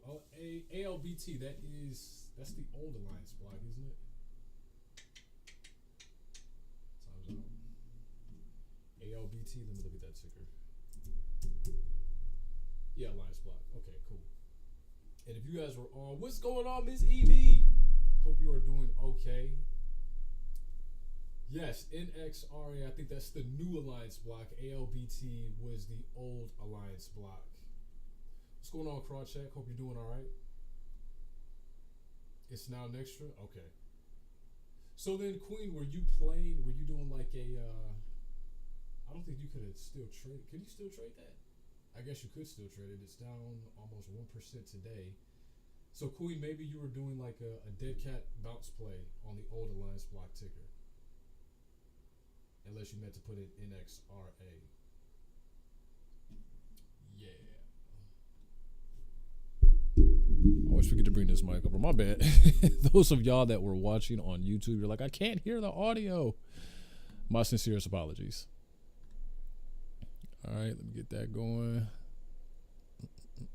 ALBT. That's the old alliance block, isn't it? Time's out. ALBT. Let me look at that ticker. Yeah, alliance block. Okay, cool. And if you guys were on, what's going on, Miss Evie? Hope you are doing okay. Yes, NXRA. I think that's the new alliance block. ALBT was the old alliance block. What's going on, Crawcheck? Hope you're doing all right. It's now Nextra? Okay. So then, Queen, were you doing like a, I don't think you could have still trade. Could you still trade that? I guess you could still trade it. It's down almost 1% today. So, Queen, maybe you were doing like a dead cat bounce play on the old alliance block ticker. Unless you meant to put it in XRA. Yeah. I always forget to bring this mic over. My bad. Those of y'all that were watching on YouTube, you're like, I can't hear the audio. My sincerest apologies. All right, let me get that going.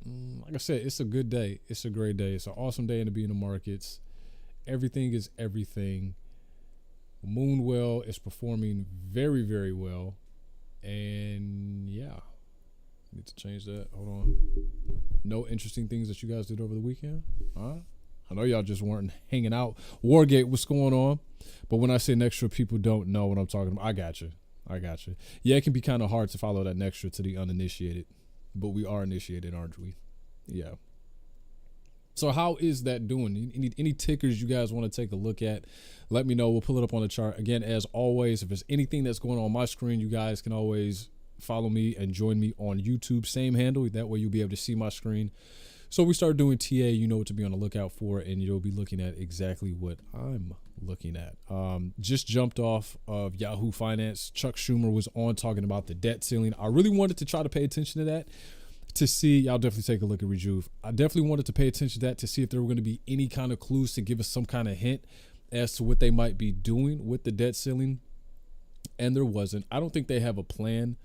Like I said, it's a good day. It's a great day. It's an awesome day to be in the markets. Everything is everything. Moonwell is performing very, very well. And yeah, I need to change that. Hold on. No interesting things that you guys did over the weekend? Huh? I know y'all just weren't hanging out. Wargate, what's going on? But when I say Nextra, people don't know what I'm talking about. I got you. Yeah, it can be kind of hard to follow that Nextra to the uninitiated. But we are initiated, aren't we? Yeah. So how is that doing? Any tickers you guys want to take a look at? Let me know. We'll pull it up on the chart. Again, as always, if there's anything that's going on my screen, you guys can always follow me and join me on YouTube. Same handle. That way you'll be able to see my screen. So we start doing TA, you know what to be on the lookout for, and you'll be looking at exactly what I'm looking at. Just jumped off of Yahoo Finance. Chuck Schumer was on talking about the debt ceiling. I really wanted to try to pay attention to that. To see, y'all definitely take a look at Rejuve. I definitely wanted to pay attention to that to see if there were going to be any kind of clues to give us some kind of hint as to what they might be doing with the debt ceiling. And there wasn't. I don't think they have a plan.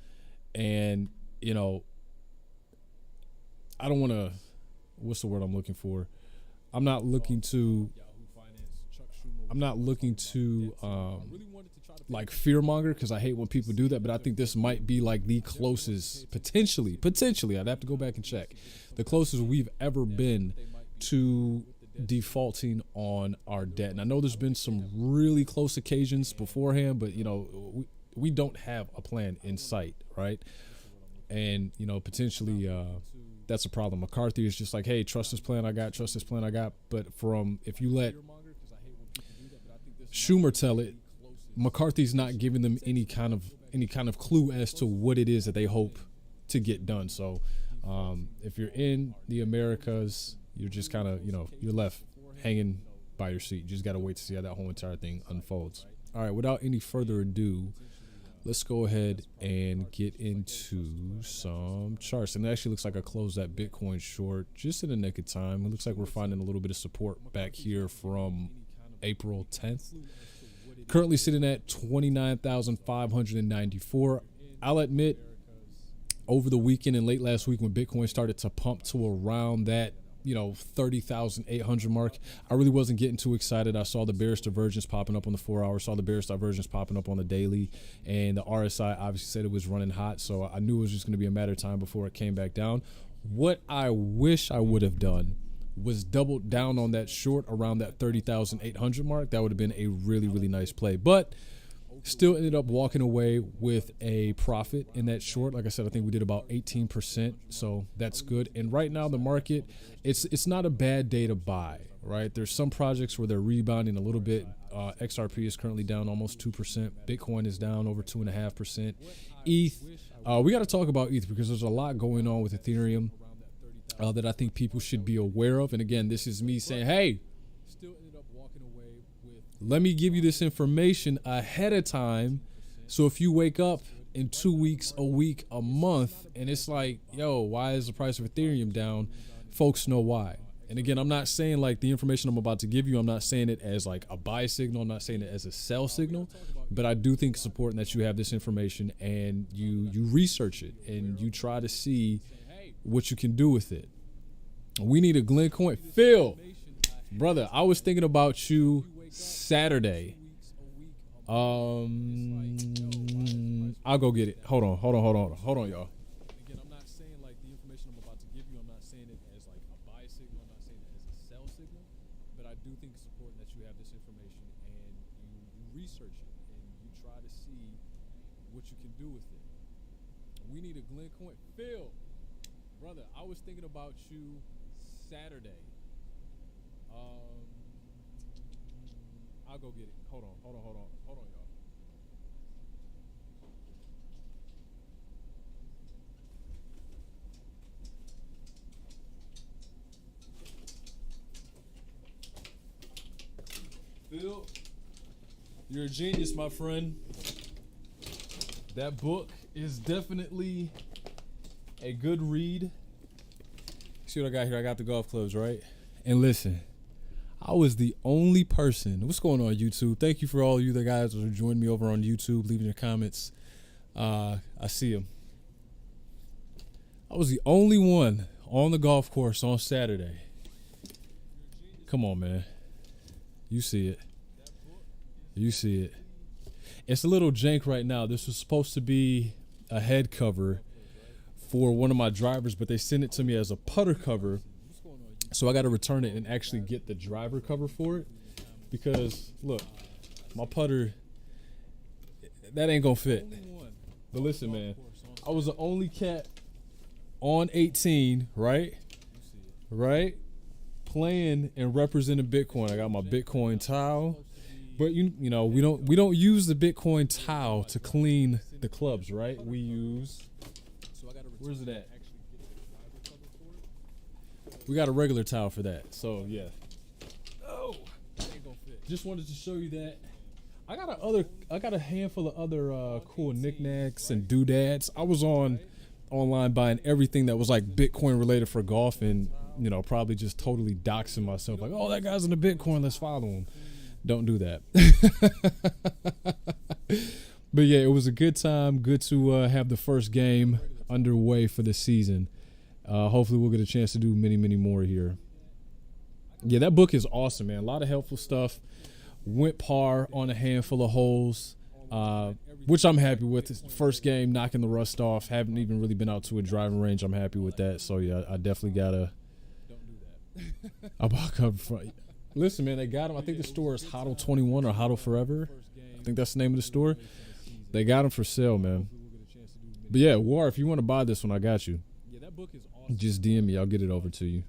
And, you know, I don't want to, what's the word I'm looking for? I'm not looking to like fearmonger, because I hate when people do that, but I think this might be like the closest, potentially, I'd have to go back and check, the closest we've ever been to defaulting on our debt. And I know there's been some really close occasions beforehand, but, you know, we don't have a plan in sight, right? And, you know, potentially that's a problem. McCarthy is just like, hey, trust this plan I got. But if you let Schumer tell it, McCarthy's not giving them any kind of clue as to what it is that they hope to get done. So if you're in the Americas, you're just kind of, you know, you're left hanging by your seat. You just got to wait to see how that whole entire thing unfolds. All right, without any further ado, let's go ahead and get into some charts. And it actually looks like I closed that Bitcoin short just in the nick of time. It looks like we're finding a little bit of support back here from April 10th. Currently sitting at 29,594. I'll admit, over the weekend and late last week when Bitcoin started to pump to around that, you know, 30,800 mark, I really wasn't getting too excited. I saw the bearish divergence popping up on the 4 hour, saw the bearish divergence popping up on the daily, and the RSI obviously said it was running hot, so I knew it was just going to be a matter of time before it came back down. What I wish I would have done was doubled down on that short around that 30,800 mark. That would have been a really, really nice play. But still ended up walking away with a profit in that short. Like I said, I think we did about 18%, so that's good. And right now the market, it's not a bad day to buy, right? There's some projects where they're rebounding a little bit. XRP is currently down almost 2%. Bitcoin is down over 2.5%. ETH, we got to talk about ETH because there's a lot going on with Ethereum that I think people should be aware of. And again, this is me saying, hey, let me give you this information ahead of time. So if you wake up in 2 weeks, a week, a month, and it's like, yo, why is the price of Ethereum down? Folks know why. And again, I'm not saying like the information I'm about to give you, I'm not saying it as like a buy signal. I'm not saying it as a sell signal, but I do think it's important that you have this information and you research it and you try to see what you can do with it. We need a Glencoe. Phil, brother, I was thinking about you Saturday. I'll go get it. Hold on, y'all. Again, I'm not saying like the information I'm about to give you, I'm not saying it as like a buy signal, I'm not saying it as a sell signal, but I do think it's important that you have this information and you research it and you try to see what you can do with it. We need a Glencoe. Phil, brother, I was thinking about you Saturday. I'll go get it. Hold on, y'all. Phil, you're a genius, my friend. That book is definitely a good read. See what I got here? I got the golf clubs, right? And listen, I was the only person. What's going on, YouTube? Thank you for all of you guys that are joining me over on YouTube, leaving your comments. I see them. I was the only one on the golf course on Saturday. Come on, man. You see it. You see it. It's a little jank right now. This was supposed to be a head cover for one of my drivers, but they sent it to me as a putter cover. So I got to return it and actually get the driver cover for it because, look, my putter, that ain't going to fit. But listen, man, I was the only cat on 18, right? Right? Playing and representing Bitcoin. I got my Bitcoin towel. But you know, we don't use the Bitcoin towel to clean the clubs, right? We use, where's it at? We got a regular towel for that. So yeah. Oh, just wanted to show you that. I got a handful of other cool knickknacks and doodads. I was online buying everything that was like Bitcoin related for golf, and you know, probably just totally doxing myself like, oh, that guy's into Bitcoin, let's follow him. Don't do that. But yeah, it was a good time. Good to have the first game underway for the season. Hopefully we'll get a chance to do many, many more here. Yeah, that book is awesome, man. A lot of helpful stuff. Went par on a handful of holes, which I'm happy with. First game, knocking the rust off. Haven't even really been out to a driving range. I'm happy with that. So yeah, I definitely gotta. Don't do that. About cover front. Listen, man, they got them. I think the store is Hodl 21 or Hodl Forever. I think that's the name of the store. They got them for sale, man. But yeah, War, if you want to buy this one, I got you. Just DM me. I'll get it over to you.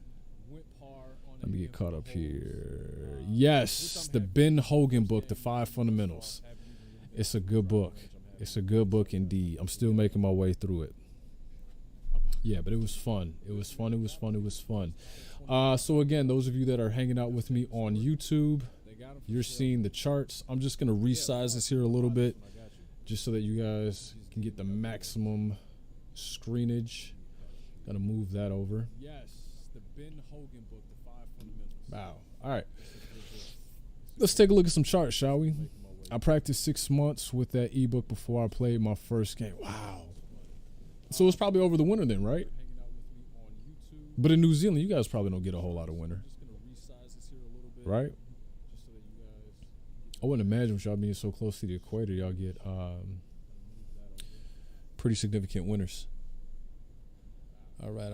Let me get caught up here. Yes, the Ben Hogan book, The 5 Fundamentals. It's a good book. It's a good book indeed. I'm still making my way through it. Yeah, but it was fun. It was fun. It was fun. It was fun. So again, those of you that are hanging out with me on YouTube, you're seeing the charts. I'm just going to resize this here a little bit just so that you guys can get the maximum screenage. Got to move that over. Yes, the Ben Hogan book, The 5 Fundamentals. Wow. All right. Let's take a look at some charts, shall we? I practiced 6 months with that ebook before I played my first game. Wow. So it's probably over the winter then, right? But in New Zealand, you guys probably don't get a whole lot of winter. Right? I wouldn't imagine with y'all being so close to the equator, y'all get pretty significant winters. All right.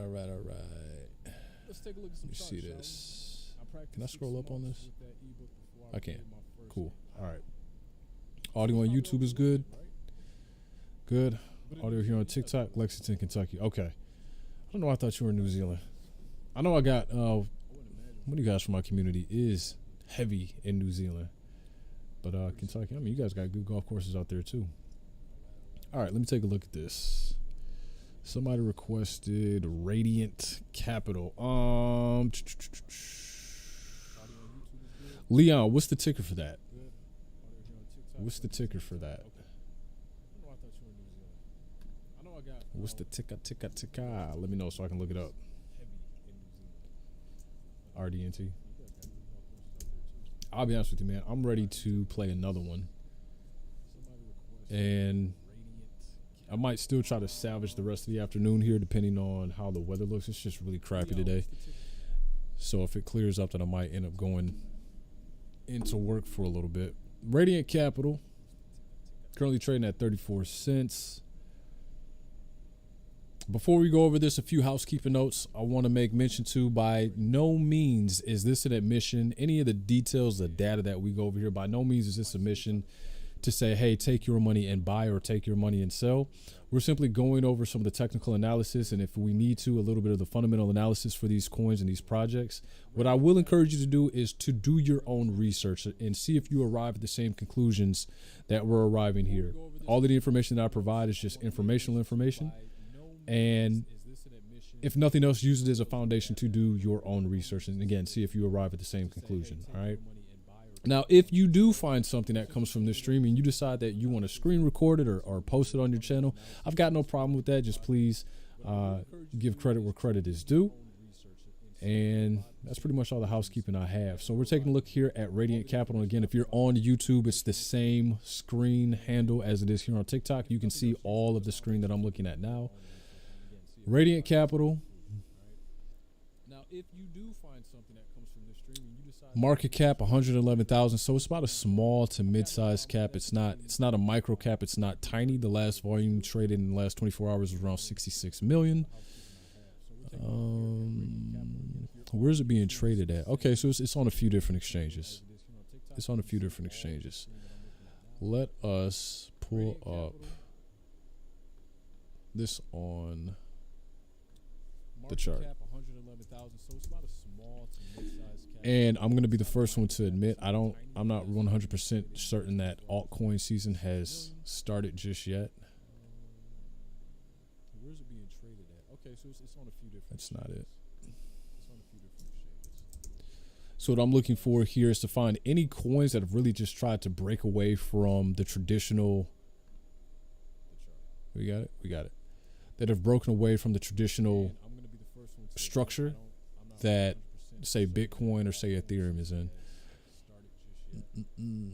Let's take a look at some charts. See this. Can I scroll up on this? I can. Cool. All right. Audio on YouTube is good. Good. Audio here on TikTok, Lexington, Kentucky. Okay. I don't know. I thought you were in New Zealand. I know I got one of you guys from my community is heavy in New Zealand. But Kentucky, I mean, you guys got good golf courses out there too. All right, let me take a look at this. Somebody requested Radiant Capital. Leon, what's the ticker for that? What's the ticker for that? What's the ticker? Let me know so I can look it up. RDNT. I'll be honest with you, man. I'm ready to play another one. And I might still try to salvage the rest of the afternoon here, depending on how the weather looks. It's just really crappy today. So if it clears up, then I might end up going into work for a little bit. Radiant Capital, currently trading at 34 cents. Before we go over this, a few housekeeping notes I want to make mention to. By no means is this an admission. Any of the details, the data that we go over here, by no means is this a mission to say, hey, take your money and buy or take your money and sell. We're simply going over some of the technical analysis, and if we need to, a little bit of the fundamental analysis for these coins and these projects. What I will encourage you to do is to do your own research and see if you arrive at the same conclusions that we're arriving here. All of the information that I provide is just informational information. And if nothing else, use it as a foundation to do your own research. And again, see if you arrive at the same conclusion. All right. Now, if you do find something that comes from this stream and you decide that you want to screen record it or post it on your channel, I've got no problem with that. Just please give credit where credit is due. And that's pretty much all the housekeeping I have. So we're taking a look here at Radiant Capital. Again, if you're on YouTube, it's the same screen handle as it is here on TikTok. You can see all of the screen that I'm looking at now. Radiant Capital. Now, if you do find something that comes from this stream and you decide market cap 111,000, so it's about a small to mid-sized cap. It's not a micro cap. It's not tiny. The last volume traded in the last 24 hours was around 66 million. Where's it being traded at? Okay, so it's on a few different exchanges. It's on a few different exchanges. Let us pull up this on the chart. And I'm going to be the first one to admit I'm not 100% certain that altcoin season has started just yet. Where's it being traded at? Okay, so it's on a few different. That's not it. It's on a few different exchanges. So what I'm looking for here is to find any coins that have really just tried to break away from the traditional. We got it. We got it. That have broken away from the traditional structure that, say, Bitcoin or say Ethereum is in. You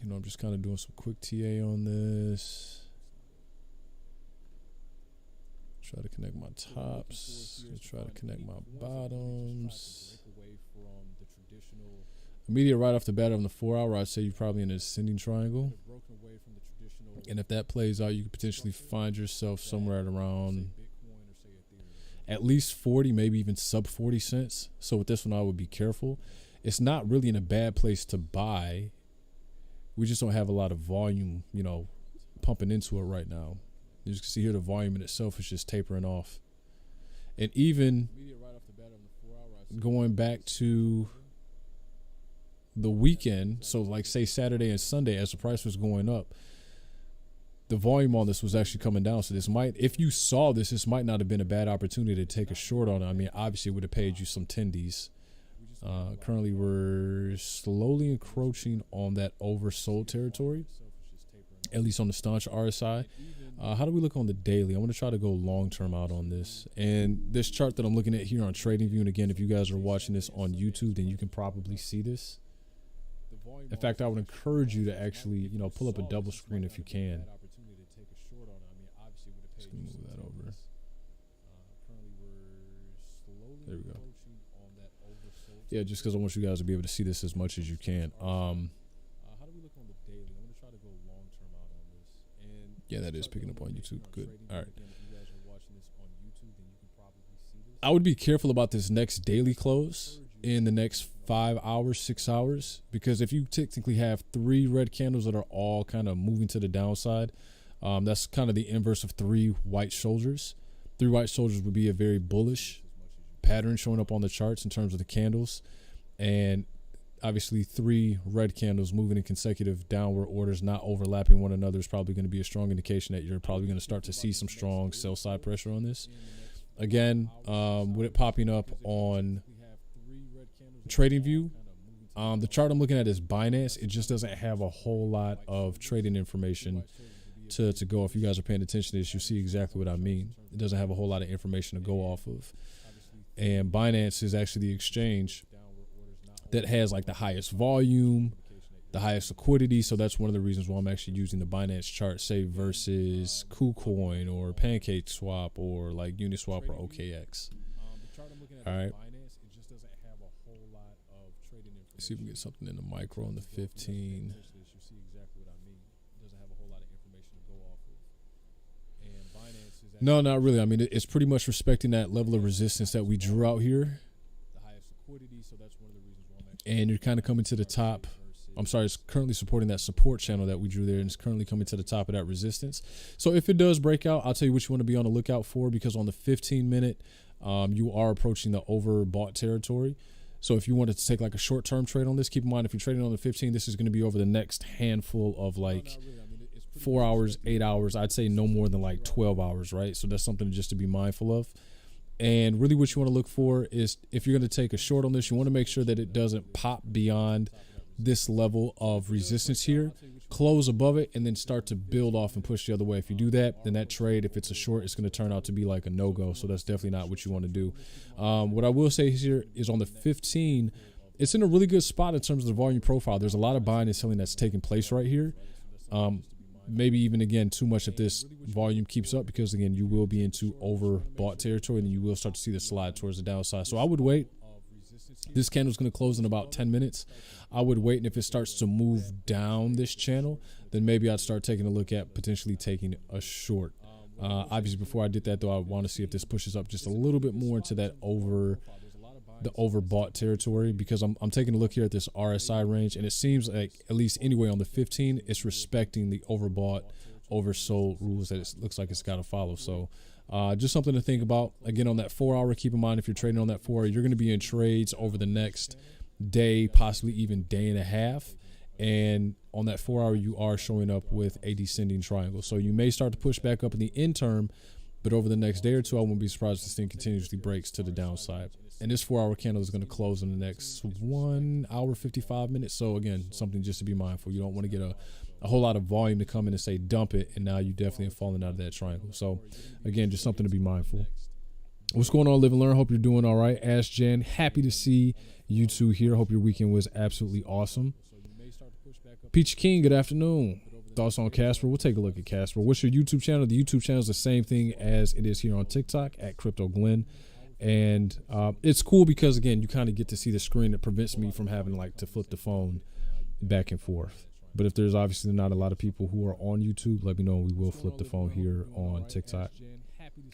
know, I'm just kind of doing some quick TA on this. Try to connect my tops. Try to connect my bottoms. Immediate right off the bat on the 4 hour, I'd say you're probably in an ascending triangle. And if that plays out, you could potentially find yourself somewhere at around at least 40, maybe even sub 40 cents. So with this one, I would be careful. It's not really in a bad place to buy. We just don't have a lot of volume, you know, pumping into it right now. You can see here the volume in itself is just tapering off. And even going back to the weekend, so like say Saturday and Sunday, as the price was going up, the volume on this was actually coming down. So this might, if you saw this, this might not have been a bad opportunity to take a short on it. I mean, obviously it would have paid you some tendies. Currently we're slowly encroaching on that oversold territory, at least on the staunch RSI. How do we look on the daily? I'm going to try to go long-term out on this. And this chart that I'm looking at here on TradingView, and again, if you guys are watching this on YouTube, then you can probably see this. In fact, I would encourage you to actually, you know, pull up a double screen if you can. Just gonna move that over. There we go. Yeah, just because I want you guys to be able to see this as much as you can. How do we look on the daily? I'm gonna try to go long term out on this. And yeah, that is picking up on YouTube. Good. All right. I would be careful about this next daily close in the next 5 hours, 6 hours, because if you technically have 3 red candles that are all kind of moving to the downside, that's kind of the inverse of 3 white shoulders. 3 white shoulders would be a very bullish pattern showing up on the charts in terms of the candles, and obviously 3 red candles moving in consecutive downward orders, not overlapping one another, is probably going to be a strong indication that you're probably going to start to see some strong sell side pressure on this. Again, with it popping up on TradingView, the chart I'm looking at is Binance. It just doesn't have a whole lot of trading information to go. If you guys are paying attention to this, you see exactly what I mean. It doesn't have a whole lot of information to go off of. And Binance is actually the exchange that has like the highest volume, the highest liquidity. So that's one of the reasons why I'm actually using the Binance chart, say, versus KuCoin or PancakeSwap or like Uniswap or OKX. All right. Let's see if we can get something in the micro on the 15. No, not really. I mean, it's pretty much respecting that level of resistance that we drew out here. And you're kind of coming to the top. I'm sorry, it's currently supporting that support channel that we drew there, and it's currently coming to the top of that resistance. So if it does break out, I'll tell you what you want to be on the lookout for, because on the 15-minute, you are approaching the overbought territory. So if you wanted to take like a short-term trade on this, keep in mind if you're trading on the 15, this is going to be over the next handful of like 4 hours, 8 hours. I'd say no more than like 12 hours, right? So that's something just to be mindful of. And really what you want to look for is, if you're going to take a short on this, you want to make sure that it doesn't pop beyond this level of resistance here, close above it, and then start to build off and push the other way. If you do that, then that trade, if it's a short, it's going to turn out to be like a no-go. So that's definitely not what you want to do. What I will say here is on the 15, it's in a really good spot in terms of the volume profile. There's a lot of buying and selling that's taking place right here. Maybe even, again, too much if this volume keeps up, because, again, you will be into overbought territory, and then you will start to see the slide towards the downside. So I would wait. This candle is going to close in about 10 minutes. I would wait, and if it starts to move down this channel, then maybe I'd start taking a look at potentially taking a short. Obviously, before I did that, though, I want to see if this pushes up just a little bit more into that overbought territory, because I'm taking a look here at this RSI range, and it seems like, at least anyway on the 15, it's respecting the overbought, oversold rules that it looks like it's got to follow. So just something to think about. Again, on that 4 hour, keep in mind if you're trading on that 4 hour, you're going to be in trades over the next day, possibly even day and a half. And on that 4 hour, you are showing up with a descending triangle. So you may start to push back up in the interim, but over the next day or two, I won't be surprised if this thing continuously breaks to the downside. And this 4 hour candle is going to close in the next 1 hour, 55 minutes. So again, something just to be mindful. You don't want to get a whole lot of volume to come in and say dump it, and now you definitely have fallen out of that triangle. So again, just something to be mindful. What's going on, Live and Learn? Hope you're doing all right. Ask Jen, happy to see you two here. Hope your weekend was absolutely awesome. Peach King, good afternoon. Thoughts on Casper? We'll take a look at Casper. What's your YouTube channel? The YouTube channel is the same thing as it is here on TikTok, at Crypto Glenn. And it's cool because, again, you kind of get to see the screen. That prevents me from having like to flip the phone back and forth. But if there's obviously not a lot of people who are on YouTube, let me know. We will flip the phone here on TikTok.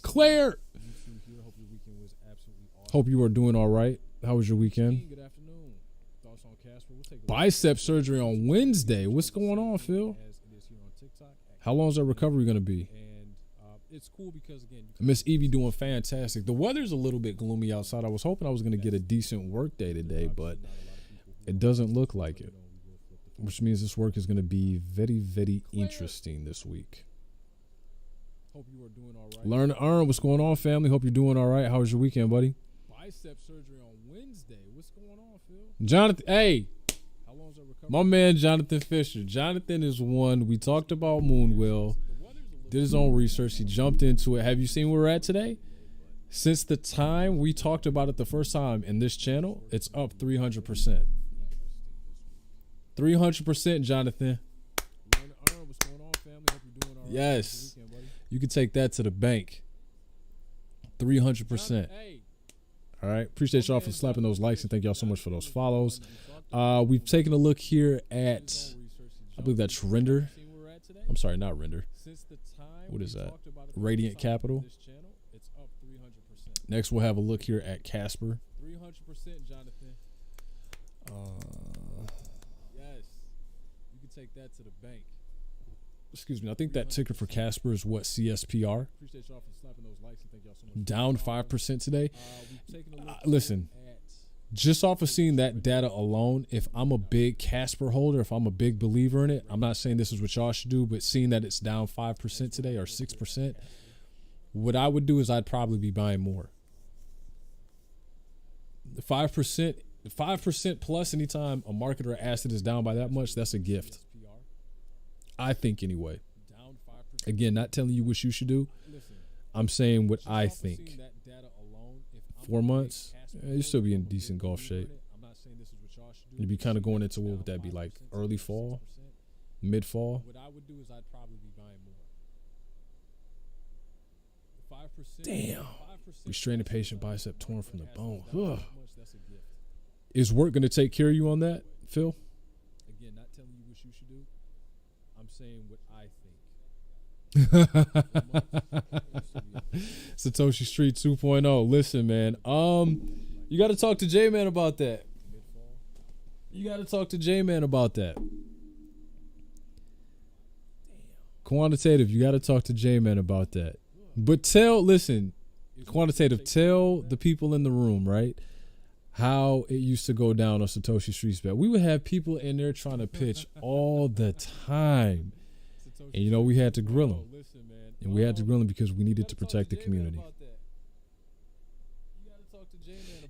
Claire, hope you are doing all right. How was your weekend? Bicep surgery on Wednesday. What's going on, Phil? How long is that recovery going to be? It's cool because, again, Miss Evie doing fantastic. The weather's a little bit gloomy outside. I was hoping I was going to get a decent work day today, but it doesn't look like it, which means this work is going to be very, very interesting this week. Hope you are doing all right. Learn to earn. What's going on, family? Hope you're doing all right. How was your weekend, buddy? Bicep surgery on Wednesday. What's going on, Phil? Jonathan, hey. How long is that recovery? My man, Jonathan Fisher. Jonathan is one. We talked about Moonwell. Did his own research. He jumped into it. Have you seen where we're at today? Since the time we talked about it the first time in this channel, it's up 300%. 300%, Jonathan. Yes. You can take that to the bank. 300%. All right. Appreciate y'all for slapping those likes, and thank y'all so much for those follows. We've taken a look here at, I believe that's Render. I'm sorry, not Render. What is that? Radiant Capital. Next, we'll have a look here at Casper. 300%, Jonathan. Yes. You can take that to the bank. Excuse me. I think that ticker for Casper is what, CSPR? Appreciate y'all for slapping those likes, and thank y'all so much. Down 5% today. Listen. Just off of seeing that data alone, if I'm a big Casper holder, if I'm a big believer in it, I'm not saying this is what y'all should do, but seeing that it's down 5% today or 6%, what I would do is I'd probably be buying more. The 5% plus anytime a market or asset is down by that much, that's a gift. I think anyway. Again, not telling you what you should do. I'm saying what I think. 4 months? Yeah, you'll still be in decent golf shape. You'd be kind of going into, what would that be, like early fall, mid fall? What I would do is I'd probably be buying more. Damn. Restraining patient bicep torn from the bone. Ugh. Is work going to take care of you on that, Phil? Again, not telling you what you should do. I'm saying what I think. Satoshi Street 2.0. Listen, man. You got to talk to J-Man about that. You got to talk to J-Man about that. Quantitative, you got to talk to J-Man about that. But listen, Quantitative, tell the people in the room, right, how it used to go down on Satoshi Street's bet. We would have people in there trying to pitch all the time. And, you know, we had to grill them. And we had to grill them because we needed to protect the community.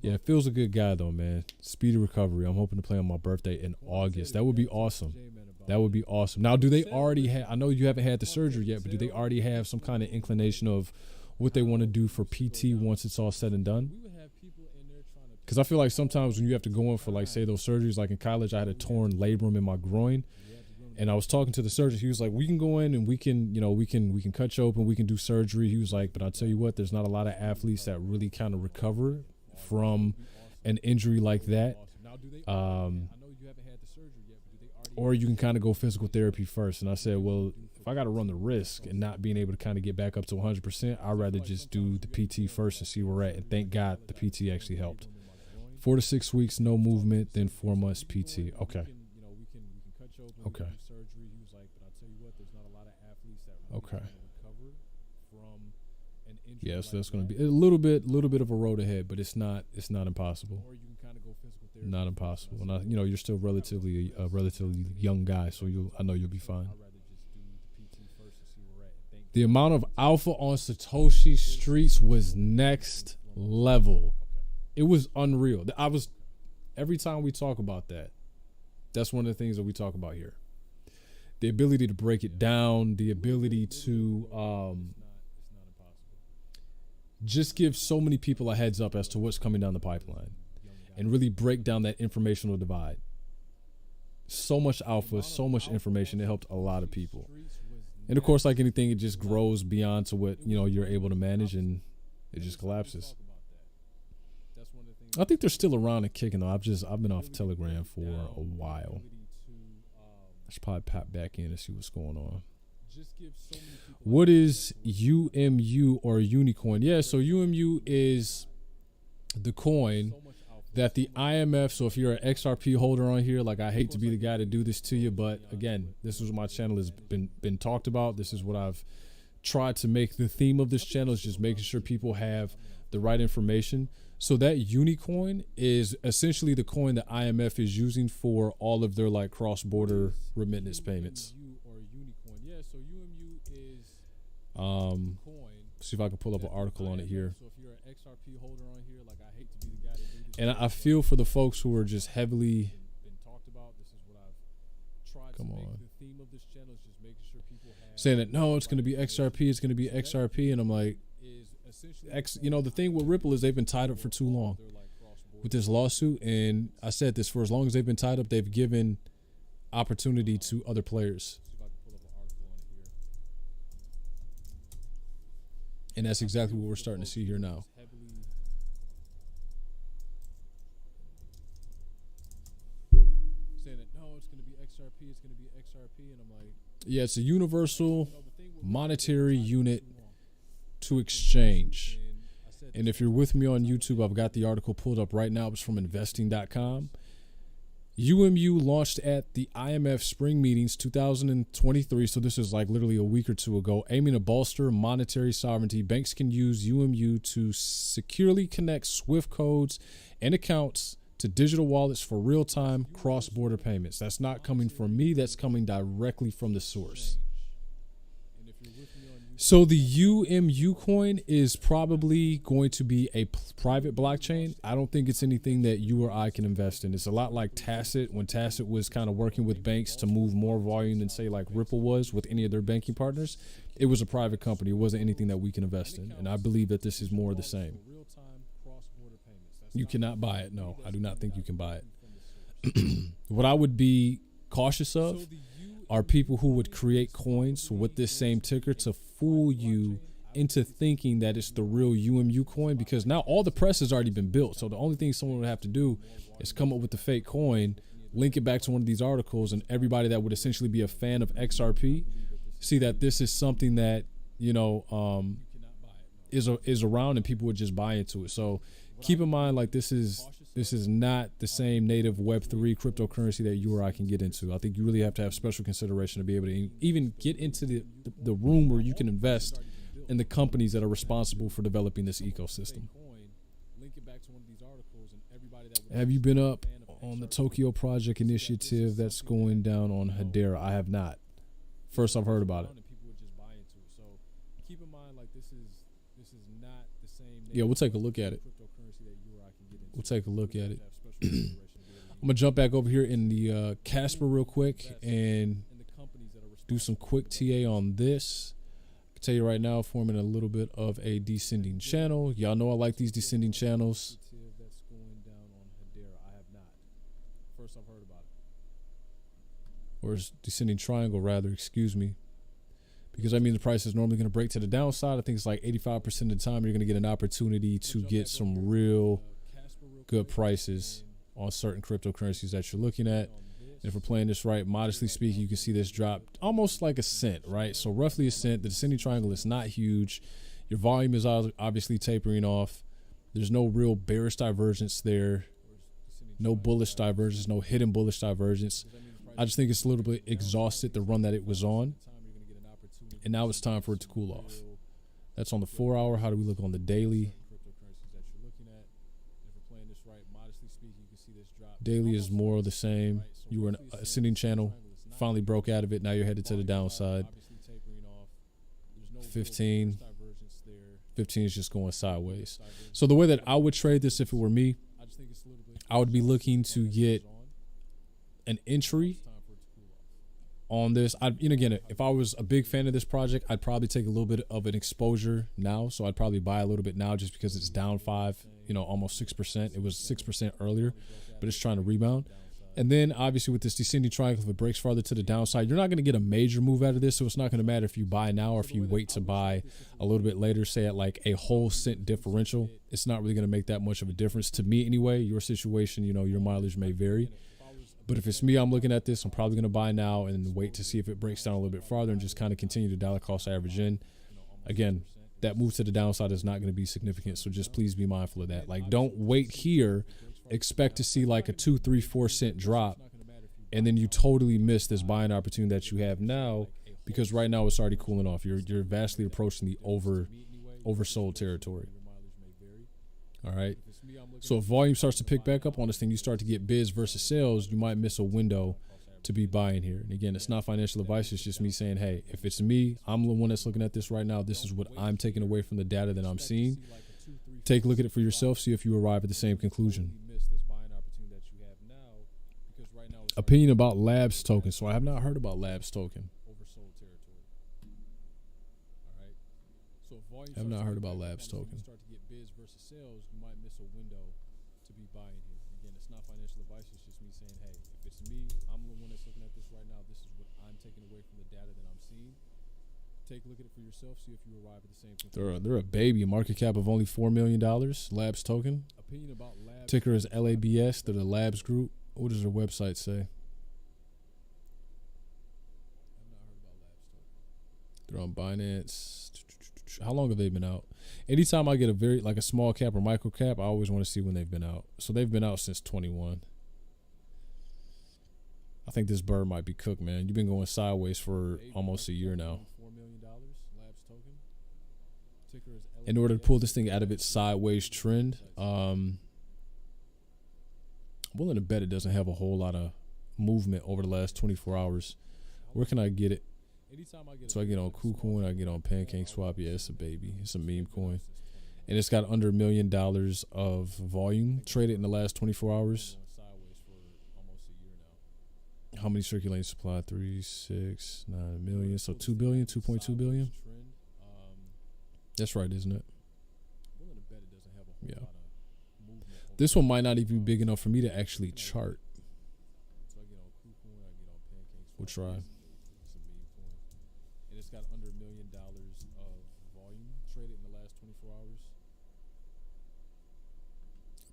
Yeah, Phil's a good guy, though, man. Speedy recovery. I'm hoping to play on my birthday in August. That would be awesome. That would be awesome. Now, do they already have, I know you haven't had the surgery yet, but do they already have some kind of inclination of what they want to do for PT once it's all said and done? Because I feel like sometimes when you have to go in for, like, say, those surgeries, like in college, I had a torn labrum in my groin. And I was talking to the surgeon. He was like, we can go in and we can, you know, we can cut you open. We can do surgery. He was like, but I'll tell you what, there's not a lot of athletes that really kind of recover from an injury like that. Or you can kind of go physical therapy first. And I said, well, if I got to run the risk and not being able to kind of get back up to 100%, I'd rather just do the PT first and see where we're at. And thank God the PT actually helped. 4 to 6 weeks, no movement, then 4 months PT. Okay. Okay. Okay. Yeah, so that's going to be a little bit of a road ahead, but it's not impossible. Not impossible. And you know, you're still relatively young guy, so I know you'll be fine. The amount of alpha on Satoshi Streets was next level. It was unreal. Every time we talk about that, that's one of the things that we talk about here. The ability to break it down, the ability to just give so many people a heads up as to what's coming down the pipeline and really break down that informational divide. So much alpha, so much information. It helped a lot of people. And of course, like anything, it just grows beyond to what, you know, you're able to manage, and it just collapses. I think they're still around and kicking though. I've been off Telegram for a while. I should probably pop back in and see what's going on. What is UMU or Unicoin? Yeah, so UMU is the coin that the IMF, so if you're an XRP holder on here, like, I hate to be the guy to do this to you, but again, this is what my channel has been talked about. This is what I've tried to make the theme of this channel, is just making sure people have the right information. So that Unicoin is essentially the coin that IMF is using for all of their, like, cross-border remittance payments. See if I can pull up an article on it here. And I feel for the folks who are just heavily. Come on. Saying that, no, it's going to be XRP, it's going to be XRP. And I'm like, you know, the thing with Ripple is they've been tied up for too long with this lawsuit. And I said this, for as long as they've been tied up, they've given opportunity to other players. And that's exactly what we're starting to see here now. Saying that, no, it's going to be XRP, it's going to be XRP. And I'm like, yeah, it's a universal monetary unit to exchange. And if you're with me on YouTube, I've got the article pulled up right now. It's from investing.com. UMU launched at the IMF spring meetings 2023, so this is like literally a week or two ago, aiming to bolster monetary sovereignty. Banks can use UMU to securely connect SWIFT codes and accounts to digital wallets for real-time cross-border payments. That's not coming from me, that's coming directly from the source. So the UMU coin is probably going to be a private blockchain. I don't think it's anything that you or I can invest in. It's a lot like Tacit, when Tacit was kind of working with banks to move more volume than, say, like Ripple was with any of their banking partners. It was a private company. It wasn't anything that we can invest in. And I believe that this is more of the same. You cannot buy it. No, I do not think you can buy it. What I would be cautious of are people who would create coins with this same ticker to fool you into thinking that it's the real UMU coin, because now all the press has already been built. So the only thing someone would have to do is come up with the fake coin, link it back to one of these articles, and everybody that would essentially be a fan of XRP see that this is something that, you know, is around, and people would just buy into it. So keep in mind, like, this is not the same native Web3 cryptocurrency that you or I can get into. I think you really have to have special consideration to be able to even get into the room where you can invest in the companies that are responsible for developing this ecosystem. Have you been up on the Tokyo Project initiative that's going down on Hedera? I have not. First I've heard about it. Yeah, we'll take a look at it. We'll take a look at it. I'm going to jump back over here in the Casper real quick and do some quick TA on this. I can tell you right now, forming a little bit of a descending channel. Y'all know I like these descending channels. Or descending triangle, rather, excuse me. Because I mean, the price is normally going to break to the downside. I think it's like 85% of the time you're going to get an opportunity to get some real good prices on certain cryptocurrencies that you're looking at. And if we're playing this right, modestly speaking, you can see this drop almost like a cent, right? So roughly a cent. The descending triangle is not huge. Your volume is obviously tapering off. There's no real bearish divergence there. No bullish divergence, no hidden bullish divergence. I just think it's a little bit exhausted the run that it was on. And now it's time for it to cool off. That's on the 4 hour. How do we look on the daily? Daily is more of the same. You were in a ascending channel, finally broke out of it. Now you're headed to the downside. 15 is just going sideways. So the way that I would trade this if it were me, I would be looking to get an entry on this. And again, if I was a big fan of this project, I'd probably take a little bit of an exposure now. So I'd probably buy a little bit now just because it's down 5, almost 6%. It was 6% earlier, but it's trying to rebound. And then obviously with this descending triangle, if it breaks farther to the downside, you're not going to get a major move out of this. So it's not going to matter if you buy now or if you wait to buy a little bit later, say at like a whole cent differential. It's not really going to make that much of a difference to me anyway. Your situation, your mileage may vary. But if it's me, I'm looking at this, I'm probably going to buy now and wait to see if it breaks down a little bit farther and just kind of continue to dollar cost average in. Again, that move to the downside is not going to be significant. So just please be mindful of that. Like, don't wait here, expect to see like a 2, 3, 4 cent drop, and then you totally miss this buying opportunity that you have now, because right now it's already cooling off. You're vastly approaching the oversold territory. All right. So if volume starts to pick back up on this thing, you start to get bids versus sales, you might miss a window to be buying here. And again, it's not financial advice. It's just me saying, hey, if it's me, I'm the one that's looking at this right now. This is what I'm taking away from the data that I'm seeing. Take a look at it for yourself. See if you arrive at the same conclusion. Opinion about Labs token. So I have not heard about Labs token. I have not heard about Labs token. You might miss a window to be buying here. Again, it's not financial advice. It's just me saying, hey, if it's me, I'm the one that's looking at this right now. This is what I'm taking away from the data that I'm seeing. Take a look at it for yourself. See if you arrive at the same conclusion. They're a baby. Market cap of only $4 million. Labs token. Opinion about Labs. Ticker is LABS. They're the Labs group. What does their website say? I've not heard about Labs token. They're on Binance. How long have they been out? Anytime I get a small cap or micro cap, I always want to see when they've been out. So they've been out since 21. I think this bird might be cooked, man. You've been going sideways for almost a year now. In order to pull this thing out of its sideways trend, I'm willing to bet it doesn't have a whole lot of movement over the last 24 hours. Where can I get it? So I get on KuCoin, I get on PancakeSwap. Yeah, it's a baby. It's a meme coin. And it's got under $1 million of volume traded in the last 24 hours. How many circulating supply? 3, 6, 9 million. So 2 billion, 2.2 billion. That's right, isn't it? Yeah. This one might not even be big enough for me to actually chart. We'll try.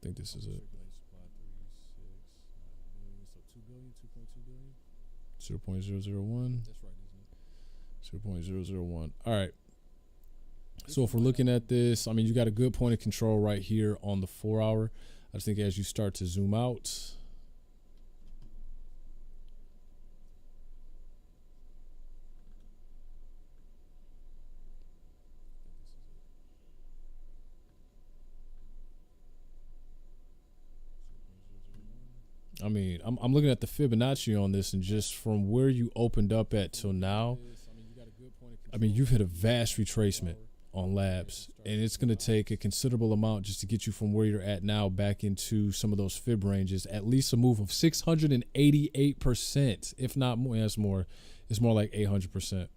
think this is it. 0.001. That's right, isn't it? 0.001. All right. So if we're looking at this, I mean, you got a good point of control right here on the 4 hour. I just think as you start to zoom out, I mean, I'm looking at the Fibonacci on this, and just from where you opened up at till now, I mean, you've hit a vast retracement on labs, and it's going to take a considerable amount just to get you from where you're at now back into some of those fib ranges. At least a move of 688%, if not more. Yeah, it's more like 800%.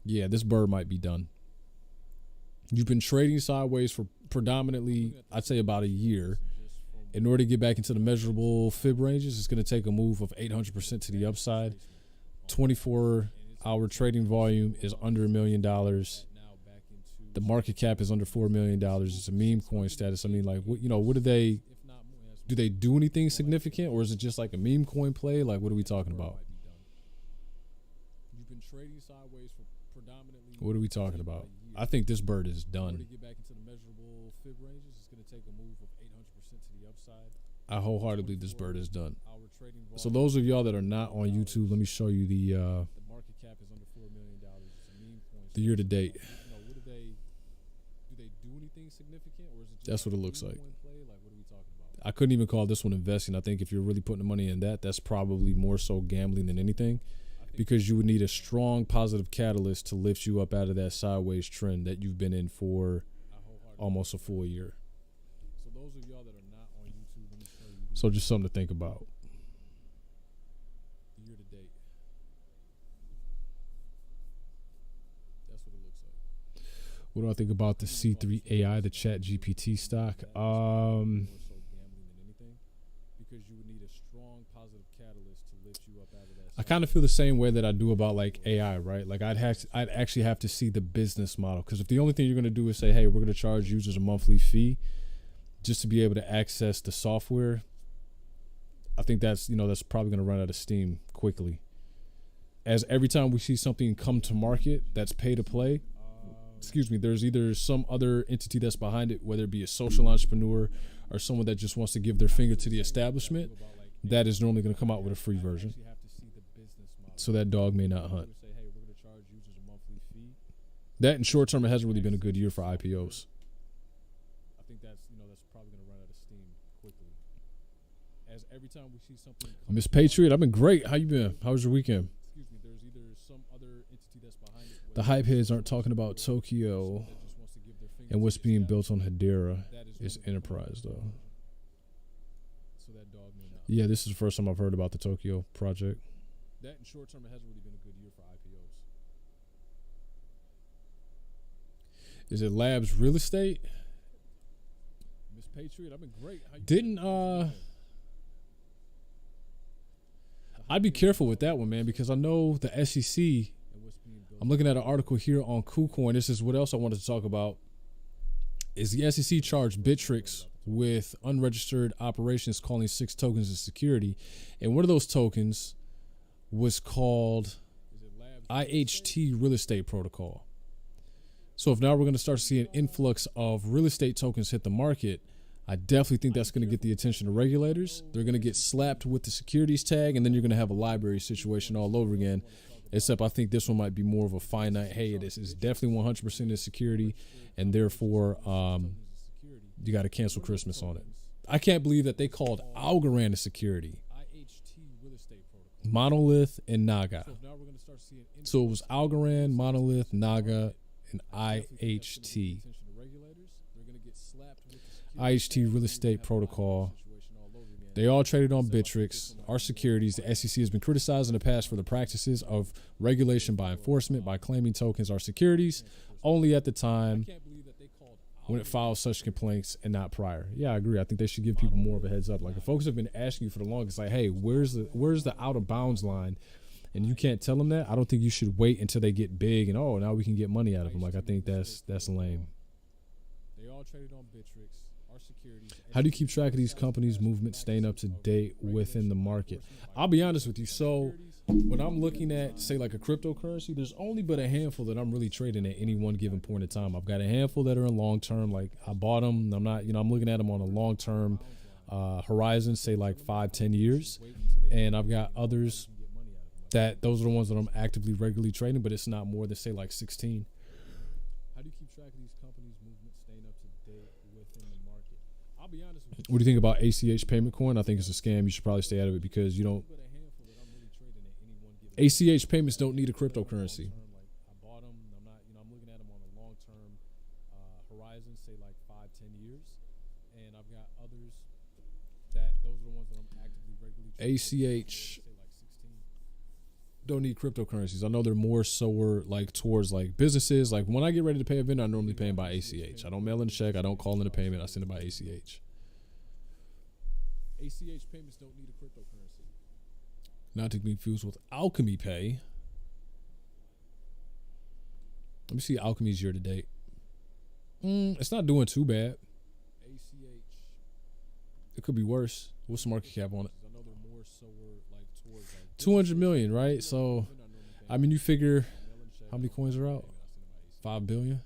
Yeah, this bird might be done. You've been trading sideways for predominantly, I'd say, about a year. In order to get back into the measurable fib ranges, it's going to take a move of 800% to the upside. 24-hour trading volume is under $1 million. The market cap is under $4 million. It's a meme coin status. I mean, like, what do they do anything significant, or is it just like a meme coin play? Like, what are we talking about? What are we talking about? I think this bird is done. I wholeheartedly believe this bird is done. So those of y'all that are not on YouTube, let me show you the year to date. That's what it looks like. I couldn't even call this one investing. I think if you're really putting money in that, that's probably more so gambling than anything, because you would need a strong positive catalyst to lift you up out of that sideways trend that you've been in for almost a full year. So just something to think about. Year to date. That's what it looks like. What do I think about the C3 AI, the Chat GPT stock? I kind of feel the same way that I do about like AI, right? Like I'd actually have to see the business model, because if the only thing you're going to do is say, hey, we're going to charge users a monthly fee just to be able to access the software, I think that's probably going to run out of steam quickly. As every time we see something come to market that's pay to play, there's either some other entity that's behind it, whether it be a social entrepreneur or someone that just wants to give their finger to the establishment, that is normally going to come out with a free version. So that dog may not hunt. That in short term, it hasn't really been a good year for IPOs. I think that's probably going to run out of steam quickly. As every time we see something, Miss Patriot, I've been great. How you been? How was your weekend? There's either some other entity that's behind it. The hype heads aren't talking about Tokyo and what's being built on Hedera is Enterprise, though. Yeah, this is the first time I've heard about the Tokyo project. That in short term, it hasn't really been a good year for IPOs. Is it Labs Real Estate? Miss Patriot, I've been great. How you I'd be careful with that one, man, because I know the SEC. I'm looking at an article here on KuCoin. This is what else I wanted to talk about. Is the SEC charged Bittrex with unregistered operations calling 6 tokens of security, and one of those tokens was called IHT Real Estate Protocol. So if now we're going to start seeing an influx of real estate tokens hit the market, I definitely think that's going to get the attention of regulators. They're going to get slapped with the securities tag, and then you're going to have a library situation all over again. Except I think this one might be more of a finite, hey, this is definitely 100% of security, and therefore you got to cancel Christmas on it. I can't believe that they called Algorand a security. Monolith and Naga. So it was Algorand, Monolith, Naga, and IHT. IHT Real Estate Protocol. They all traded on Bittrex, our securities. The SEC has been criticized in the past for the practices of regulation by enforcement by claiming tokens are securities only at the time when it files such complaints and not prior. Yeah, I agree. I think they should give people more of a heads up. Like, if folks have been asking you for the longest, like, hey, where's the out of bounds line? And you can't tell them that. I don't think you should wait until they get big and, now we can get money out of them. Like, I think that's lame. They all traded on Bittrex. How do you keep track of these companies' movements, staying up to date within the market? I'll be honest with you. So when I'm looking at, say, like a cryptocurrency, there's only but a handful that I'm really trading at any one given point in time. I've got a handful that are in long term. Like I bought them. I'm not, I'm looking at them on a long term horizon, say like 5-10 years. And I've got others that those are the ones that I'm actively regularly trading, but it's not more than, say, like 16. How do you keep track of these companies' movements, staying up to date within the market? I'll be honest with you. What do you think about ACH payment coin? I think it's a scam. You should probably stay out of it because you don't. ACH payments don't need a cryptocurrency. I bought them. I'm not, I'm looking at them on a long-term horizon, say like 5-10 years, and I've got others that those are the ones that I'm actively regularly trading. ACH don't need cryptocurrencies. I know they're more so like towards like businesses. Like when I get ready to pay a vendor, I normally pay them by ACH. I don't mail in a check. I don't call in a payment. I send it by ACH. ACH payments don't need a cryptocurrency. Not to be confused with Alchemy Pay. Let me see Alchemy's year to date. It's not doing too bad. ACH. It could be worse. What's the market cap on it? 200 million, right? So, I mean, you figure how many coins are out? 5 billion.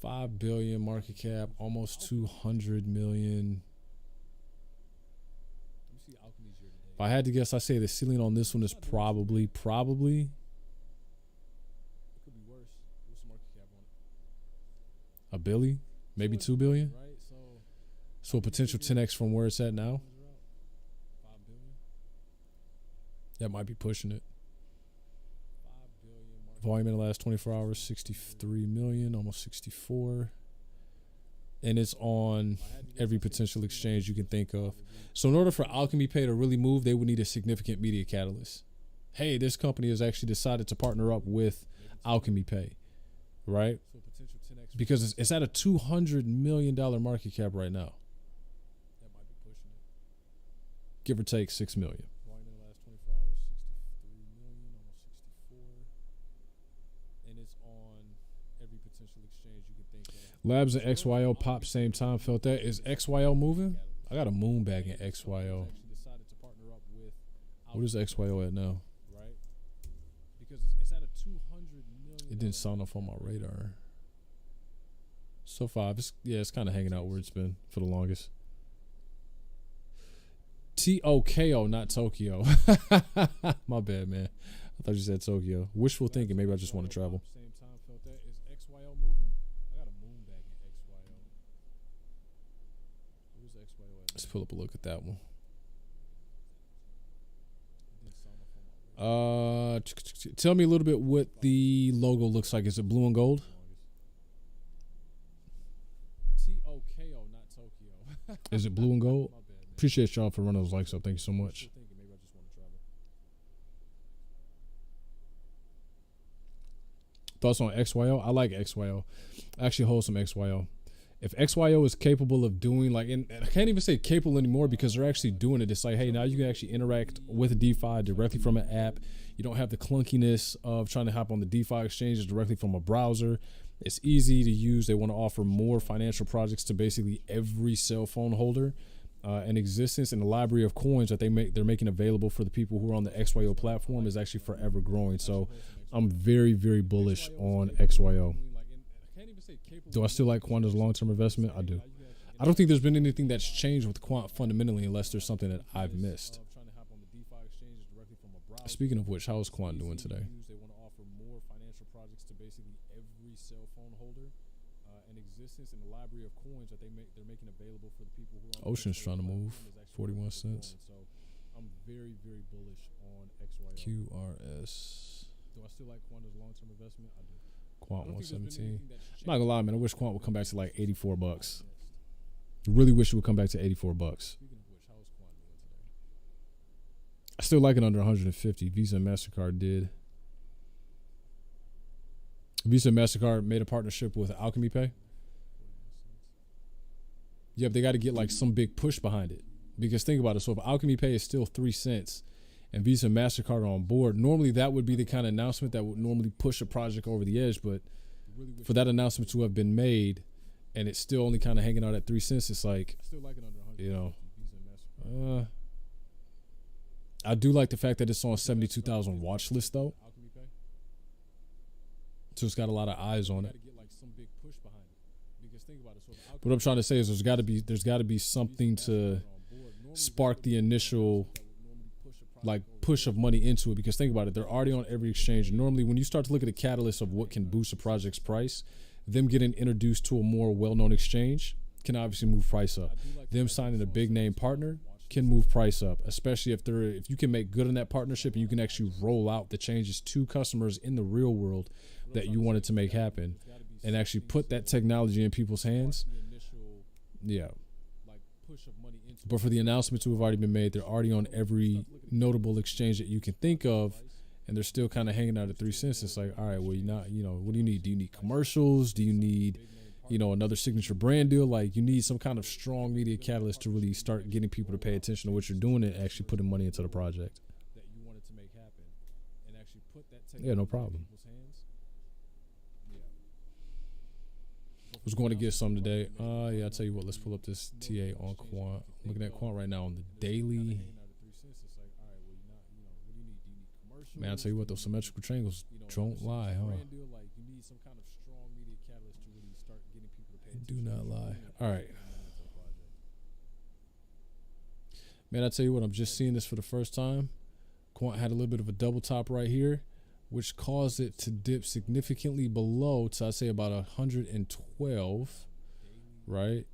5 billion market cap, almost 200 million. If I had to guess, I say the ceiling on this one is probably. It could be worse. What's the market cap on it? A billion, maybe 2 billion. So a potential 10x from where it's at now. That might be pushing it. Volume in the last 24 hours, 63 million, almost 64. And it's on every potential exchange you can think of. So in order for Alchemy Pay to really move, they would need a significant media catalyst. Hey, this company has actually decided to partner up with Alchemy Pay, right? Because it's at a $200 million market cap right now. Give or take 6 million. Labs and XYO pop same time. Felt that. Is XYO moving? I got a moon bag in XYO. What is XYO at now? It didn't sound off on my radar. So far, it's kind of hanging out where it's been for the longest. TOKO, not Tokyo. My bad, man. I thought you said Tokyo. Wishful thinking. Maybe I just want to travel. Let's pull up a look at that one. Tell me a little bit what the logo looks like. Is it blue and gold? TOKO, not Tokyo. Is it blue and gold? Appreciate y'all for running those likes up. Thank you so much. Thoughts on XYO? I like XYO. I actually hold some XYO. If XYO is capable of doing and I can't even say capable anymore because they're actually doing it. It's like, hey, now you can actually interact with DeFi directly from an app. You don't have the clunkiness of trying to hop on the DeFi exchanges directly from a browser. It's easy to use. They want to offer more financial projects to basically every cell phone holder in existence, and the library of coins that they're making available for the people who are on the XYO platform is actually forever growing. So I'm very, very bullish on XYO. Do I still like Quant as a long-term investment? I do. I don't think there's been anything that's changed with Quant fundamentally unless there's something that I've missed. Speaking of which, how is Quant doing today? Ocean's trying to move. 41 cents. I'm very, very bullish on XYO. QRS. Do I still like Quant as a long-term investment? I do. Quant 117. I'm not gonna lie, man. I wish Quant would come back to like $84. Really wish it would come back to $84. I still like it under 150. Visa and MasterCard did. Visa and MasterCard made a partnership with Alchemy Pay. Yep, they got to get like some big push behind it. Because think about it. So if Alchemy Pay is still 3 cents and Visa and MasterCard are on board, normally that would be the kind of announcement that would normally push a project over the edge. But for that announcement to have been made, and it's still only kind of hanging out at 3 cents. It's like, you know, I do like the fact that it's on 72,000 watch list though, so it's got a lot of eyes on it. What I'm trying to say is there's got to be something to spark the initial like push of money into it, because think about it, they're already on every exchange. Normally when you start to look at the catalyst of what can boost a project's price, them getting introduced to a more well-known exchange can obviously move price up. Them signing a big name partner can move price up, especially if you can make good on that partnership and you can actually roll out the changes to customers in the real world that you wanted to make happen and actually put that technology in people's hands. Yeah. But for the announcements who have already been made, they're already on every notable exchange that you can think of, and they're still kind of hanging out at 3 cents. It's like, all right, well, what do you need? Do you need commercials? Do you need, another signature brand deal? Like, you need some kind of strong media catalyst to really start getting people to pay attention to what you're doing and actually putting money into the project. Yeah, no problem. Was going to get some today. Yeah, I'll tell you what, let's pull up this TA on Quant. I'm looking at Quant right now on the daily. Man, I'll tell you what, those symmetrical triangles don't lie, huh? They do not lie. All right. Man, I'll tell you what, I'm just seeing this for the first time. Quant had a little bit of a double top right here, which caused it to dip significantly below to, I'd say, about 112, right?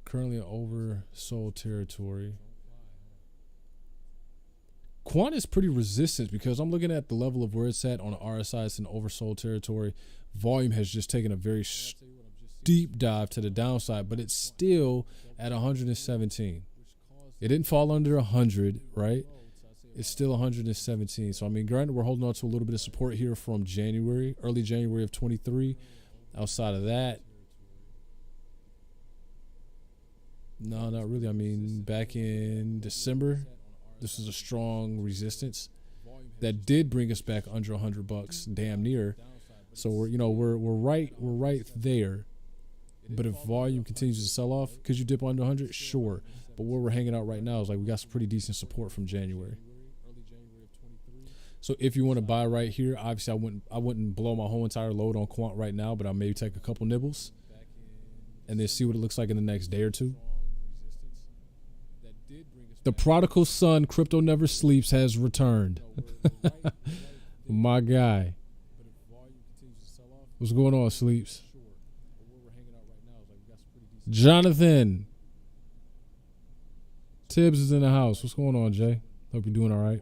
Currently in oversold territory. Quant is pretty resistant because I'm looking at the level of where it's at on the RSI. It's in oversold territory. Volume has just taken a very steep dive to the downside, but it's still at 117. It didn't fall under 100, right? It's still 117. So, I mean, granted, we're holding on to a little bit of support here from early January of 23. Outside of that, no, not really. I mean, back in December, this was a strong resistance that did bring us back under $100, damn near. So we're right there. But if volume continues to sell off, could you dip under 100? Sure. But where we're hanging out right now is like we got some pretty decent support from January. So if you want to buy right here, obviously I wouldn't blow my whole entire load on Quant right now, but I'll maybe take a couple nibbles and then see what it looks like in the next day or two. The prodigal son, Crypto Never Sleeps, has returned. My guy. What's going on, Sleeps? Jonathan. Tibbs is in the house. What's going on, Jay? Hope you're doing all right.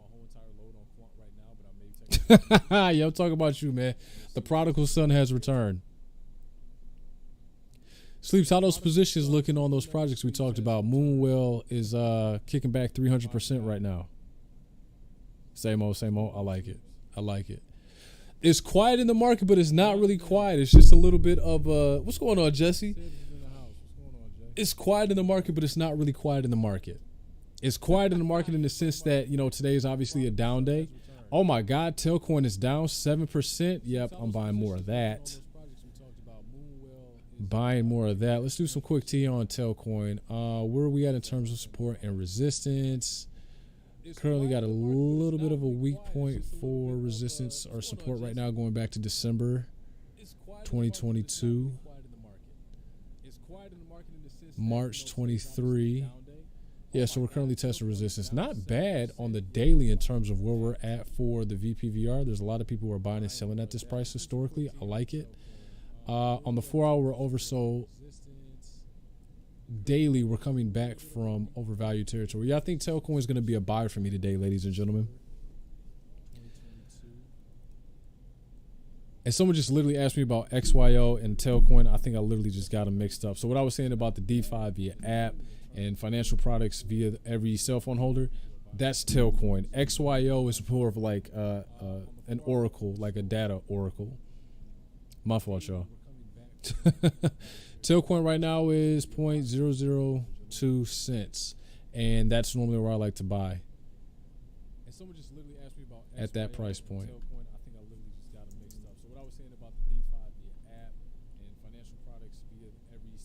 Yeah, I'm talking about you, man. The prodigal son has returned. Sleeps, how those positions looking on those projects we talked about? Moonwell is kicking back 300% right now. Same old, same old. I like it. I like it. It's quiet in the market, but it's not really quiet. It's just a little bit of what's going on, Jesse? It's quiet in the market, but it's not really quiet in the market. It's quiet in the market in the sense that, today is obviously a down day. Oh my God, Tailcoin is down 7%. Yep, I'm buying more of that. Buying more of that. Let's do some quick T on Tailcoin. Where are we at in terms of support and resistance? Currently got a little bit of a weak point for resistance or support right now, going back to December 2022. March 23. Yeah, so we're currently testing resistance. Not bad on the daily in terms of where we're at for the VPVR. There's a lot of people who are buying and selling at this price historically. I like it. On the 4 hour, we're oversold. Daily, we're coming back from overvalued territory. Yeah, I think Tailcoin is going to be a buy for me today, ladies and gentlemen. And someone just literally asked me about XYO and Tailcoin. I think I literally just got them mixed up. So what I was saying about the DeFi via app and financial products via every cell phone holder, that's Tailcoin. XYO is more of like an oracle, like a data oracle. My fault, y'all. Tailcoin right now is 0.002 cents, and that's normally where I like to buy. And someone just literally asked me about at that price point.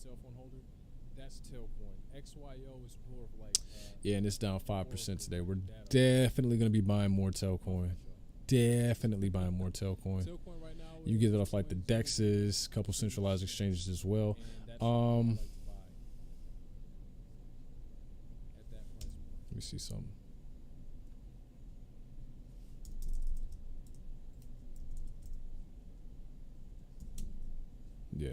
cell phone holder, that's Tailcoin. XYO is more of like. Yeah, and it's down 5% today. We're definitely going to be buying more Tailcoin. Definitely buying more Tailcoin. Right now, You get it off like the DEXs, a couple centralized exchanges as well. Let me see something. Yeah.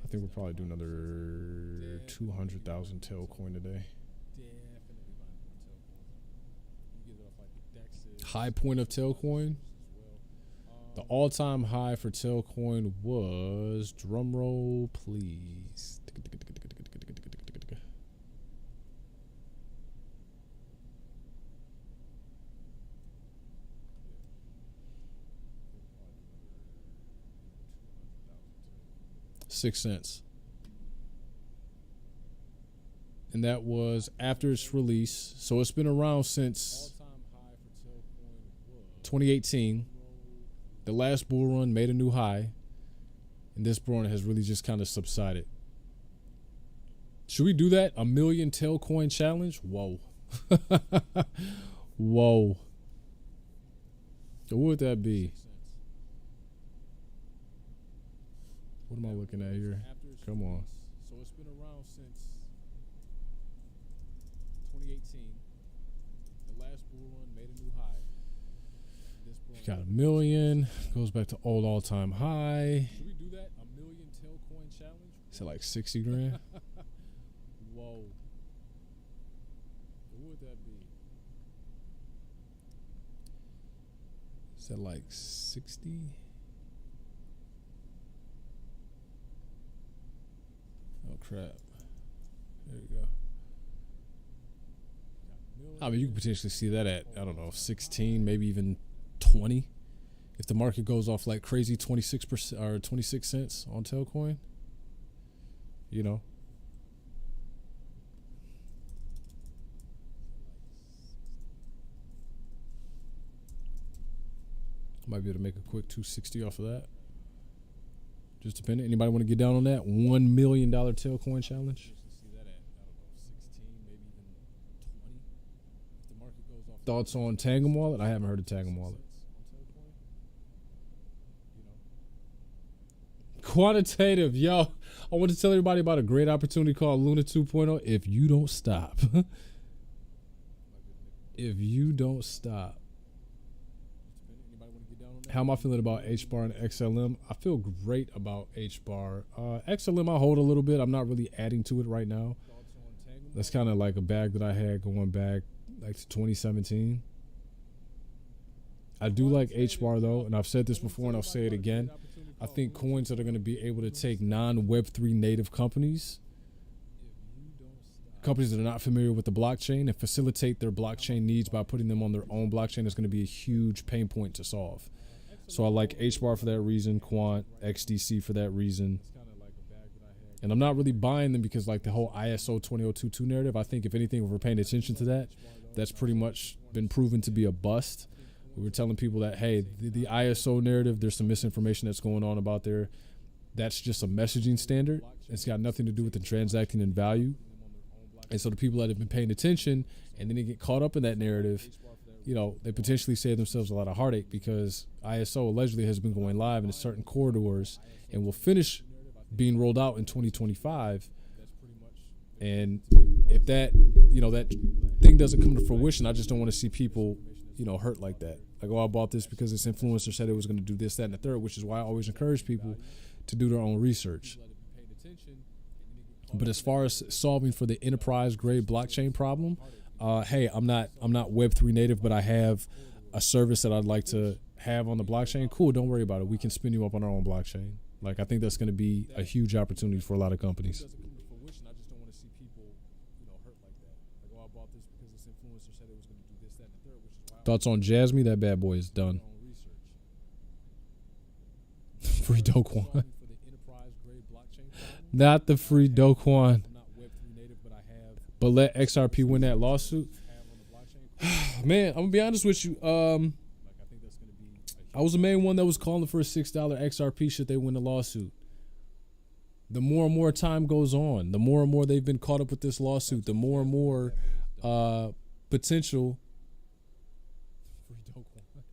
I think we'll probably do another 200,000 Tailcoin today. High point of Tailcoin. The all-time high for Tailcoin was, drum roll, please. $0.06. And that was after its release. So it's been around since 2018. The last bull run made a new high. And this bull run has really just kind of subsided. Should we do that? A million Tailcoin challenge? Whoa. Whoa. So what would that be? What am I looking at here? Come on. So it's been around since 2018. The last bull run made a new high. Got a million. Goes back to old all-time high. Should we do that? A million Tailcoin challenge? Is it like 60 grand? Whoa. What would that be? Is that like 60? Oh, crap. There you go. I mean, you could potentially see that at, I don't know, 16, maybe even 20. If the market goes off like crazy 26% or 26 cents on Tailcoin, you know. Might be able to make a quick 260 off of that. Just depending. Anybody want to get down on that $1 million Tailcoin challenge? Thoughts on Tangum Wallet? I haven't heard of Tangum Wallet. Quantitative, yo. I want to tell everybody about a great opportunity called Luna 2.0. If you don't stop. If you don't stop. How am I feeling about HBAR and XLM? I feel great about HBAR. XLM I hold a little bit. I'm not really adding to it right now. That's kind of like a bag that I had going back like to 2017. I do like HBAR though, and I've said this before and I'll say it again. I think coins that are going to be able to take non-Web3 native companies that are not familiar with the blockchain, and facilitate their blockchain needs by putting them on their own blockchain is going to be a huge pain point to solve. So I like HBAR for that reason, Quant, XDC for that reason. And I'm not really buying them because like the whole ISO 20022 narrative, I think if anything, if we're paying attention to that, that's pretty much been proven to be a bust. We were telling people that, hey, the ISO narrative, there's some misinformation that's going on about there. That's just a messaging standard. It's got nothing to do with the transacting in value. And so the people that have been paying attention and then they get caught up in that narrative, you know, they potentially save themselves a lot of heartache because ISO allegedly has been going live in certain corridors and will finish being rolled out in 2025. And if that, you know, that thing doesn't come to fruition, I just don't want to see people, you know, hurt like that. Like, oh, I bought this because this influencer said it was going to do this, that, and the third, which is why I always encourage people to do their own research. But as far as solving for the enterprise grade blockchain problem, hey, I'm not Web3 native, but I have a service that I'd like to have on the blockchain. Cool, don't worry about it. We can spin you up on our own blockchain. Like, I think that's going to be a huge opportunity for a lot of companies. Thoughts on Jasmine? That bad boy is done. Free Doquan. Not the free Doquan. But let XRP win that lawsuit. Man, I'm going to be honest with you. I was the main one that was calling for a $6 XRP should they win the lawsuit. the more and more time goes on, the more and more they've been caught up with this lawsuit, the more and more potential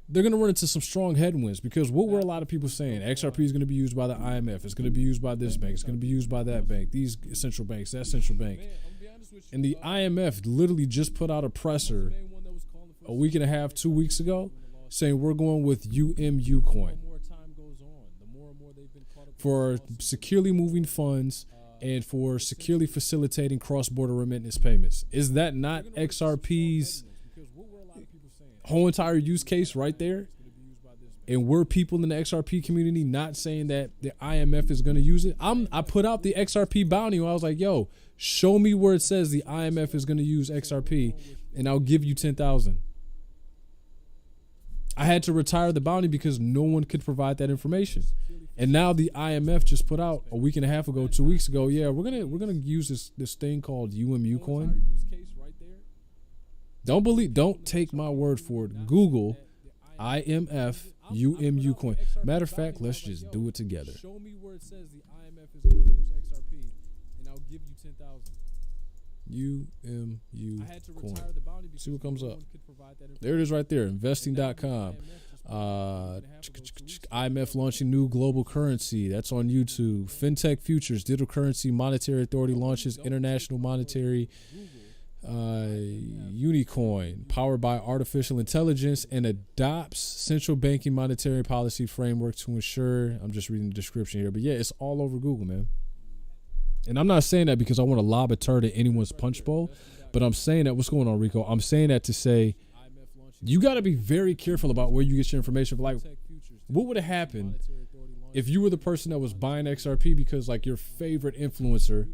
they're going to run into some strong headwinds, because what were a lot of people saying? XRP is going to be used by the IMF. It's going to be used by this bank. It's going to be used by that bank. These central banks, that central bank. And the IMF literally just put out a presser a week and a half, 2 weeks ago, saying we're going with UMU coin for securely moving funds and for securely facilitating cross-border remittance payments. Is that not XRP's whole entire use case right there? And we're people in the XRP community not saying that the IMF is going to use it. I put out the XRP bounty. I was like, yo, show me where it says the IMF is going to use XRP, and I'll give you 10,000. I had to retire the bounty because no one could provide that information. And now the IMF just put out a week and a half ago, 2 weeks ago, yeah, we're gonna use this thing called UMU coin. Don't take my word for it. Google IMF UMU coin. Matter of fact, let's just do it together. Show me where it says the IMF is going to use XRP, and I'll give you 10,000. UMU coin. See what comes up. There it is right there. Investing.com. IMF launching new global currency. That's on YouTube. FinTech Futures. Digital Currency Monetary Authority launches International Monetary Unicoin, powered by artificial intelligence, and adopts central banking monetary policy framework to ensure. I'm just reading the description here, but yeah, it's all over Google, man. And I'm not saying that because I want to lob a turd at anyone's punch bowl, but I'm saying that. What's going on, Rico? I'm saying that to say you got to be very careful about where you get your information. Like, what would have happened if you were the person that was buying XRP because like your favorite influencer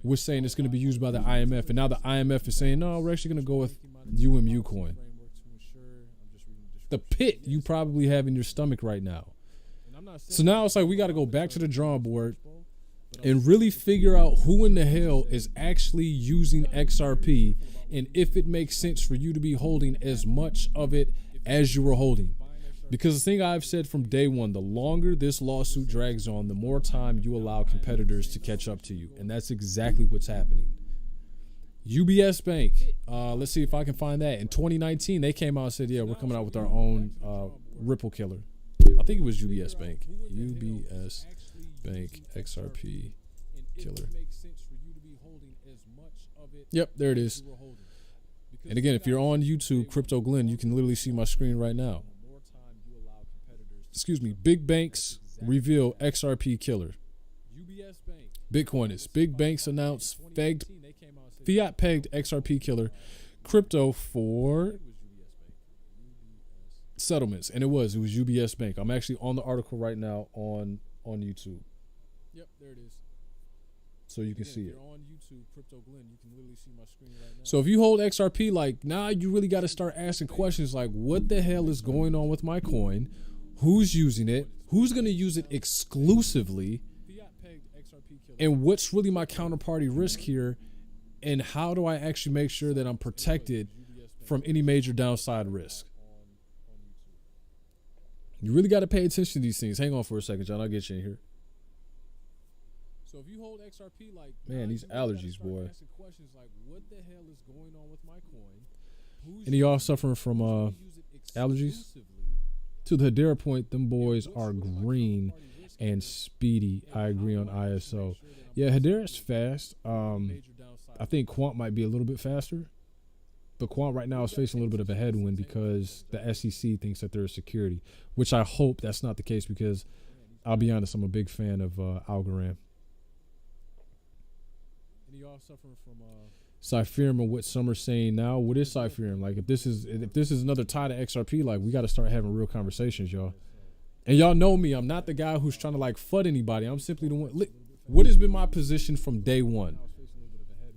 was saying it's going to be used by the IMF, and now the IMF is saying, no, we're actually going to go with UMU coin. The pit you probably have in your stomach right now. So now it's like we got to go back to the drawing board and really figure out who in the hell is actually using XRP, and if it makes sense for you to be holding as much of it as you were holding. Because the thing I've said from day one, the longer this lawsuit drags on, the more time you allow competitors to catch up to you. And that's exactly what's happening. UBS Bank, let's see if I can find that. In 2019, they came out and said, yeah, we're coming out with our own Ripple killer. I think it was UBS Bank. UBS Bank XRP killer. Yep, there it is. And again, if you're on YouTube, Crypto Glenn, you can literally see my screen right now. Excuse me, big banks reveal XRP killer. Bitcoiners, big banks announce fiat pegged XRP killer crypto for settlements. And it was UBS Bank. I'm actually on the article right now on YouTube. Yep, there it is. So you can see it. On YouTube, Crypto Glenn, you can literally see my screen right now. So if you hold XRP, like now you really got to start asking questions like, what the hell is going on with my coin? Who's using it? Who's going to use it exclusively? And what's really my counterparty risk here? And how do I actually make sure that I'm protected from any major downside risk? You really got to pay attention to these things. Hang on for a second, John. I'll get you in here. So if you hold XRP, like, man, these allergies, boy. Questions like, what the hell is going on with my coin? Any of y'all suffering from allergies? To the Hedera point, them boys are green and speedy. I agree on ISO. Yeah, Hedera's fast. I think Quant might be a little bit faster. But Quant right now is facing a little bit of a headwind because the SEC thinks that they're a security, which I hope that's not the case because I'll be honest, I'm a big fan of Algorand. Any y'all suffering from Cypherum and what some are saying now? What is Cypherum? Like if this is another tie to XRP, like we got to start having real conversations, y'all. And y'all know me, I'm not the guy who's trying to like FUD anybody. I'm simply the one. What has been my position from day one?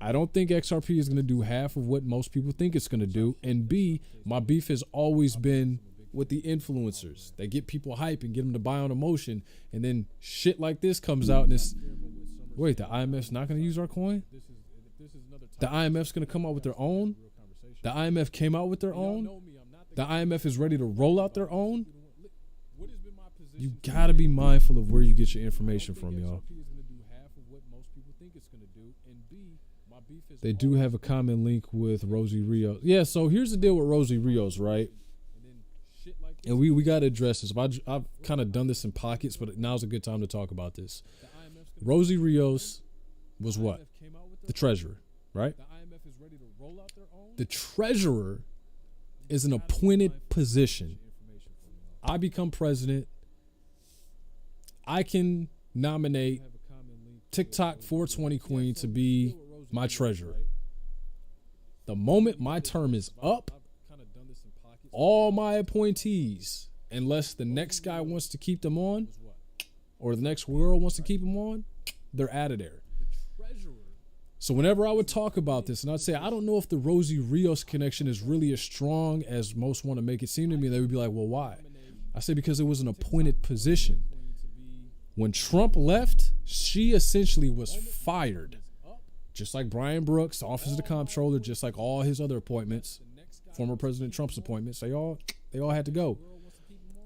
I don't think XRP is going to do half of what most people think it's going to do. And B, my beef has always been with the influencers. They get people hype and get them to buy on emotion. And then shit like this comes out and it's, wait, the IMF's not going to use our coin? The IMF's going to come out with their own? The IMF came out with their own? The IMF is ready to roll out their own? You got to be mindful of where you get your information from, y'all. They do have a common link with Rosie Rios. Yeah, so here's the deal with Rosie Rios, right? And we got to address this. I've kind of done this in pockets, but now's a good time to talk about this. Rosie Rios was what? The treasurer, right? The treasurer is an appointed position. I become president. I can nominate TikTok 420 Queen to be my treasurer. The moment my term is up, all my appointees, unless the next guy wants to keep them on, or the next girl wants to keep them on, they're out of there. So whenever I would talk about this, and I'd say, I don't know if the Rosie Rios connection is really as strong as most want to make it seem to me, they would be like, well, why? I say, because it was an appointed position. When Trump left, she essentially was fired. Just like Brian Brooks, the Office of the Comptroller, just like all his other appointments, former President Trump's appointments, they all had to go.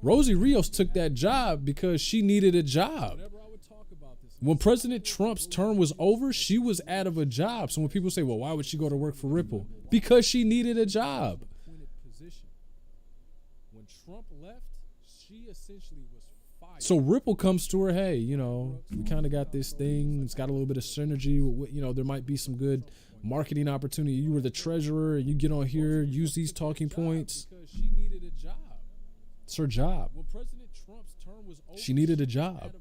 Rosie Rios took that job because she needed a job. When President Trump's term was over, she was out of a job. So when people say, well, why would she go to work for Ripple? Because she needed a job. When Trump left, she essentially was fired. So Ripple comes to her, hey, you know, we kind of got this thing. It's got a little bit of synergy. You know, there might be some good marketing opportunity. You were the treasurer, and you get on here, use these talking points. She needed a job. It's her job. When President Trump's term was over, she needed a job.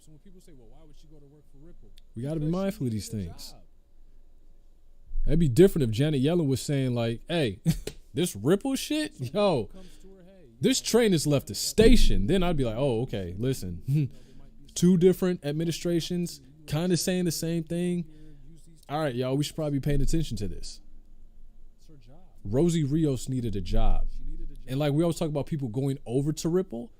So when people say, well, why would she go to work for Ripple? We got to be mindful of these things. That'd be different if Janet Yellen was saying, like, hey, this Ripple shit, yo, this train has left the station. Then I'd be like, oh, okay, listen, two different administrations kind of saying the same thing. All right, y'all, we should probably be paying attention to this. Rosie Rios needed a job. And like we always talk about people going over to Ripple,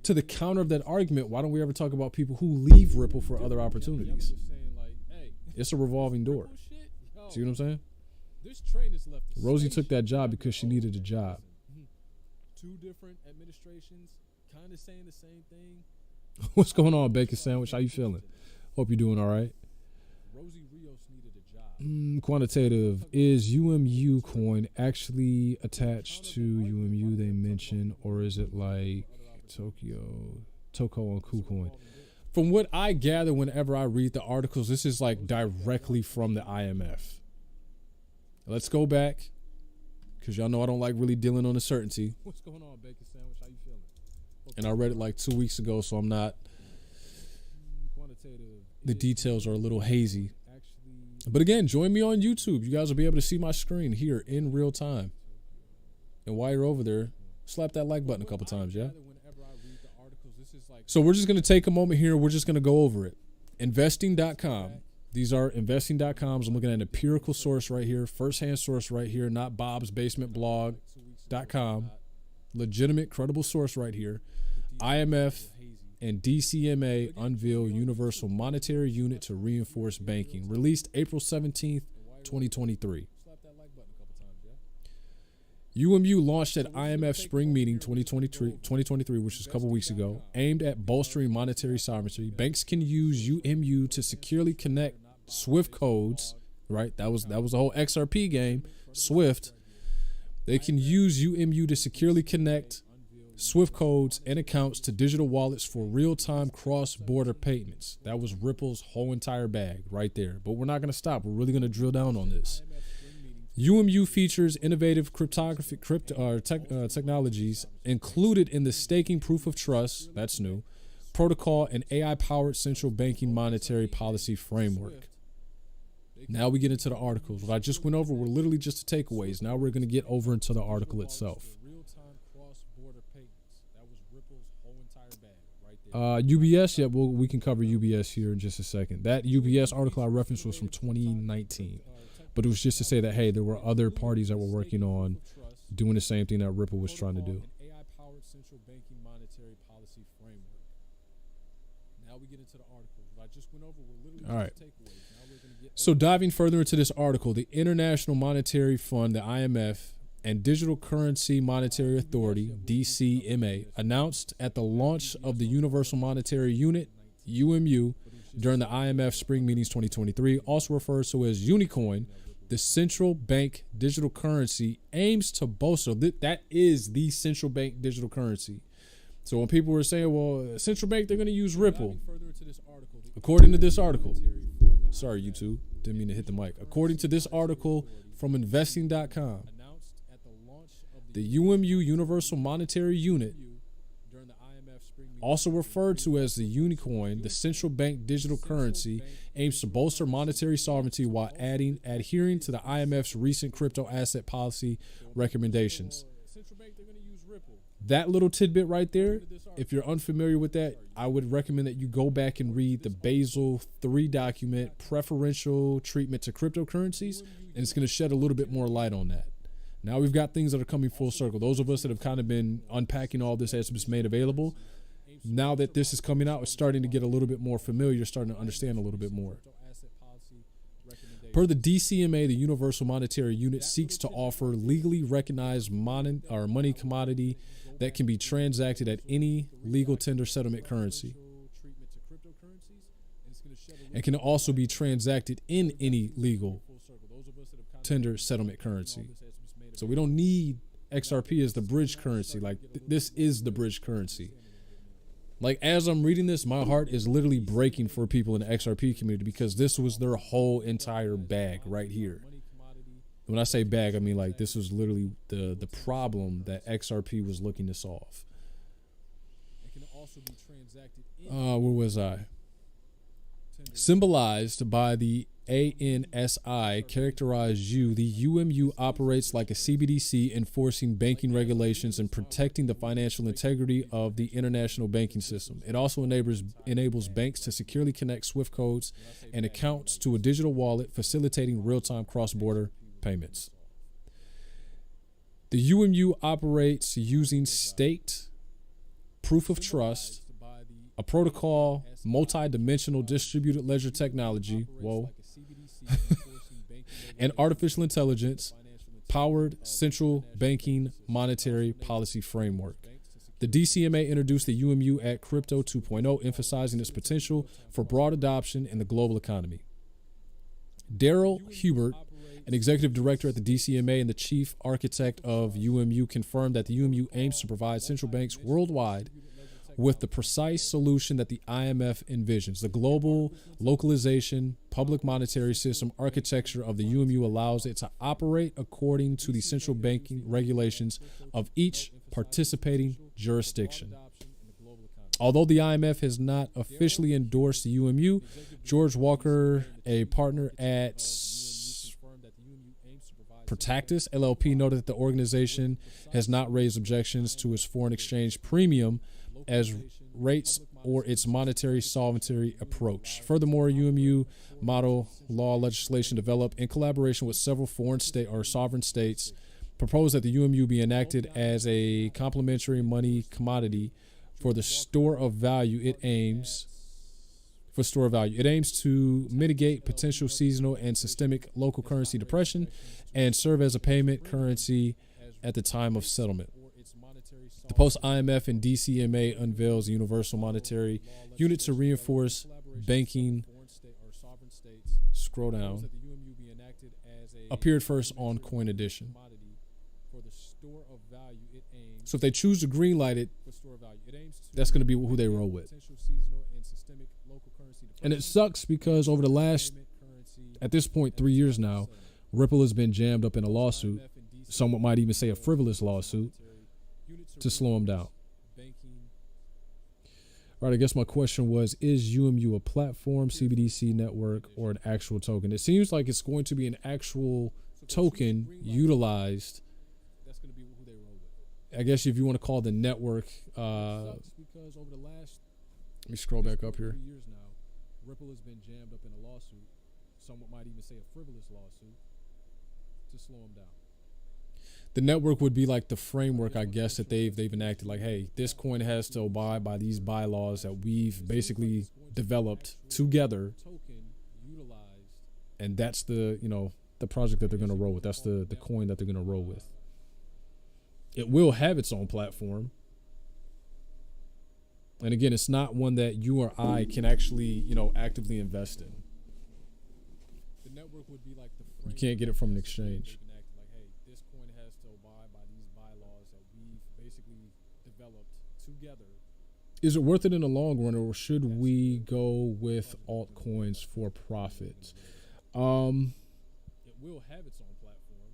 to the counter of that argument, why don't we ever talk about people who leave Ripple for other opportunities? It's a revolving door. See what I'm saying? Rosie took that job because she needed a job. Two different administrations kind of saying the same thing. What's going on, Bacon Sandwich? How you feeling? Hope you're doing all right. Rosie Rios needed a job. Quantitative. Is UMU coin actually attached to UMU they mentioned, or is it like Toko on KuCoin? From what I gather whenever I read the articles, this is like directly from the IMF. Let's go back, because y'all know I don't like really dealing on uncertainty. What's going on, Bacon Sandwich? How you feeling? And I read it like 2 weeks ago, so I'm not. The details are a little hazy. But again, join me on YouTube. You guys will be able to see my screen here in real time. And while you're over there, slap that like button a couple times, yeah? So we're just going to take a moment here. We're just going to go over it. Investing.com. These are investing.coms. I'm looking at an empirical source right here, firsthand source right here, not Bob's Basement Blog.com. Legitimate, credible source right here. IMF and DCMA unveil Universal Monetary Unit to reinforce banking. Released April 17th, 2023. UMU launched at IMF Spring Meeting 2023, which was a couple weeks ago, aimed at bolstering monetary sovereignty. Banks can use UMU to securely connect SWIFT codes, right? That was the whole XRP game, SWIFT. They can use UMU to securely connect SWIFT codes and accounts to digital wallets for real-time cross-border payments. That was Ripple's whole entire bag right there. But we're not going to stop. We're really going to drill down on this. UMU features innovative cryptography technologies included in the staking proof of trust, that's new, protocol, and AI-powered central banking monetary policy framework. Now we get into the articles. What I just went over were literally just the takeaways. Now we're going to get over into the article itself. UBS, yeah, well, we can cover UBS here in just a second. That UBS article I referenced was from 2019. But it was just to say that, hey, there were other parties that were working on doing the same thing that Ripple was trying to do. AI-powered central banking monetary policy framework. Now we get into the article. What I just went over were literally all right. So diving further into this article, the International Monetary Fund, the IMF, and Digital Currency Monetary Authority, DCMA, announced at the launch of the Universal Monetary Unit, UMU, during the IMF Spring Meetings 2023, also referred to as Unicoin, the central bank digital currency aims to bolster. That is the central bank digital currency. So when people were saying, well, central bank, they're going to use Ripple. According to this article, sorry, YouTube, didn't mean to hit the mic. According to this article from investing.com, the UMU Universal Monetary Unit, also referred to as the Unicoin, the central bank digital currency, aims to bolster monetary sovereignty while adhering to the IMF's recent crypto asset policy recommendations. That little tidbit right there, if you're unfamiliar with that, I would recommend that you go back and read the Basel III document, Preferential Treatment to Cryptocurrencies, and it's going to shed a little bit more light on that. Now we've got things that are coming full circle. Those of us that have kind of been unpacking all this as it's made available, now that this is coming out, it's starting to get a little bit more familiar, starting to understand a little bit more. Per the DCMA, the Universal Monetary Unit seeks to offer legally recognized money commodity that can be transacted at any legal tender settlement currency and can also be transacted in any legal tender settlement currency. So we don't need XRP as the bridge currency. Like this is the bridge currency. Like as I'm reading this, my heart is literally breaking for people in the XRP community because this was their whole entire bag right here. When I say bag, I mean like this was literally the problem that XRP was looking to solve. Where was I? Symbolized by the ANSI, characterized the UMU operates like a CBDC, enforcing banking regulations and protecting the financial integrity of the international banking system. It also enables banks to securely connect SWIFT codes and accounts to a digital wallet, facilitating real-time cross-border payments. The UMU operates using staked proof of trust, a protocol, multi-dimensional distributed ledger technology, and artificial intelligence powered central banking monetary policy framework. The DCMA introduced the UMU at Crypto 2.0, emphasizing its potential for broad adoption in the global economy. Daryl Hubert, an executive director at the DCMA and the chief architect of UMU, confirmed that the UMU aims to provide central banks worldwide with the precise solution that the IMF envisions. The global localization public monetary system architecture of the UMU allows it to operate according to the central banking regulations of each participating jurisdiction. Although the IMF has not officially endorsed the UMU, George Walker, a partner at Protactis LLP, noted that the organization has not raised objections to its foreign exchange premium as rates or its monetary solvency approach. Furthermore, UMU model law legislation developed in collaboration with several foreign state or sovereign states proposed that the UMU be enacted as a complementary money commodity for the store of value. It aims to mitigate potential seasonal and systemic local currency depression and serve as a payment currency at the time of settlement. The post-IMF and DCMA unveils a universal monetary unit to reinforce banking. Scroll down. Appeared first on Coin Edition. So if they choose to greenlight it, that's going to be who they roll with. And it sucks because over the last, at this point, 3 years now, Ripple has been jammed up in a lawsuit. Someone might even say a frivolous lawsuit to slow them down. All right, I guess my question was, is UMU a platform, CBDC network, or an actual token? It seems like it's going to be an actual token utilized. I guess if you want to call the network, let me scroll back up here. Ripple has been jammed up in a lawsuit. Someone might even say a frivolous lawsuit to slow them down. The network would be like the framework, I guess, that they've enacted. Like, hey, this coin has to abide by these bylaws that we've basically developed together, and that's the the project that they're going to roll with. That's the coin that they're going to roll with. It will have its own platform. And again, it's not one that you or I can actually, actively invest in. The network would be like the You can't get it from an exchange. like, hey, this coin has to abide by these bylaws that we've basically developed together. Is it worth it in the long run, or should we go with altcoins for profit? It will have its own platform.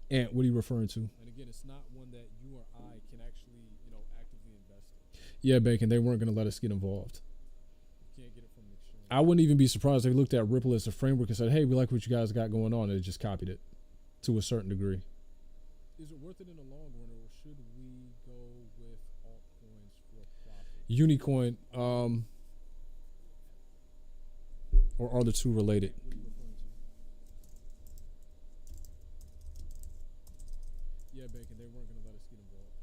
And what are you referring to? And again, it's not one that you or I can actually, actively invest in. Yeah, Bacon, they weren't going to let us get involved. You can't get it from an exchange. I wouldn't even be surprised if they looked at Ripple as a framework and said, hey, we like what you guys got going on, and they just copied it to a certain degree. Is it worth it in the long run, or should we go with altcoins for profit? Unicoin, or are the two related? What are you referring to? Yeah, Bacon, they weren't going to let us get involved.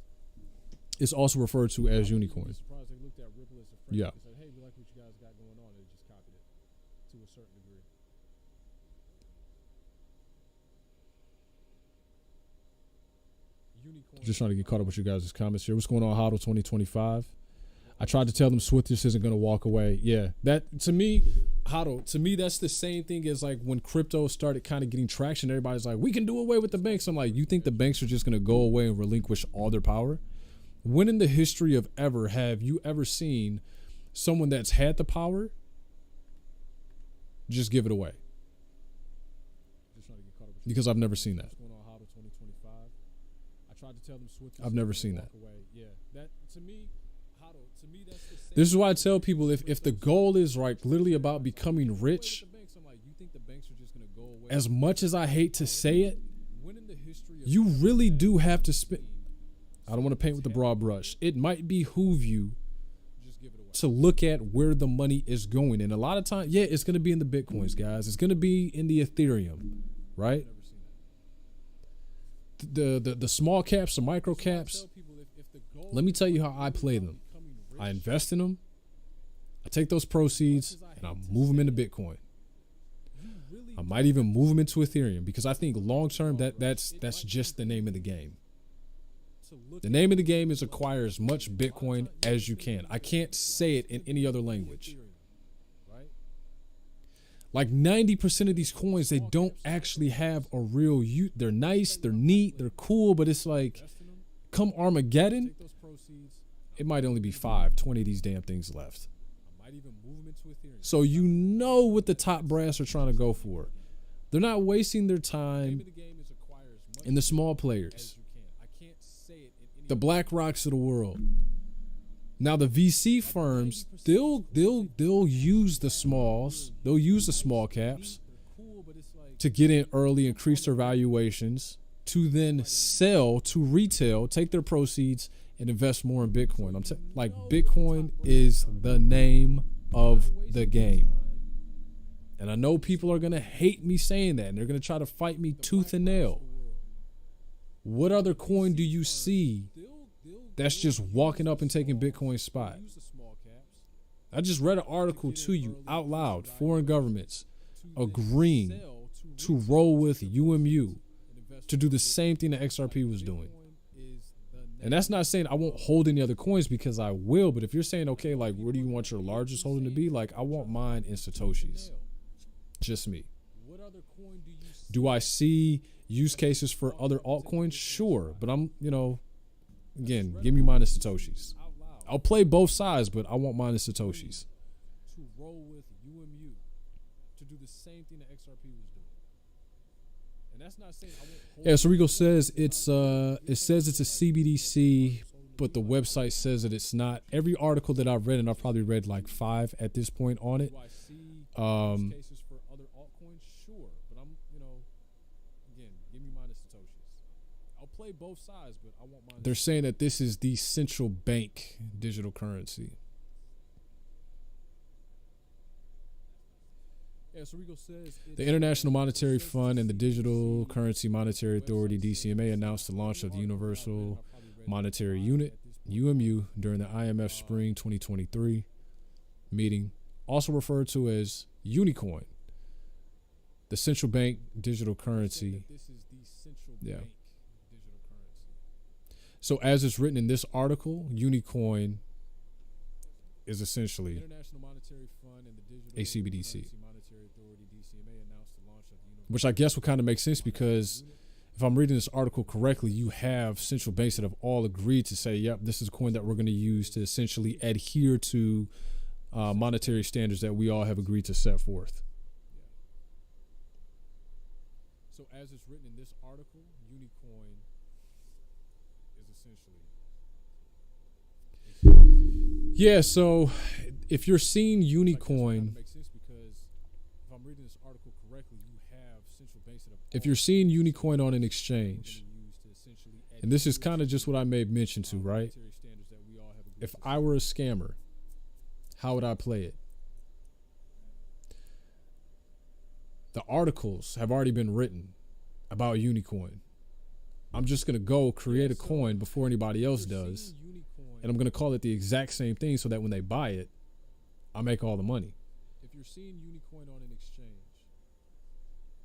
It's also referred to as Unicoin. Surprised they looked at Ripple as a Yeah. framework and said, hey, we like what you guys got going on, and they just copied it to a certain degree. Unicorn. Just trying to get caught up with you guys' comments here. What's going on, HODL 2025? I tried to tell them Swiftis isn't going to walk away. Yeah, that to me, HODL, to me, that's the same thing as like when crypto started kind of getting traction. Everybody's like, we can do away with the banks. I'm like, you think the banks are just going to go away and relinquish all their power? When in the history of ever have you ever seen someone that's had the power just give it away? Just trying to get caught up with you. Because I've never seen that. What's going on, HODL 2025? I tried to tell them Swiftis. I've never seen that. Away. Yeah, that to me, HODL, to me, that's the same. This is why I tell people if the goal is like literally about becoming rich, I'm like, you think the banks are just going to go away? as much as I hate to say it, When in the history of you really do have to spend. I don't want to paint with the broad brush. It might behoove you just give it away. to look at where the money is going. And a lot of times, yeah, it's going to be in the Bitcoins, guys. It's going to be in the Ethereum, right? Never seen that. The small caps, the micro caps. Tell people if the goal Let me tell you how I play them. becoming rich, I invest in them. I take those proceeds and I move them into Bitcoin. you really I might even move them into Ethereum because I think long term that's just the name of the game. to look The name of the game is acquire as much Bitcoin as you can. I can't say it in any other language. right? Like 90% of these coins, they don't actually have a real use. They're nice, they're neat, they're cool, but it's like, Invest in them, come Armageddon, take those proceeds. it might only be 20 of these damn things left. I might even move them into Ethereum. So you know what the top brass are trying to go for. They're not wasting their The name time of the game is acquire as much in the small as players, you can. I can't say it in any the Black Rocks of the world. Now the VC firms, they'll use the smalls, they'll use the small caps they're cool, but it's like to get in early, increase their valuations, to then sell to retail, take their proceeds, and invest more in Bitcoin. Like Bitcoin is the name of the game. And I know people are going to hate me saying that, and they're going to try to fight me tooth and nail. What other coin do you see that's just walking up and taking Bitcoin's spot? use the small caps I just read an article to you out loud. Foreign governments agreeing sell to roll with UMU and invest to do the same thing that XRP was doing. is the And that's not saying I won't hold any other coins, because I will. But if you're saying, okay, like, where do you want your largest holding to be? Like, I want mine in Satoshis. Just me. What other coin do you see? Do I see use cases for other altcoins? Sure. But I'm, again, give me mine in Satoshis. Out loud I'll play both sides, but I want mine in Satoshis. to roll with UMU to do the same thing that XRP was doing. And that's not saying I won't hold Yeah, so Rico says it says it's a CBDC, but the website says that it's not. Every article that I've read, and I've probably read like 5 at this point on it, Do I see um, use cases for other altcoins? Sure, but I'm, again, give me mine in Satoshis. I'll play both sides, but I want mine. they're saying that this is the central bank digital currency. Yeah, so Rico says The International Monetary Fund and the Digital Currency Monetary Authority, DCMA, announced the launch of the Universal Monetary Unit, UMU, during the IMF Spring 2023 meeting, also referred to as Unicoin, the central bank digital currency. this is the central Yeah. bank digital currency. So as it's written in this article, Unicoin is essentially International Monetary Fund and the Digital ACBDC, Currency Monetary Authority DCMA announced the launch of the which I guess would kind of make sense because if I'm reading this article correctly, you have central banks that have all agreed to say, yep, this is a coin that we're going to use to essentially adhere to monetary standards that we all have agreed to set forth. So as it's written in this article, Unicoin is essentially. Yeah, so if you're seeing Unicoin, if you're seeing Unicoin on an exchange, and this is kind of just what I made mention to, right? If I were a scammer, how would I play it? The articles have already been written about Unicoin. I'm just going to go create a coin before anybody else does, and I'm going to call it the exact same thing so that when they buy it, I make all the money. If you're seeing Unicoin on an exchange,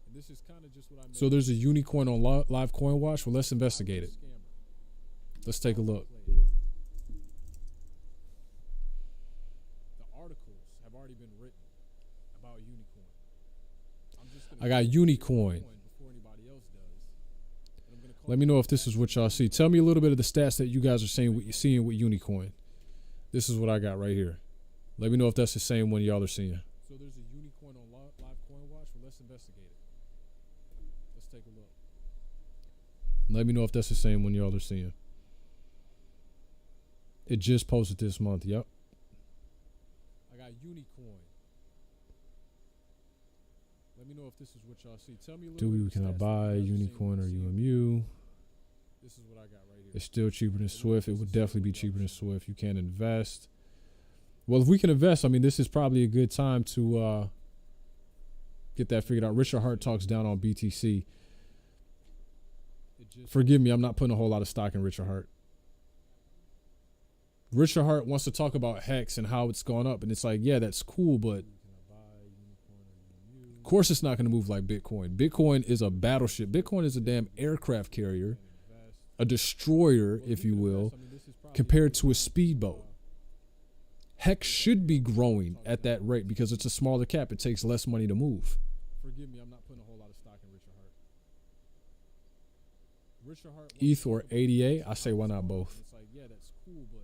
and this is kind of just what I made. So there's a Unicoin on Live Coin Watch. Well, let's investigate it. Let's take a look. The articles have already been written about Unicoin. I got Unicoin. Let me know if this is what y'all see. Tell me a little bit of the stats that you guys are seeing with Unicoin. This is what I got right here. Let me know if that's the same one y'all are seeing. So there's a Unicoin on Live Coin Watch. Well, let's investigate it. Let's take a look. Let me know if that's the same one y'all are seeing. It just posted this month. Yep. I got Unicoin. Let me know if this is what y'all see. Tell me a little bit. Can I buy Unicoin or UMU? This is what I got right here. It's still cheaper than Swift. It would definitely be cheaper than Swift. You can't invest. Well, if we can invest, I mean, this is probably a good time to get that figured out. Richard Hart talks down on BTC. Forgive me, I'm not putting a whole lot of stock in Richard Hart. Richard Hart wants to talk about Hex and how it's gone up, and it's like, yeah, that's cool, but of course it's not going to move like Bitcoin. Bitcoin is a battleship. Bitcoin is a damn aircraft carrier, a destroyer, if you will, compared to a speedboat. Hex should be growing at that rate because it's a smaller cap. It takes less money to move. Forgive me, I'm not putting a whole lot of stock in Richard Hart. ETH or ADA, I say why not both? It's like, yeah, that's cool, but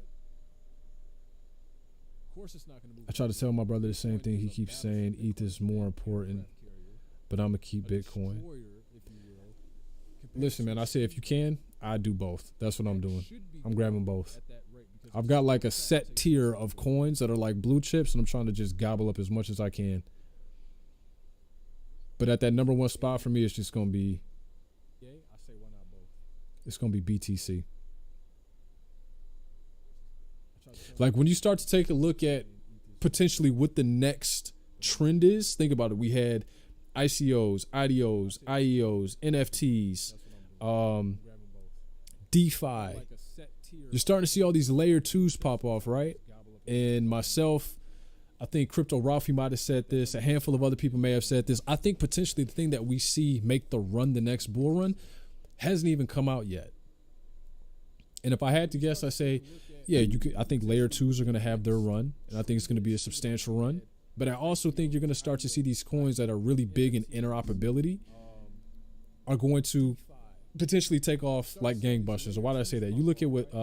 of course it's not going to move. I try to tell my brother the same thing. He keeps saying ETH is more important, but I'm going to keep Bitcoin. Listen, man, I say if you can, I do both. That's what I'm doing. I'm grabbing both. I've got like a set tier of coins that are like blue chips, and I'm trying to just gobble up as much as I can. But at that number one spot for me, it's just going to be, it's going to be BTC. Like when you start to take a look at potentially what the next trend is, think about it. We had ICOs, IDOs, IEOs, NFTs, DeFi. You're starting to see all these layer twos pop off, right? And myself, I think Crypto Ralphie might have said this. A handful of other people may have said this. I think potentially the thing that we see make the run, the next bull run, hasn't even come out yet. And if I had to guess, I say, yeah, I think layer twos are going to have their run, and I think it's going to be a substantial run. But I also think you're going to start to see these coins that are really big in interoperability are going to potentially take off like gangbusters. Or why did I say that? You look at what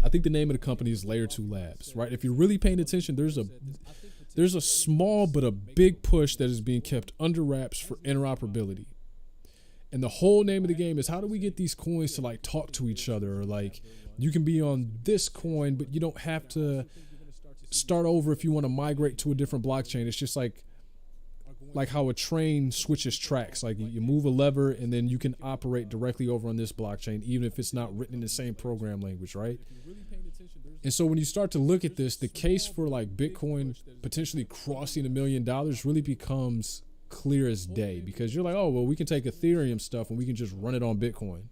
I think the name of the company is Layer 2 Labs, right? If you're really paying attention, there's a small but a big push that is being kept under wraps for interoperability. And the whole name of the game is how do we get these coins to like talk to each other, or like you can be on this coin, but you don't have to start over if you want to migrate to a different blockchain. It's just like how a train switches tracks. Like you move a lever and then you can operate directly over on this blockchain, even if it's not written in the same program language, right? And so when you start to look at this, the case for like Bitcoin potentially crossing $1 million really becomes clear as day, because you're like, oh, well, we can take Ethereum stuff and we can just run it on Bitcoin.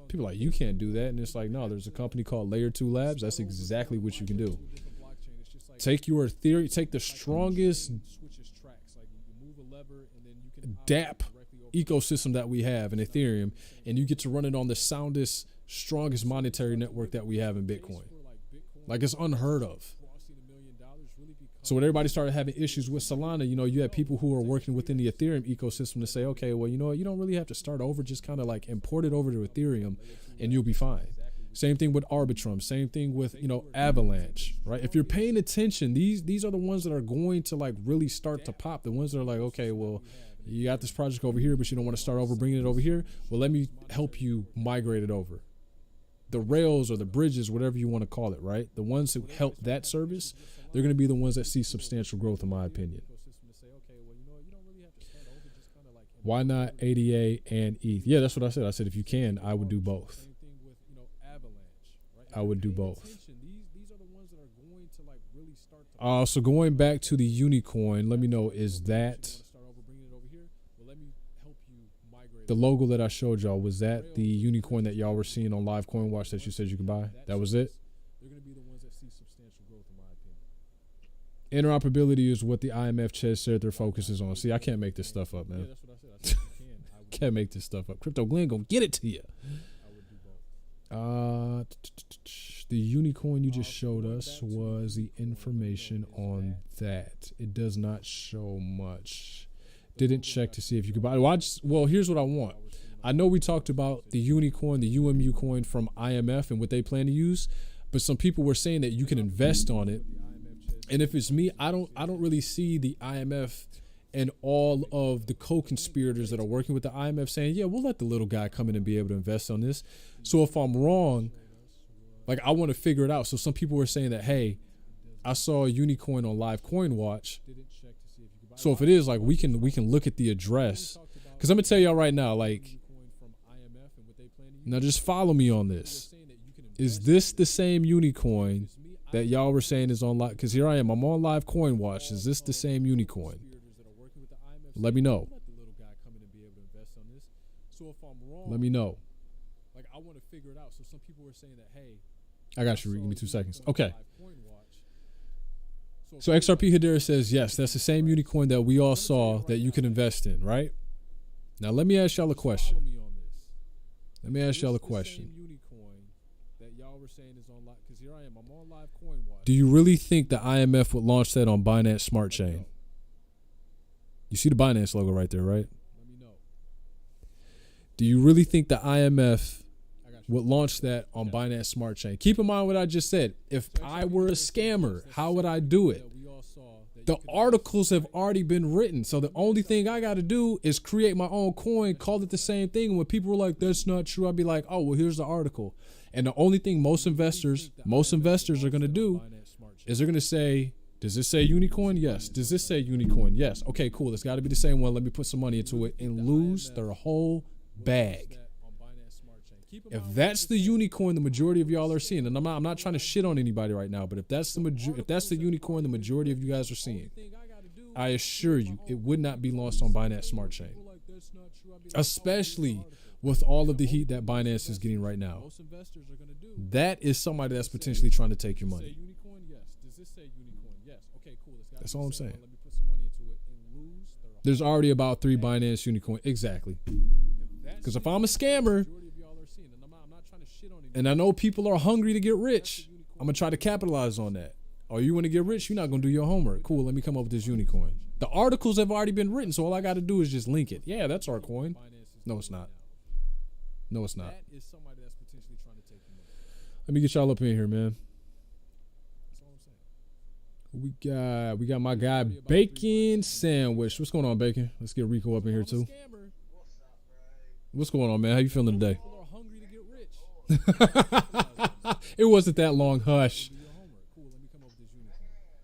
People are like, you can't do that. And it's like, no, there's a company called Layer 2 Labs. That's exactly what you can do. Take your Ethereum, take the strongest DApp ecosystem that we have in Ethereum, and you get to run it on the soundest, strongest monetary network that we have in Bitcoin. Like it's unheard of. So when everybody started having issues with Solana, you know, you had people who are working within the Ethereum ecosystem to say, okay, well, you know what, you don't really have to start over, just kind of like import it over to Ethereum and you'll be fine. Same thing with Arbitrum, same thing with, you know, Avalanche, right? If you're paying attention, these are the ones that are going to like really start to pop. The ones that are like, okay, well, you got this project over here, but you don't want to start over bringing it over here. Well, let me help you migrate it over. The rails or the bridges, whatever you want to call it, right? The ones who help that service, they're going to be the ones that see substantial growth, in my opinion. Why not ADA and ETH? Yeah, that's what I said. I said if you can, I would do both. I would do both. So going back to the unicorn, let me know, is that the logo that I showed y'all, was that the unicorn that y'all were seeing on Live Coin Watch that you said you could buy? That was it? Interoperability is what the IMF chest said their focus is on. See, I can't make this stuff up, man. Can't make this stuff up. Crypto Glenn gonna get it to you. The unicorn you just showed us was the information on that. It does not show much. Didn't check to see if you could buy it. Well, here's what I want. I know we talked about the unicorn, the UMU coin from IMF and what they plan to use, but some people were saying that you can invest on it. And if it's me, I don't really see the IMF and all of the co-conspirators that are working with the IMF saying, yeah, we'll let the little guy come in and be able to invest on this. So if I'm wrong, like I want to figure it out. So some people were saying that, hey, I saw a unicorn on Live Coin Watch. So if it is, like, we can look at the address. Because I'm going to tell y'all right now, like, now just follow me on this. Is this the same unicorn that y'all were saying is on live? Because here I am. I'm on Live Coin Watch. Is this the same unicorn? Let me know. Let me know. Like, I want to figure it out. So some people were saying that, hey, I got you. Give me 2 seconds. Okay. So XRP Hedera says, yes, that's the same unicorn that we all saw that you can invest in, right? Now, let me ask y'all a question. Do you really think the IMF would launch that on Binance Smart Chain? You see the Binance logo right there, right? Do you really think the IMF would launch that on Binance Smart Chain? Keep in mind what I just said. If I were a scammer, how would I do it? The articles have already been written. So the only thing I got to do is create my own coin, call it the same thing. And when people were like, that's not true, I'd be like, oh, well, here's the article. And the only thing most investors are going to do is they're going to say, does this say unicorn? Yes. Does this say unicorn? Yes. Okay, cool. It's got to be the same one. Let me put some money into it and lose their whole bag. If that's the unicorn the majority of y'all are seeing, and I'm not trying to shit on anybody right now, but if that's the unicorn the majority of you guys are seeing, I assure you it would not be launched on Binance Smart Chain. Especially with all of the heat that Binance is getting right now. That is somebody that's potentially trying to take your money. That's all I'm saying. There's already about 3 Binance unicorn. Exactly. Because if I'm a scammer, and I know people are hungry to get rich, I'm going to try to capitalize on that. Oh, you want to get rich? You're not going to do your homework. Cool, let me come up with this unicorn. The articles have already been written, so all I got to do is just link it. Yeah, that's our coin. No, it's not. No, it's not. Let me get y'all up in here, man. We got my guy Bacon Sandwich. What's going on, Bacon? Let's get Rico up in here too. What's going on, man? How you feeling today? It wasn't that long. Hush.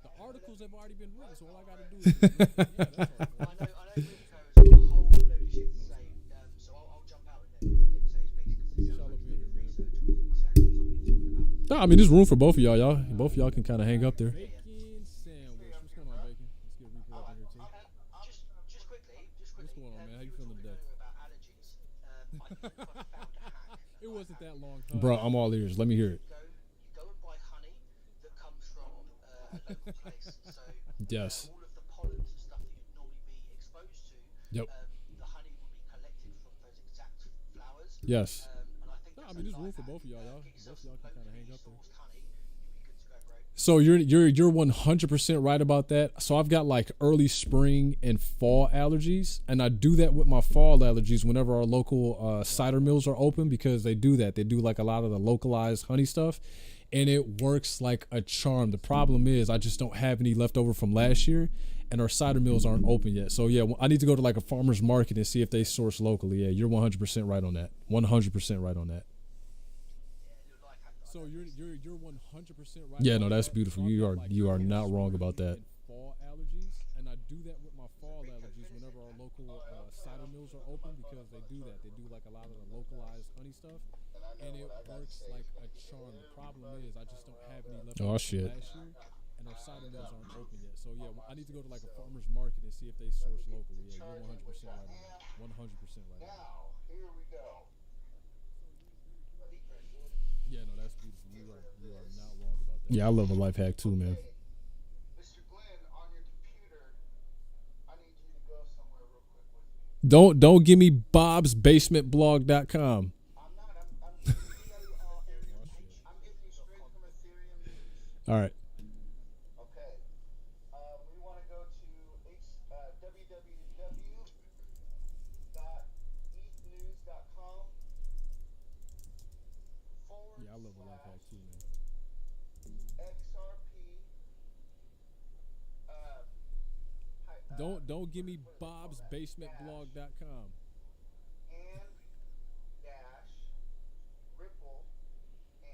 The articles have already been written, so all I gotta do is no, I mean, there's room for both of y'all. Both of y'all can kind of hang up there. What's going on, man? How you feeling today? It wasn't that long. Bro, I'm all ears. Let me hear it. You go and buy honey that comes from a local place. So yes. All of the pollens and stuff that you'd normally be exposed to, yep. The honey will be collected from those exact flowers. Yes. And I think there's room for both of y'all. Both of y'all can kind of hang up there. So you're 100% right about that. So I've got like early spring and fall allergies, and I do that with my fall allergies whenever our local cider mills are open, because they do that. They do like a lot of the localized honey stuff, and it works like a charm. The problem is I just don't have any left over from last year, and our cider mills aren't open yet. So yeah, I need to go to like a farmer's market and see if they source locally. Yeah, you're 100% right on that. 100% right on that. So you're 100% right. Yeah, no, that's beautiful. You are not wrong about that. Fall allergies, and I do that with my fall allergies whenever our local cider mills are open, because they do that. They do like a lot of the localized honey stuff, and it works like a charm. The problem is I just don't have any left over from last year, and our cider mills aren't open yet. So yeah, I need to go to like a farmer's market and see if they source locally. Yeah, you're 100% right on that. 100% right on that. Yeah, no, that's beautiful. You are not wrong about that. Yeah, I love a life hack too, man. Don't give me bobsbasementblog.com. All right. Yeah, I love a life hack too, man. Don't give me bobsbasementblog.com.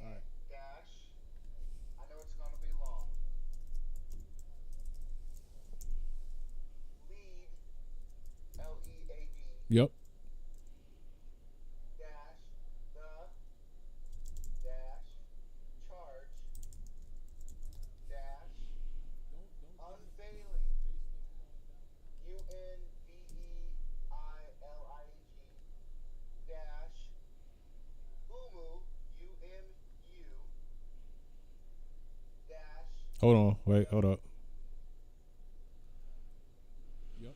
All right. Yep. Hold on. Wait, hold up. Yep.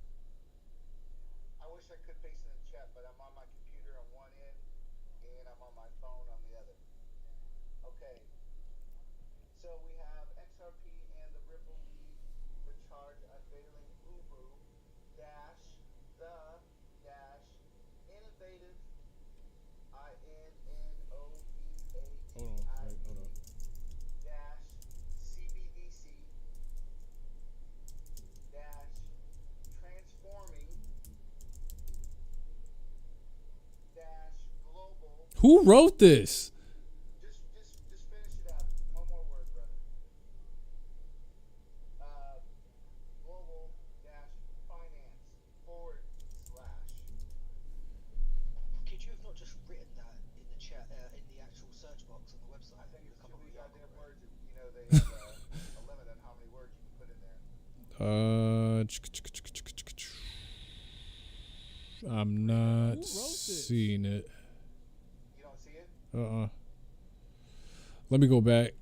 Hold on. Wait, hold up. Who wrote this? I'm not seeing it. Let me go back.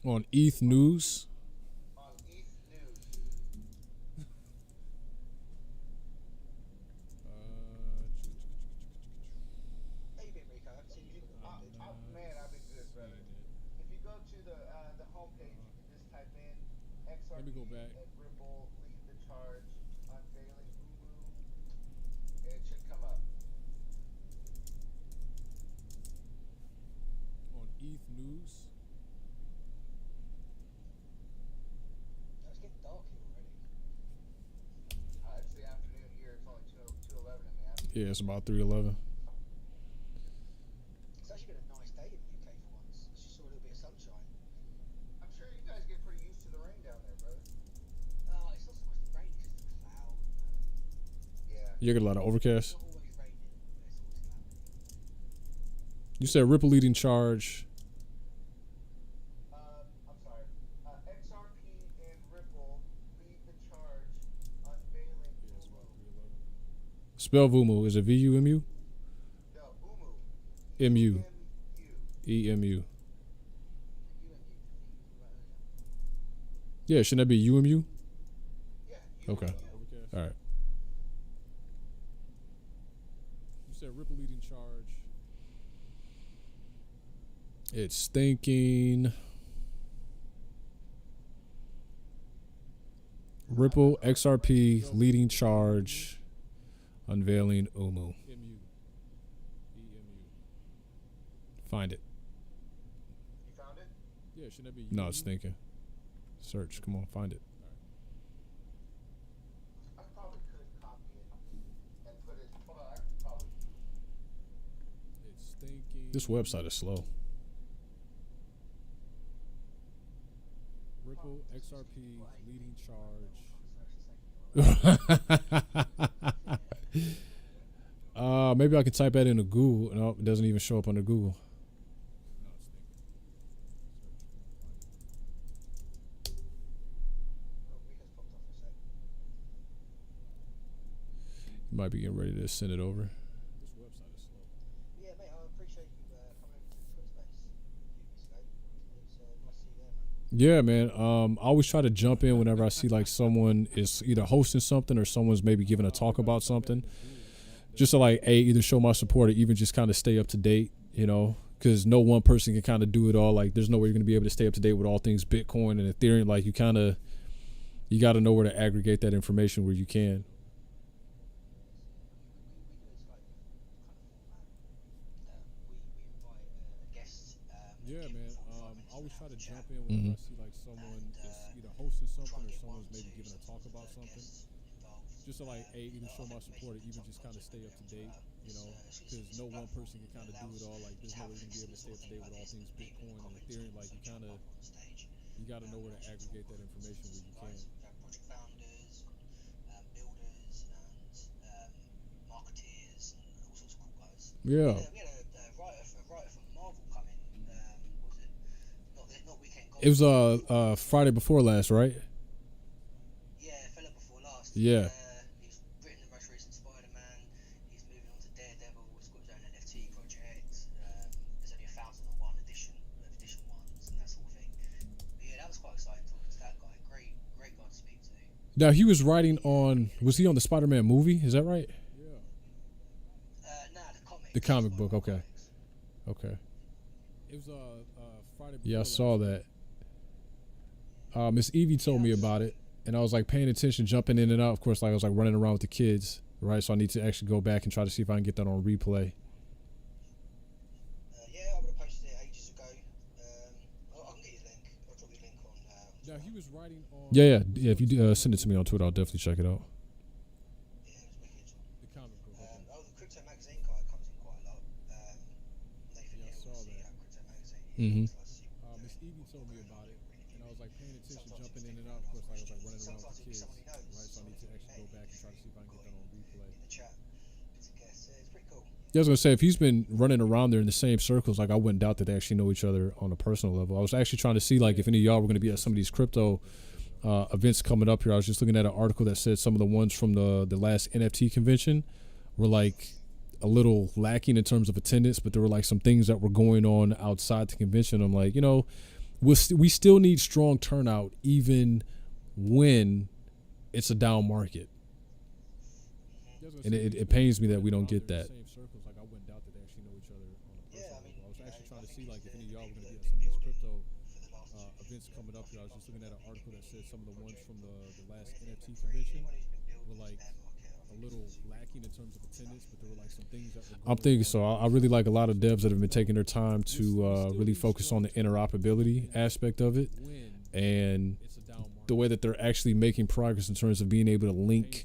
On ETH News. Let me go back. On ETH News. It's getting dark here already. It's the afternoon here. It's only 2:11 in the afternoon. Yeah, it's about 3:11. It's actually been a nice day in the UK for once. It's just saw a little bit of sunshine. I'm sure you guys get pretty used to the rain down there, brother. It's not so much the rain, it's just the cloud. Yeah. You get a lot of overcast. It's not always raining, but it's always cloudy. You said Ripple leading charge. I'm sorry. XRP and Ripple lead the charge unveiling Moonwell. Spell Vumu. Is it VUMU? No, Vumu. MU. EMU. Yeah, shouldn't that be UMU? Yeah. Okay. All right. said Ripple leading charge. It's thinking Ripple XRP leading charge, unveiling UMU. Find it. You found it? Yeah, should that be? No, it's thinking. Search. Come on, find it. I probably could copy it and put it. Hold on, I could probably. It's thinking. This website is slow. Ripple XRP leading charge. Maybe I can type that into Google. No, it doesn't even show up under Google. You might be getting ready to send it over. This website is slow. Yeah, mate, I appreciate you coming over to the Twitter space a few weeks ago. It's nice to see you there, man. Yeah, man. I always try to jump in whenever I see like someone is either hosting something or someone's maybe giving a talk about something, just to like either show my support or even just kind of stay up to date, you know, because no one person can kind of do it all. Like, there's no way you're going to be able to stay up to date with all things Bitcoin and Ethereum. Like, you got to know where to aggregate that information where you can. Yeah, man. I always try to jump in whenever I see like someone is either hosting something or someone's maybe giving a talk about something, just to like either show my support or even just kind of stay up to date, you know, because no one person can kind of do it all. Like, there's no way you're gonna be able to stay up to date with all things Bitcoin and Ethereum. Like, you got to know where to aggregate that information where you can. Project founders, builders, and marketeers, and all sorts of cool guys. Yeah. We had a writer from Marvel come in. Was it not Weekend Gold? It was Friday before last, right? Yeah, fella before last. Yeah. He's written the most recent Spider-Man. He's moving on to Daredevil. He's got his own NFT project. There's only 1,001 edition ones and that sort of thing. But yeah, that was quite exciting talking to that guy. Great guy to speak to. Now, he was writing on, was he on the Spider-Man movie? Is that right? Yeah. Nah, the comic. The comic book, okay. Okay. It was Friday. Yeah, I before saw last. that. Miss Evie told me about it, and I was like paying attention, jumping in and out. Of course, like I was like running around with the kids, right? So I need to actually go back and try to see if I can get that on replay. Yeah, I would have posted it ages ago. I can get you a link. I'll drop you a link on. Now, he was writing on. Yeah. If you do, send it to me on Twitter, I'll definitely check it out. Yeah, it was wicked. The comic book. Okay. The Crypto Magazine guy comes in quite a lot. Nathan Yeah, I Hill, saw the that. Crypto Magazine. Mhm. Miss Evie told me about it, and I was like paying attention, jumping in and out. Of course, like I was like running around with the kids, right? So I need to actually go back and try to see if I can get that on replay. In the chat. It's a guess. It's pretty cool. Yeah, I was gonna say, if he's been running around there in the same circles, like I wouldn't doubt that they actually know each other on a personal level. I was actually trying to see like if any of y'all were gonna be at some of these crypto events coming up here. I was just looking at an article that said some of the ones from the last NFT convention were like a little lacking in terms of attendance, but there were like some things that were going on outside the convention. I'm like, you know, we still need strong turnout even when it's a down market, and it pains me that we don't get that. Same circles, like I wouldn't doubt that they actually know each other on a personal Yeah, I mean, level. I was actually trying to see like if any of y'all were gonna be at the some of these building crypto for the last events coming up here. I was just looking at an article that said some of the ones from the last NFT convention were like a little lacking in terms of attendance, but there were like some things that were going I'm thinking on. so. I really like a lot of devs that have been taking their time to really focus on the interoperability aspect of it, When and it's a down market. the way that they're actually making progress in terms of being able to link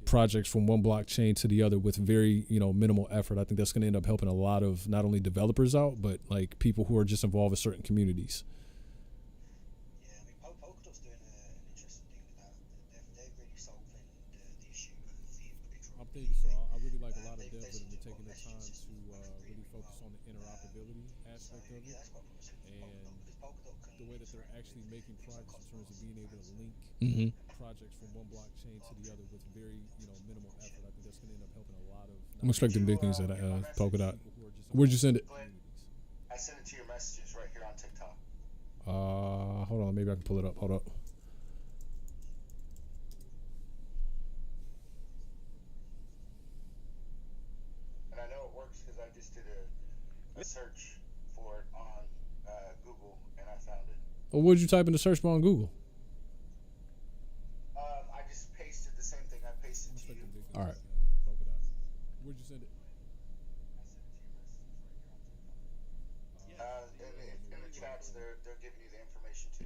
projects from one blockchain to the other with very, you know, minimal effort. I think that's going to end up helping a lot of not only developers out, but like people who are just involved in certain communities. Yeah, I mean, Polkadot's doing an interesting thing with that. They're really solving the issue of the I'm thinking so. I really like a lot of devs that have been taking their time to really focus on the interoperability aspect of it, Yeah, that's quite promising for and Polkadot because Polkadot can the way that they're actually making progress in terms of being able to link Mm-hmm. projects from one blockchain to the other with very, you know, minimal effort. I think that's going to end up helping a lot of. I'm expecting big things at Polkadot. people who are just Where'd you send it? communities. I sent it to your messages right here on TikTok. Hold on, maybe I can pull it up. Hold up. And I know search for it on Google, and I found it. Well, what did you type in the search bar on Google? I just pasted the same thing I pasted to you. All right. Where'd you send it? In the chats, they're giving you the information too.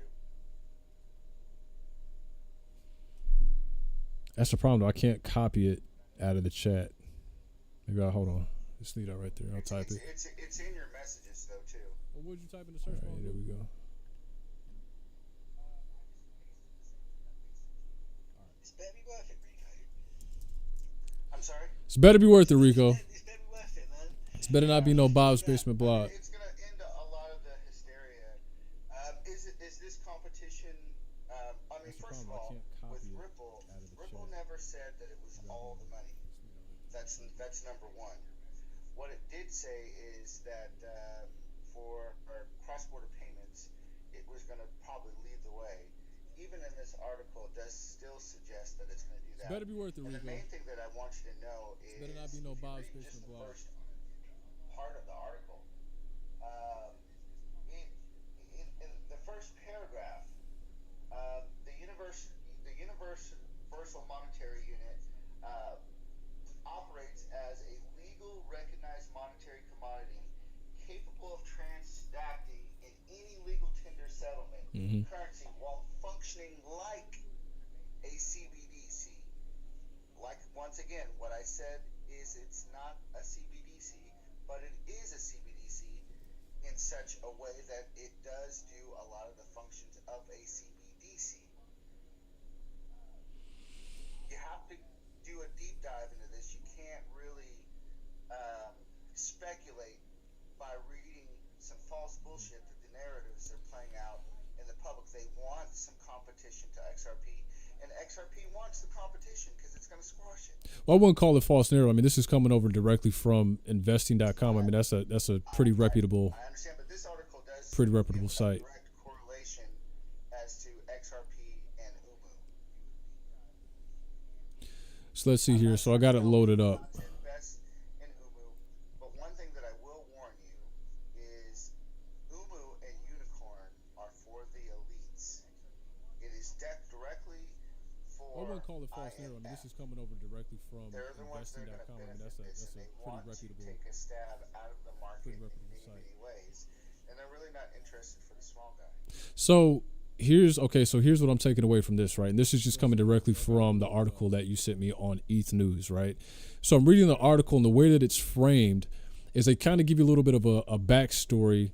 That's the problem, though. I can't copy it out of the chat. Maybe I'll hold on. Just leave that right there. I'll type it. It's in your messages though too. Well, what'd you type in the search bar? All right, there we go. It's better be worth it, Rico. I'm sorry. It's better be worth it, Rico. It's better be worth it, man. It's better not be no Bob's Basement blog. It's gonna end a lot of the hysteria. Is this competition? I mean, first of all, with Ripple, Ripple never said that it was all the money. That's number one. What it did say is that for cross-border payments, it was going to probably lead the way. Even in this article, it does still suggest that it's going to do that. Better be worth it, Rico. And the main thing that I want you to know is better not be no Bob's if you read Basement just the blog. first part of the article. In the first paragraph, the Universal Monetary Unit operates as a legal recognized monetary commodity capable of transacting in any legal tender settlement currency while functioning like a CBDC. Like, once again, what I said is it's not a CBDC, but it is a CBDC in such a way that it does do a lot of the functions of a CBDC. You have to do a deep dive into this. You can't really speculate by reading some false bullshit that the narratives are playing out in the public. They want some competition to XRP, and XRP wants the competition because it's going to squash it. Well, I wouldn't call it false narrative. I mean, this is coming over directly from investing.com. I mean, that's a pretty reputable. I understand, but this article does pretty reputable give a site. direct correlation as to XRP and UMU. So let's see here. So I got it loaded up. To invest in UMU, but one thing that I will warn you is UMU and Unicorn are for the elites. It is directly for. I wouldn't call it false IMF. narrative. I mean, this is coming over directly from They're the ones that are going to investing.com. I mean, benefit that's this, a and they pretty want to reputable. take a stab out of the market pretty in reputable many, site. many ways, and they're really not interested for the small guy. So here's what I'm taking away from this, right? And this is just coming directly from the article that you sent me on ETH News, right? So I'm reading the article, and the way that it's framed is they kind of give you a little bit of a backstory,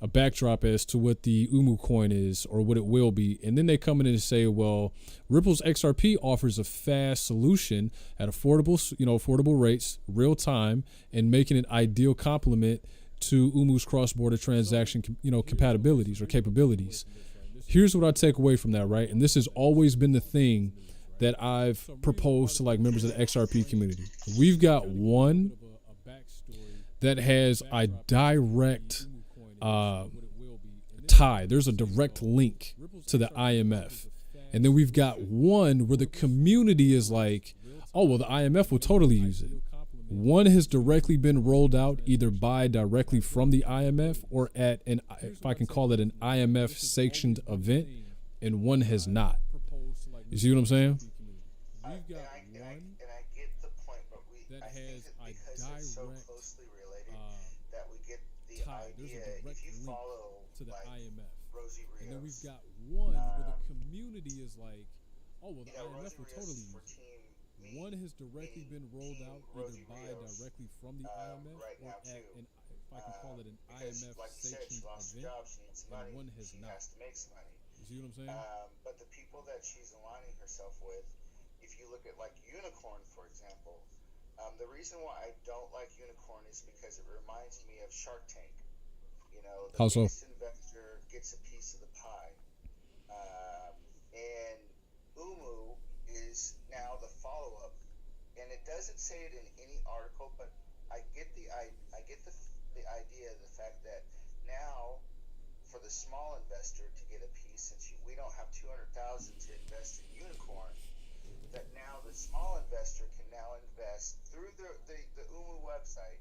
a backdrop as to what the UMU coin is or what it will be. And then they come in and say, well, Ripple's XRP offers a fast solution at affordable rates, real time, and making an ideal complement to UMU's cross-border transaction, compatibilities or capabilities. Here's what I take away from that, right? And this has always been the thing that I've proposed to like members of the XRP community. We've got one that has a direct tie. There's a direct link to the IMF. And then we've got one where the community is like, oh, well, the IMF will totally use it. One has directly been rolled out either directly from the IMF or at an, if I can call it, an IMF sanctioned event, and one has not. You see what I'm saying? We've got And I get the point, but I think that because it's so direct, closely related that we get the tie. There's idea. a direct If you link follow to the like IMF. Rosie Rios, And then we've got one where the community is like, oh, well, the IMF will totally use it. One has directly been rolled out either directly from the IMF right or now at too. an, if I can call it an Because, IMF like you said, she sanctioned lost a event, job, she needs money, and one has she not. has to make some money. You see what I'm saying? But the people that she's aligning herself with, if you look at like Unicorn, for example, the reason why I don't like Unicorn is because it reminds me of Shark Tank. You know, the How so? biggest investor gets a piece of the pie. And UMU is now the follow-up. And it doesn't say it in any article, but I get the idea, the fact that now for the small investor to get a piece, since we don't have 200,000 to invest in Unicorn, that now the small investor can now invest through the UMU website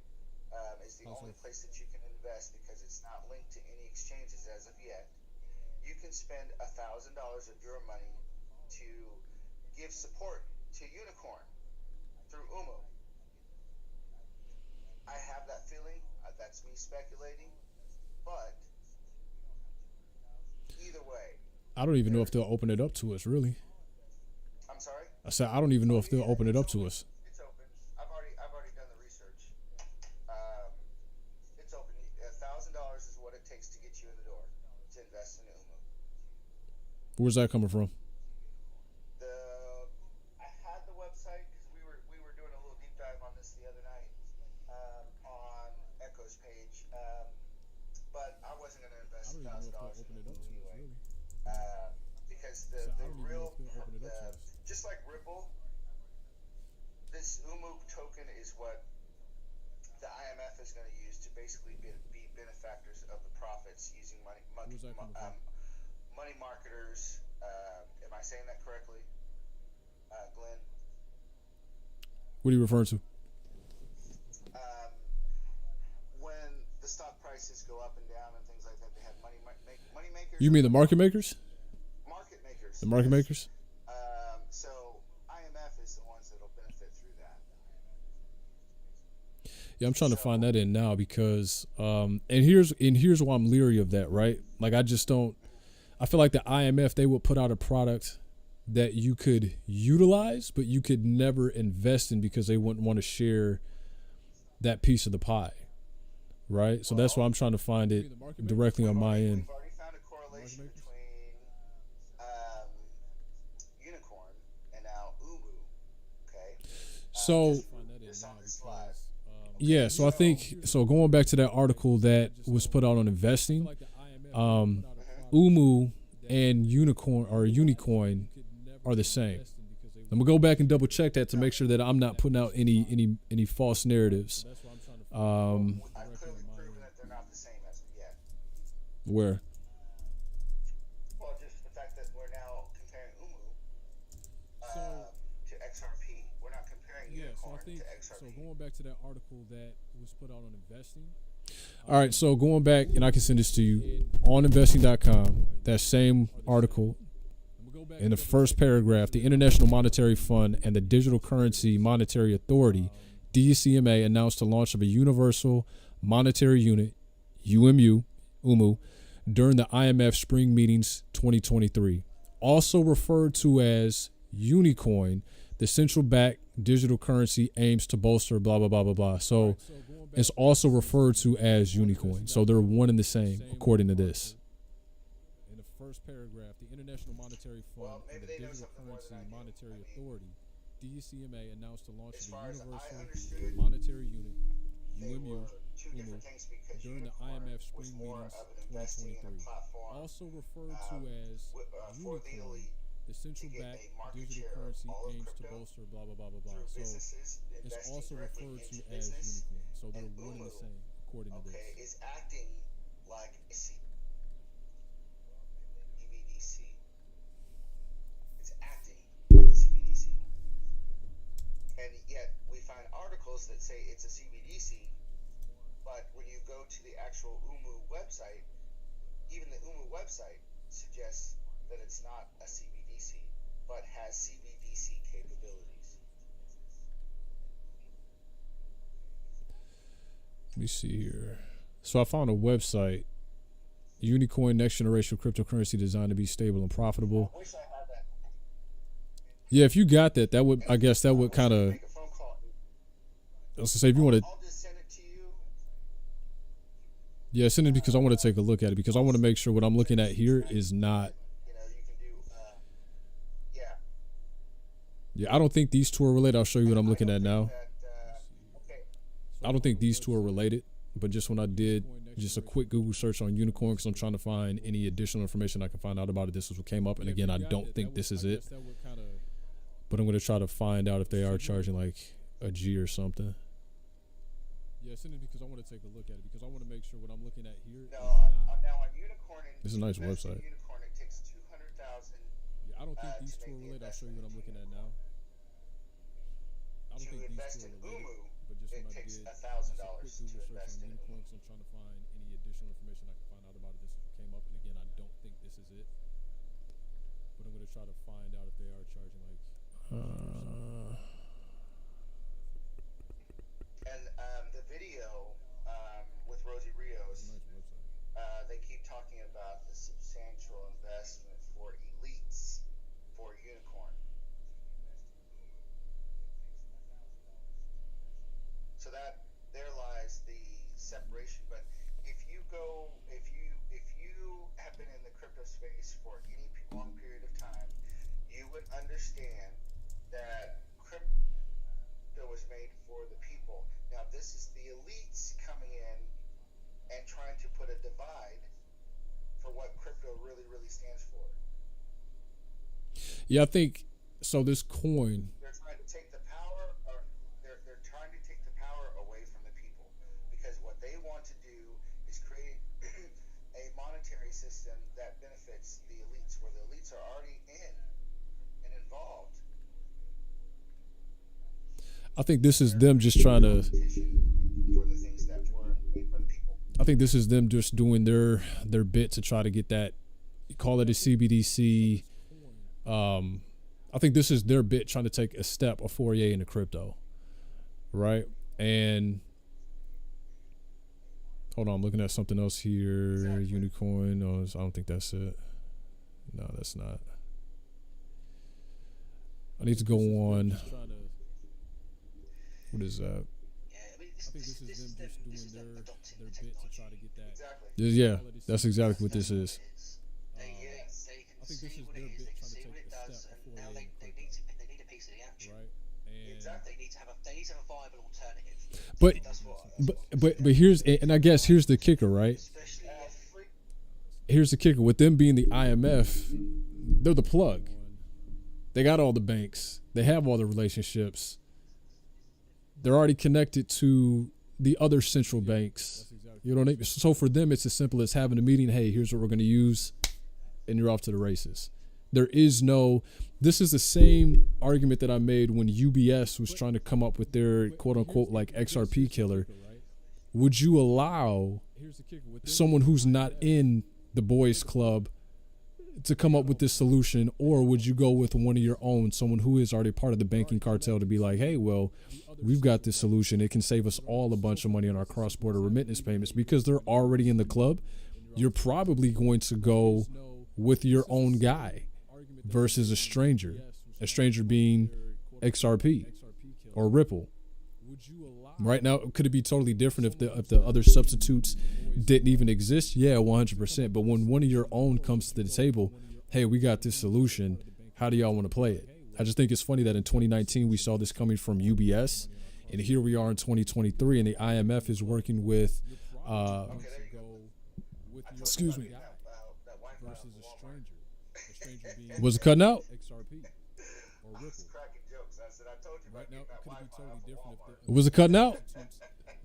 is the only place that you can invest because it's not linked to any exchanges as of yet. You can spend $1,000 of your money to give support to Unicorn through Umu. I have that feeling. That's me speculating, but either way, I don't even know if they'll open it up to us, really. I'm sorry. I said I don't even know if they'll open it up to us. It's open. I've already done the research. It's open. $1,000 is what it takes to get you in the door to invest in Umu. Where's that coming from? I had the website because we were doing a little deep dive on this the other night on Echo's page, but I wasn't going to invest $1,000 in Umu anyway. Because the real, just like Ripple, this Umu token is what the IMF is going to use to basically be benefactors of the profits using money marketers. Am I saying that correctly, Glenn? What are you referring to? When the stock prices go up and down and things like that, they have money makers. You mean the market makers? Market makers. The market makers? So IMF is the ones that will benefit through that. Yeah, I'm trying to find that in now because and here's why I'm leery of that, right? Like I feel like the IMF, they would put out a product that you could utilize, but you could never invest in because they wouldn't want to share that piece of the pie, right? So that's why I'm trying to find it directly on my end. We've already found a correlation between Unicorn and now Umu. Okay. So just on this slide. yeah, so I think going back to that article that was put out on investing, Umu and Unicoin are the same. I'm gonna go back and double check that to make sure that I'm not putting out any false narratives. I've clearly proven that they're not the same as of yet. Where? Well, just the fact that we're now comparing Umu to XRP. We're not comparing Unicorn to XRP. So going back to that article that was put out on investing. All right, so going back, and I can send this to you on investing.com, that same article, in the first paragraph, the International Monetary Fund and the Digital Currency Monetary Authority, DCMA, announced the launch of a Universal Monetary Unit, UMU, during the IMF Spring Meetings 2023. Also referred to as Unicoin, the central bank digital currency aims to bolster blah, blah, blah, blah, blah. So it's also referred to as Unicoin. So they're one and the same, according to this. In the first paragraph, the International Monetary Fund and the Digital Currency Monetary Authority, DCMA, announced the launch of the Universal Monetary Unit, UMU, during the IMF Spring Meetings 2023. Also referred to as Unicoin, the central bank digital currency aims to bolster blah, blah, blah, blah, blah. So it's also referred to as Unicoin. So they're one and the same, according to this. Okay, is acting like a CBDC. It's acting like a CBDC. And yet we find articles that say it's a CBDC, but when you go to the actual Umu website, even the Umu website suggests that it's not a CBDC, but has CBDC capabilities. Let me see here. So I found a website, Unicoin, next generation cryptocurrency designed to be stable and profitable. I wish I had that. Yeah, if you got that, that would kind of. Make a phone call. I was gonna say if you want to. I'll just send it to you. Yeah, send it because I want to take a look at it because I want to make sure what I'm looking at here is not. You can do. Yeah. Yeah, I don't think these two are related. I'll show you what I'm looking at now. Okay. I don't think these two are related, but just when I did just a quick Google search on Unicorn because I'm trying to find any additional information I can find out about it, this is what came up. And again, I don't think this is it, but I'm going to try to find out if they are charging like a G or something. Yeah, send it because I want to take a look at it because I want to make sure what I'm looking at here is No, not. I'm now on Unicorn. This is a nice website. Unicorn, it takes 200,000 Yeah, I don't think these two are related. I'll show you what I'm looking at now. to invest in Umu. but just It when I takes did $1,000 just a quick to Google search invest on in Unicorn Umu. because I'm trying to find any information I can find out about it. This is what came up, and again, I don't think this is it, but I'm gonna try to find out if they are charging like. And the video with Rosie Rios, Nice website. they keep talking about the substantial investment for elites for Unicorn. So that there lies the separation. But if you have been in the crypto space for any long period of time, you would understand that crypto was made for the people. Now this is the elites coming in and trying to put a divide for what crypto really, really stands for. Yeah, I think so. This coin. They're trying to take the power, or they're trying to take the power away from the people, because what they want to do is create a monetary system that benefits the elites, where the elites are already in and involved. I think this is them just trying to. For the things that were made for the people. I think this is them just doing their bit to try to get that. Call it a CBDC. I think this is their bit trying to take a foray into crypto, right? And hold on, I'm looking at something else here. Exactly. Unicorn. No, I don't think that's it. No, that's not. I need to go on. What is that? Yeah, I mean, I think this is them just doing their adopting bit the to technology. try to get that. Exactly. Yeah, that's exactly what this is. They can I think this see is what their it is, bit they can trying to see take what it a does, step and before now they they need a piece of the action. right? And Exactly. They need to have a viable alternative. But That's what. but here's, and I guess here's the kicker, right? Especially if Here's the kicker. With them being the IMF, they're the plug. They got all the banks. They have all the relationships. They're already connected to the other central banks. You know what I mean? So for them, it's as simple as having a meeting. Hey, here's what we're going to use, and you're off to the races. There is no. This is the same argument that I made when UBS was trying to come up with their quote unquote like XRP killer. Would you allow someone who's not in the boys club to come up with this solution, or would you go with one of your own, someone who is already part of the banking cartel, to be like, hey, well, we've got this solution. It can save us all a bunch of money on our cross-border remittance payments because they're already in the club. You're probably going to go with your own guy versus a stranger being XRP or Ripple. Right now, could it be totally different if the other substitutes didn't even exist? Yeah, 100%. But when one of your own comes to the table, hey, we got this solution. How do y'all want to play it? I just think it's funny that in 2019 we saw this coming from UBS, and here we are in 2023, and the IMF is working with. Excuse me. Versus a stranger being was it cutting out? XRP or I was cracking jokes. I said, I told you Right about now, getting that could it be Wi-Fi totally off of different Walmart. if was it cutting out?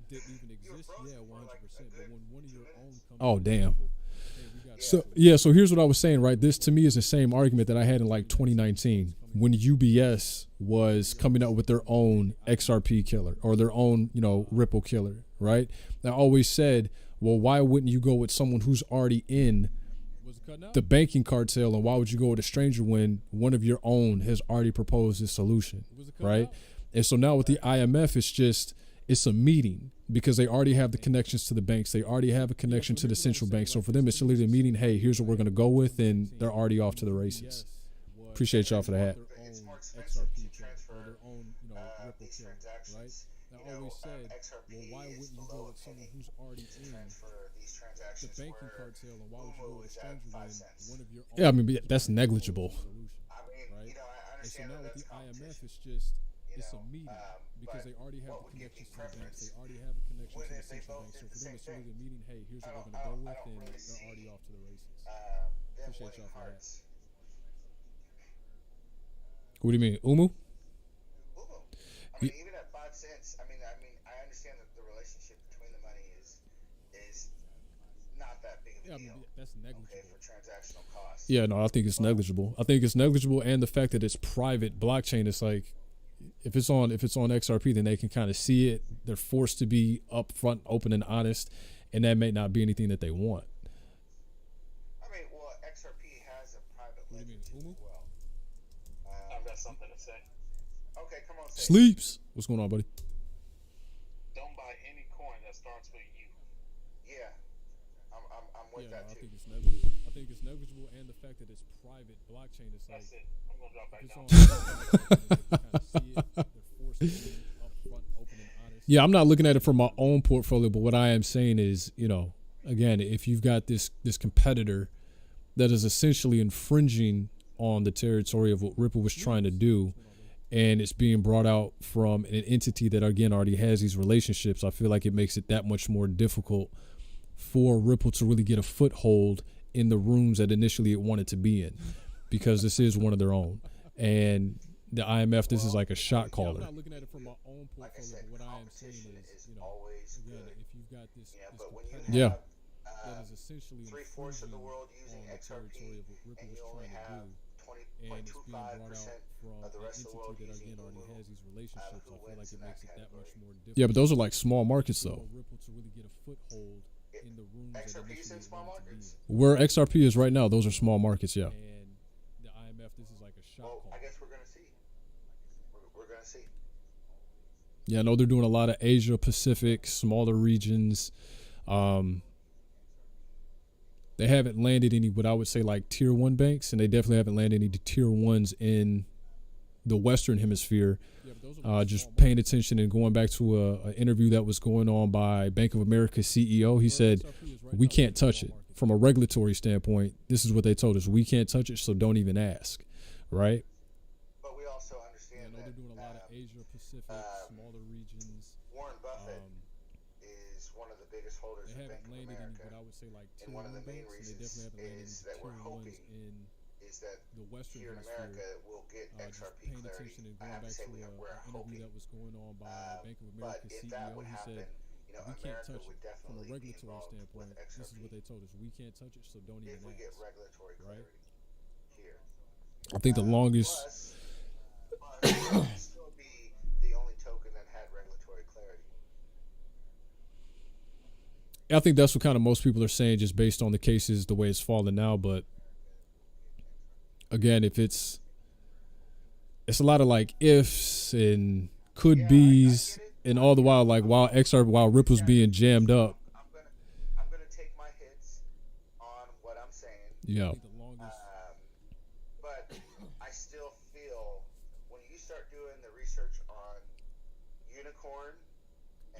Didn't even You were exist? frozen Yeah, for 100%. like a But good when one of your 2 own minutes. comes oh to the damn. table, So here's what I was saying, right? This to me is the same argument that I had in like 2019 when UBS was coming out with their own XRP killer or their own, Ripple killer, right? I always said, well, why wouldn't you go with someone who's already in the banking cartel, and why would you go with a stranger when one of your own has already proposed this solution, right? And so now with the IMF, it's a meeting because they already have the connections to the banks. They already have a connection to the central bank. So for them, it's literally a meeting. Hey, here's what we're going to go with, and they're already off to the races. Appreciate y'all for that. It's more expensive to transfer these transactions. I always said, XRP well, why is wouldn't you below go a with someone penny who's already to in transfer these the transactions, banking where cartel, and why would you go Moonwell with a is at stranger 5 when cents. one of your yeah, I mean, that's negligible. I mean, Right. I And so understand now that with that's the IMF, competition. it's a meeting because but they already have what the would give connections me to the banks. preference They already have a connection when to the if they central both bank. So did for the them, same it's thing? literally a meeting. Hey, here's what I we're don't- going to go I with, don't and really they're see, already off to the races. them Appreciate winning y'all for that. hearts. What do you mean, Umu? Umu. I mean, even at 5 cents, I understand that the relationship between the money is not that big of a deal. That's Okay, for transactional costs. Yeah, no, I think it's negligible. I think it's negligible, and the fact that it's private blockchain, it's like if it's on XRP, then they can kind of see it. They're forced to be upfront, open, and honest. and that may not be anything that they want. I mean, well, XRP has a private What do you ledger mean, too Umu? as well. I've got something to say. Okay, come on, say it. Sleeps. What's going on, buddy? Don't buy any coin that starts with U. Yeah, I'm with Yeah, that I too. think it's negligible. I think it's negligible, and the fact that it's private blockchain is like That's it. I'm gonna drop back it's down. on. They kind of see it. They're forced to be upfront, open, and honest. Yeah, I'm not looking at it from my own portfolio, but what I am saying is, again, if you've got this competitor that is essentially infringing on the territory of what Ripple was trying to do, and it's being brought out from an entity that again already has these relationships, I feel like it makes it that much more difficult for Ripple to really get a foothold in the rooms that initially it wanted to be in, because this is one of their own. And the IMF, this is like a shot I'm caller. not looking at it from my own Like I portfolio, said, but what I am saying competition is, is always again, good. if you've got this, Yeah, this but when you competitor Yeah. have that is essentially 3/4 of the infringing world using on the XRP, territory of what Ripple and was you only trying to have do, and it's being brought out 20.25% from of the an rest of the world entity that using again already Moonwell, has these relationships, who I feel wins like it in makes that it that much category? more difficult. Yeah, but those are like small markets for though. Ripple to really get a foothold in the rooms that XRP is initially in it small wanted to be markets? in. Where XRP is right now, those are small markets, yeah. And the IMF, this is like a shot Well, call. I guess we're gonna see. We're gonna see. Yeah, I know they're doing a lot of Asia Pacific, smaller regions. They haven't landed any, what I would say, like tier one banks, and they definitely haven't landed any tier ones in the Western Hemisphere. Yeah, but those are like Just small paying attention and going back to an interview that was going on by Bank of America's CEO. He said, XRP is right we now, can't it's a touch small it. market. From a regulatory standpoint, this is what they told us. We can't touch it, so don't even ask, right? But we also Yeah, I understand know they're that doing a lot of Asia Pacific, smaller regions. Warren Buffett Um, is one of the biggest holders They of Bank haven't of landed any, America. what I would say, like tier And one of one the main banks, and they reasons definitely haven't landed is any that we're tier ones hoping in is that the Western here in Hemisphere. America will get Just XRP paying clarity. attention and I going have to back say to we're an hoping. interview that was going on by Bank of But America's if that CEO. would He happen, said, you know, we can't America touch would it. From a definitely be regulatory involved standpoint, with this is what XRP they told us. We can't touch it, so don't if even we get ask. regulatory Right? clarity here. I think the longest, Plus, it would still be the only token that had regulatory clarity. I think that's what kind of most people are saying just based on the cases, the way it's falling now. But again, if it's a lot of like ifs and could Yeah, I be's, get it. and all the while, like while Ripple's being jammed up. I'm gonna take my hits on what I'm saying. Yeah. I think the longest. But I still feel when you start doing the research on unicorn,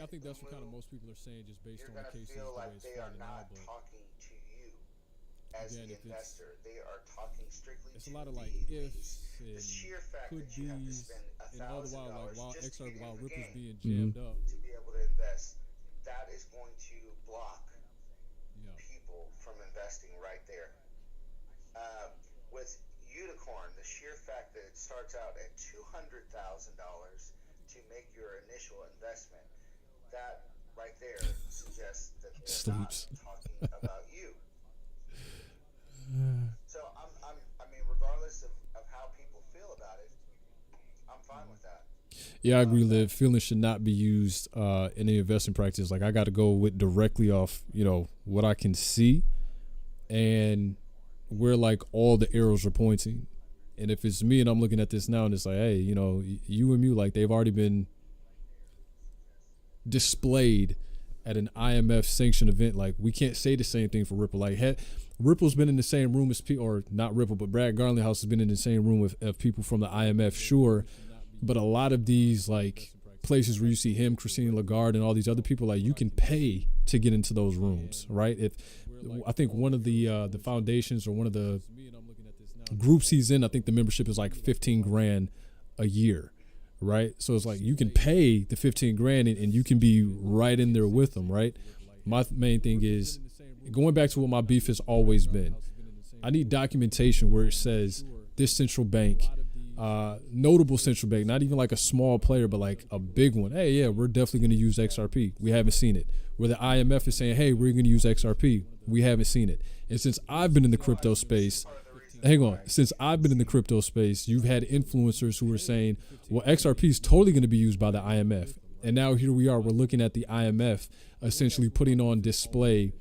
I think that's what kind of Umu, most people are saying just based you're on the gonna cases, feel the way like it's they are falling now. not But talking to you as Again, the if it's- investor. They are talking strictly it's a to lot of like the ifs the and sheer fact could that you have to be's, spend and all the while, like $1,000 while just to XR, get while in the Ripple's game being Mm-hmm. jammed up. to be able to invest. That is going to block Yeah. people from investing right there. With unicorn, the sheer fact that it starts out at $200,000 to make your initial investment, that right there suggests that they're Sleeps. not talking about you. So I mean, regardless of how people feel about it, I'm fine with that. Yeah, I agree, Liv. Feelings should not be used in the investing practice. Like I got to go with directly off, what I can see and where like all the arrows are pointing. And if it's me and I'm looking at this now and it's like, hey, you and me, like they've already been displayed at an IMF sanctioned event. Like we can't say the same thing for Ripple. Like Ripple's been in the same room as people, or not Ripple, but Brad Garlinghouse has been in the same room with of people from the IMF, sure. But a lot of these like places where you see him, Christine Lagarde, and all these other people, like you can pay to get into those rooms, right? If I think one of the foundations or one of the groups he's in, I think the membership is like 15 grand a year, right? So it's like you can pay the 15 grand and you can be right in there with them, right? My main thing is going back to what my beef has always been. I need documentation where it says this central bank, notable central bank, not even like a small player, but like a big one. Hey, yeah, we're definitely going to use XRP. We haven't seen it. Where the IMF is saying, hey, we're going to use XRP. We haven't seen it. And since I've been in the crypto space, since I've been in the crypto space, you've had influencers who are saying, well, XRP is totally going to be used by the IMF. And now here we are. We're looking at the IMF essentially putting on display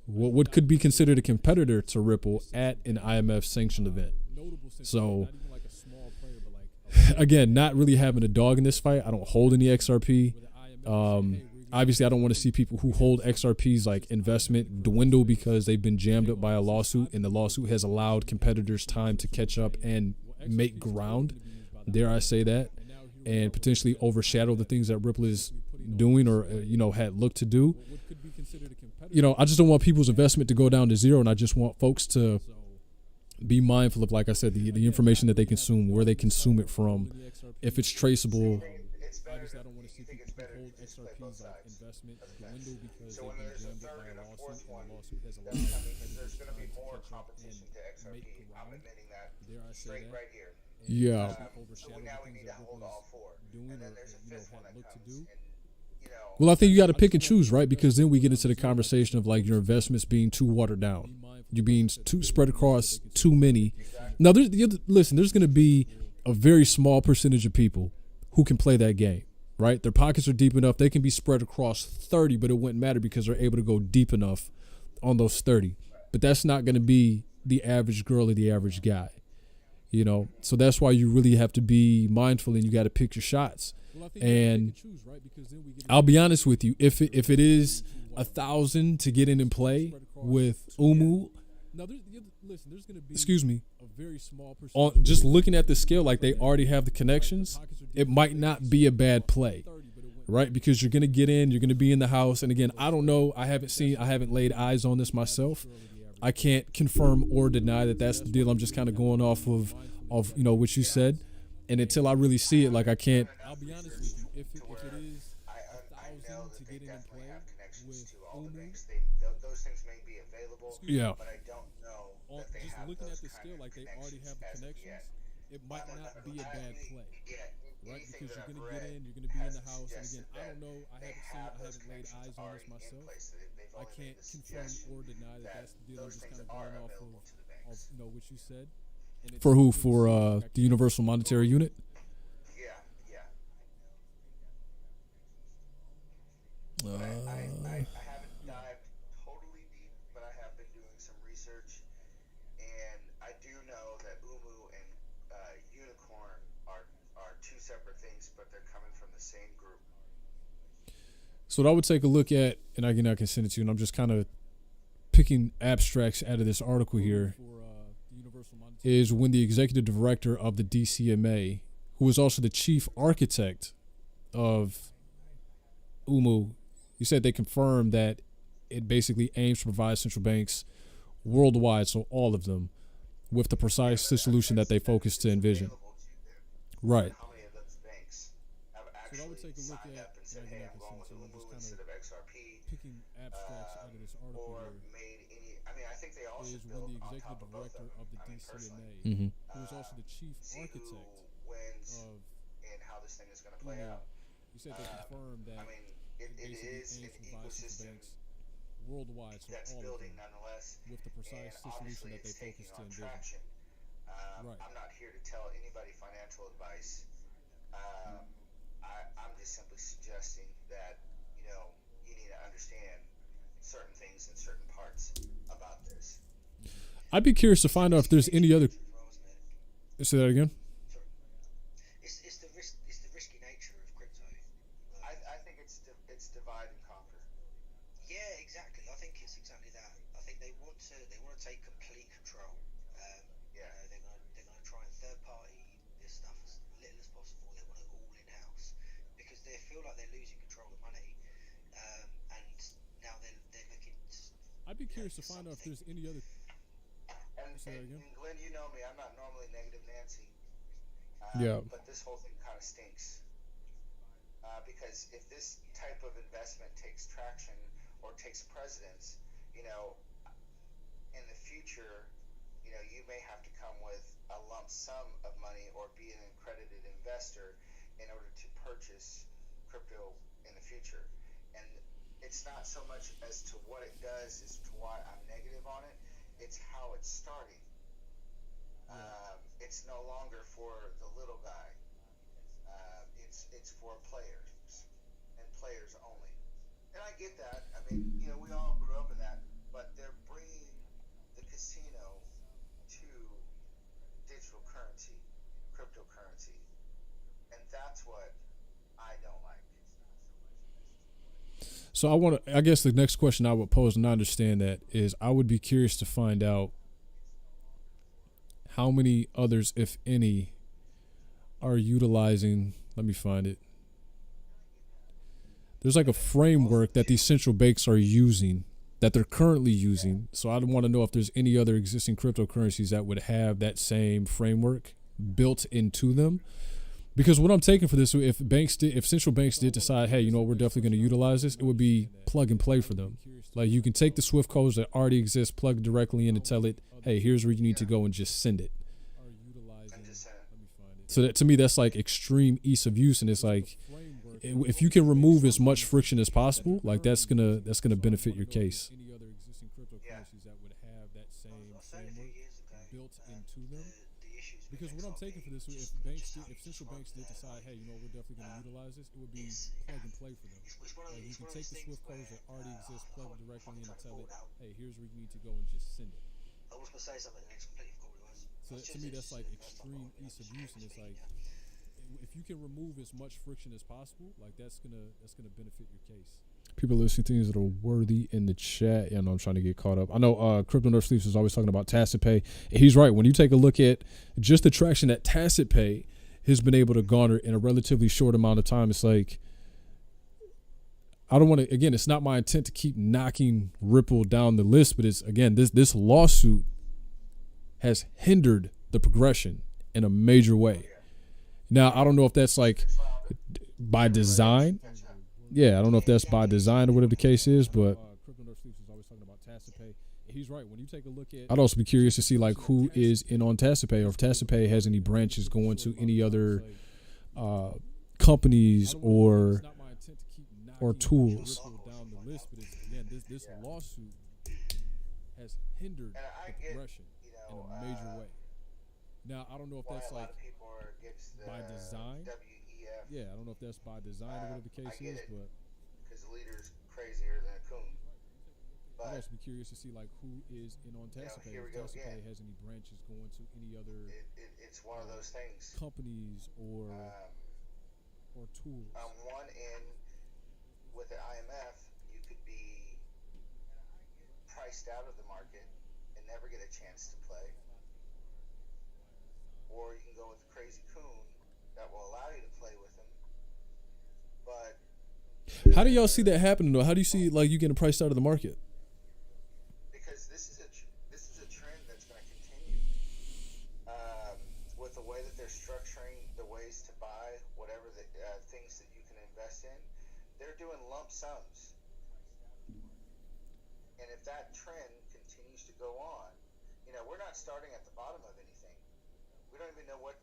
what could be considered a competitor to Ripple at an IMF sanctioned event. So, again, not really having a dog in this fight. I don't hold any XRP. Obviously, I don't want to see people who hold XRP's like investment dwindle because they've been jammed up by a lawsuit, and the lawsuit has allowed competitors time to catch up and make ground. Dare I say that? And potentially overshadow the things that Ripple is doing or had looked to do. I just don't want people's investment to go down to zero, and I just want folks to be mindful of, like I said, the information that they consume, where they consume it from, if it's traceable. Obviously, I don't want to see people hold XRP's like investment dwindle because they've been jammed up by a lawsuit, and the lawsuit has allowed there's going to be more competition to XRP. I'm admitting that straight right here. Yeah. So now we need to hold all four. And then there's a fifth one that comes. Well, I think you got to pick and choose, right? Because then we get into the conversation of like your investments being too watered down, you being too spread across too many. Now, listen, there's going to be a very small percentage of people who can play that game, right? Their pockets are deep enough; they can be spread across 30, but it wouldn't matter because they're able to go deep enough on those 30. But that's not going to be the average girl or the average guy, So that's why you really have to be mindful, and you got to pick your shots. And I'll be honest with you, if it is 1,000 to get in and play with Umu, excuse me, on just looking at the scale, like they already have the connections, it might not be a bad play, right? Because you're going to get in, you're going to be in the house. And again, I don't know. I haven't laid eyes on this myself. I can't confirm or deny that that's the deal. I'm just kind of going off of what you said. And until I really see it, like I can't. I'll be honest with you. If it is 1,000 to get in and play with Umu, those things may be available. Yeah. But I don't know that they just have looking those at the kind scale, of like they already have the connections, it might not be a bad play, right? Because you're going to get in, you're going to be in the house, and again, I don't know, I haven't laid eyes on this myself. I can't confirm or deny that that's the deal. I'm just kind of going off of what you said. For who? For the Universal Monetary Unit? Yeah. Uh, I haven't dived totally deep, but I have been doing some research, and I do know that Umu and Unicorn are two separate things, but they're coming from the same group. So what I would take a look at, and I can send it to you, and I'm just kind of picking abstracts out of this article here, is when the executive director of the DCMA, who is also the chief architect of Umu, he said they confirmed that it basically aims to provide central banks worldwide, so all of them, with the precise solution that they focus to envision. Right. How many of those banks have actually signed up and said, hey, I'm going with Umu instead of XRP? Picking abstracts out of this article Or here, made any, I think they all is should when build the on executive top of both director of the DCMA, Mm-hmm. who is also the chief see who architect wins of and how this thing is going to play Umu, out. you said they confirmed that I mean, it basically is aims an to provide central ecosystem banks worldwide, so that's all of building them, nonetheless, with the precise and solution obviously that they it's taking focus to on envision. traction. Right. I'm not here to tell anybody financial advice. I'm just simply suggesting that you need to understand certain things in certain parts about this. I'd be curious to find out if there's any other. Say that again. It's the risky nature of crypto. I think it's divide and conquer. Yeah, exactly. I think it's exactly that. I think they want to take complete control. They're going to try and third party this stuff as little as possible. They want it all in house because they feel like they're losing control of money, and now they're looking. I'd be curious to find out if there's any other. And Glenn, you know me. I'm not normally negative Nancy. Yeah. But this whole thing kind of stinks. Because if this type of investment takes traction or takes precedence, in the future, you may have to come with a lump sum of money or be an accredited investor in order to purchase crypto in the future. And it's not so much as to what it does as to why I'm negative on it. It's how it's starting. It's no longer for the little guy. It's for players. players only. And I get that. I mean, we all grew up in that, but they're bringing the casino to digital currency, cryptocurrency, and that's what I don't like. So I guess the next question I would pose, and I understand that, is I would be curious to find out how many others, if any, are utilizing, let me find it. There's like a framework that these central banks are using, that they're currently using. So I want to know if there's any other existing cryptocurrencies that would have that same framework built into them. Because what I'm taking for this, if central banks did decide, hey, we're definitely going to utilize this, it would be plug and play for them. Like you can take the Swift codes that already exist, plug it directly in, and tell it, hey, here's where you need to go, and just send it. So that, to me, that's like extreme ease of use, and it's like if you can remove as much friction as possible, like that's gonna benefit your case. Any other existing cryptocurrencies that would have that same framework built into them? Because what I'm taking for this, if central banks did decide, hey, we're definitely going to utilize this, it would be plug and play for them. Like you can take the Swift codes that already exist, plug it directly in, and tell it, hey, here's where you need to go, and just send it. I was going to say something and it's completely forgot what it was. So to me, that's like extreme ease of use, and it's like if you can remove as much friction as possible, like that's gonna benefit your case. People listing things that are worthy in the chat. Yeah, I know I'm trying to get caught up. I know Crypto Nerf Sleeps is always talking about Tacit Pay. And he's right. When you take a look at just the traction that Tacit Pay has been able to garner in a relatively short amount of time, it's like, I don't want to, again, it's not my intent to keep knocking Ripple down the list, but it's, again, this lawsuit has hindered the progression in a major way. Now, I don't know if that's like by design. Yeah, I don't know if that's by design or whatever the case is, but Crypto Nerf Sleeps is always talking about Tacit Pay. He's right. When you take a look at, I'd also be curious to see like who is in on Tacit Pay, or if Tacit Pay has any branches going to any other companies or tools. Down the list, but it's, again, this lawsuit has hindered the progression in a major way. Now, I don't know if that's like by design. Yeah, I don't know if that's by design or whatever the case is, but because the leader's crazier than a coon. I'd also be curious to see like who is in on Tacit Pay. If Tacit Pay has any branches going to any other it's one of those things. Companies or tools. On one end, with the IMF, you could be priced out of the market and never get a chance to play, or you can go with the crazy coon that will allow you to play with them. But how do y'all see that happening though? How do you see like you getting priced out of the market? Because this is a trend that's going to continue with the way that they're structuring the ways to buy whatever the things that you can invest in. They're doing lump sums, and if that trend continues to go on, we're not starting at the bottom of anything. We don't even know what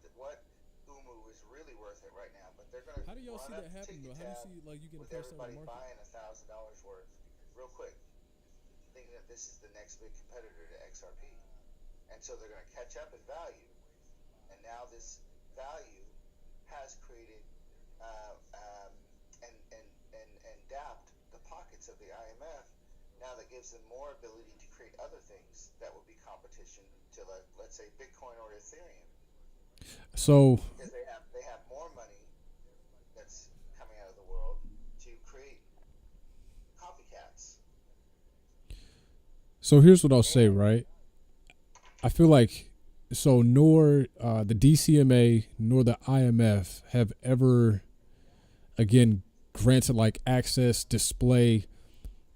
Umu is really worth it right now, but they're going to. How do y'all see that happen though? How do you see like you getting priced out of the market? Buying $1,000 worth real quick, thinking that this is the next big competitor to XRP, and so they're going to catch up in value, and now this value has created and dapped the pockets of the IMF. Now that gives them more ability to create other things that will be competition to, let's say, Bitcoin or Ethereum. So because they have more money that's coming out of the world to create copycats. So here's what I'll say, right? I feel like nor the DCMA nor the IMF have ever, again, granted like access, display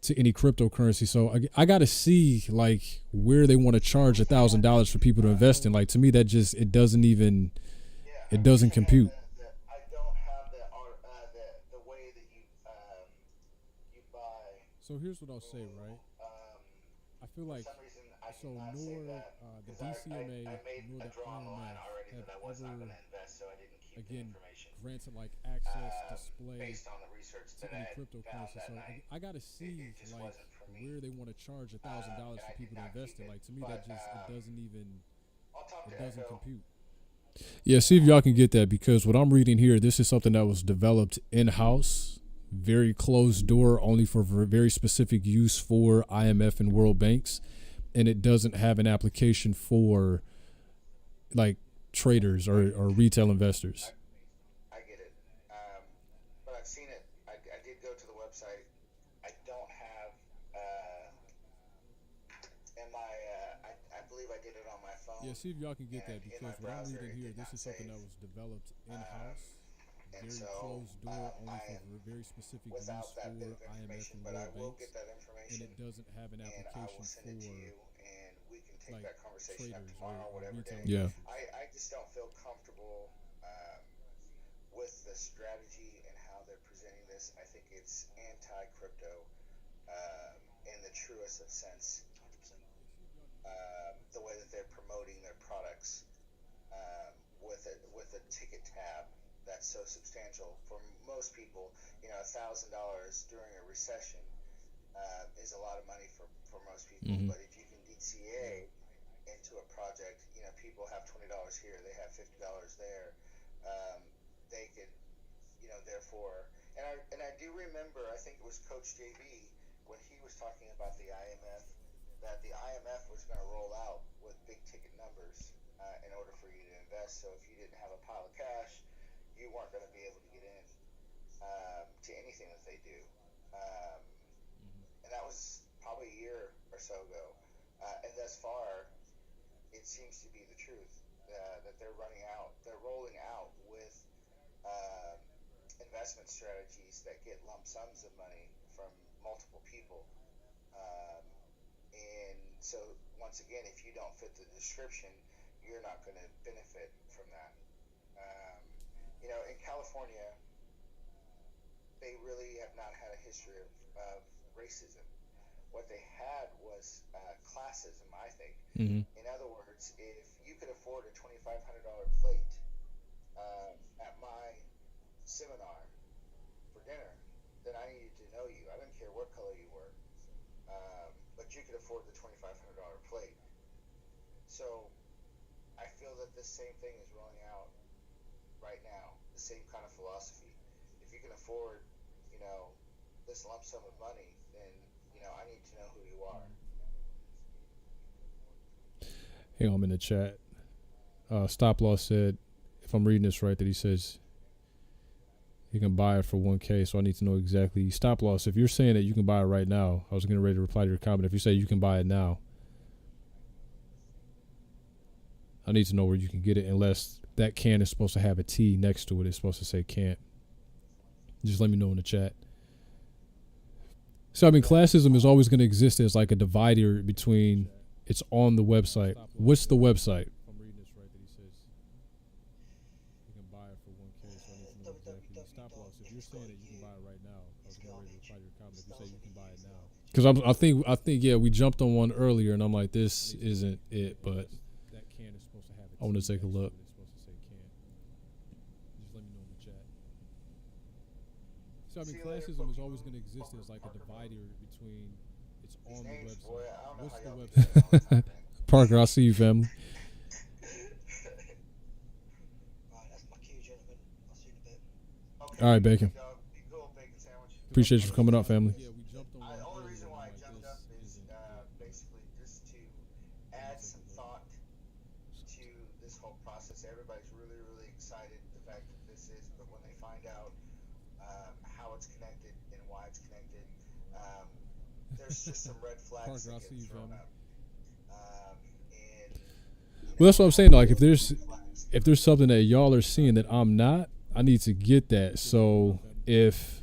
to any cryptocurrency. So I got to see like where they want to charge $1,000 for people to invest in. Like to me, that just it doesn't compute. I don't have the way that you buy. So here's what I'll say, right? I feel like nor the DCMA nor the IMF have ever, again, granted like access, display based on the research to any cryptocurrency. So I got to see like where they want to charge $1,000 for people to invest in. Like to me, that just it doesn't compute. Yeah, see if y'all can get that, because what I'm reading here, this is something that was developed in-house very closed door, only for very specific use for IMF and World Banks, and it doesn't have an application for like traders or retail investors. I get it. But I've seen it. I did go to the website. I don't have, I believe I did it on my phone. Yeah, see if y'all can get that, in because my what I'm browser, reading it here, did this not is something that save. was developed in-house, And very so, closed door, only I for am very specific use without for that bit of IMF information, and but I World will Banks, get that and information, it doesn't have an and I application will send it to you, for and we can take like that conversation up traders tomorrow, or whatever retail day. investors. I just don't feel comfortable with the strategy and how they're presenting this. I think it's anti-crypto in the truest of sense. The way that they're promoting their products with a ticket tab that's so substantial for most people. $1,000 during a recession is a lot of money for most people. Mhm. But if you can DCA into a project, people have $20 here, they have $50 there. They could, therefore, and I do remember, I think it was Coach JB when he was talking about the IMF, that the IMF was going to roll out with big ticket numbers in order for you to invest. So if you didn't have a pile of cash, you weren't going to be able to get in to anything that they do. And that was probably a year or so ago. And thus far, it seems to be the truth that they're rolling out with investment strategies that get lump sums of money from multiple people. And so, once again, if you don't fit the description, you're not going to benefit from that. In California, they really have not had a history of racism. What they had was classism, I think. Mm-hmm. In other words, if you could afford a $2,500 plate at my seminar for dinner, then I needed to know you. I didn't care what color you were, but you could afford the $2,500 plate. So I feel that this same thing is rolling out right now, the same kind of philosophy. If you can afford, this lump sum of money, then, I need to know who you are. Hang on, I'm in the chat. Stop Loss said, if I'm reading this right, that he says you can buy it for $1K, so I need to know exactly. Stop Loss, if you're saying that you can buy it right now, I was getting ready to reply to your comment. If you say you can buy it now, I need to know where you can get it, unless that can is supposed to have a T next to it. It's supposed to say can't. Just let me know in the chat. So, classism is always going to exist as like a divider between, it's on the website. What's the website? I'm reading this right, that he says you can buy it for $1K, so I need to know exactly. Stop Loss, if you're saying that you can buy it right now, I was getting ready to reply to your comment. If you say you can buy it now. Because I think yeah, we jumped on one earlier, and I'm like, this isn't it, but That can is supposed to have a I want to T take a next look. it. It's supposed to say can. Just let me know in the chat. So classism is always going to exist as like a divider between, it's on the Names, website. boy, I don't know What's how the y'all website? do that all the time, man. Parker, I'll see you, family. Right, that's my cue, gentlemen. I'll see you in a bit. Okay, All right, Bacon. dog. Be cool, bacon sandwich. Appreciate you for coming up, family. Yeah, we jumped on one The only earlier, reason and why I I'm like, jumped this up is isn't it. basically just to add some thought to this whole process. Everybody's really, really excited the fact that this is, but when they find out how it's connected and why it's connected, there's just some red flags Parker, I'll that see get you, thrown family. up. Well, that's what I'm saying. Like, if there's something that y'all are seeing that I'm not, I need to get that. So if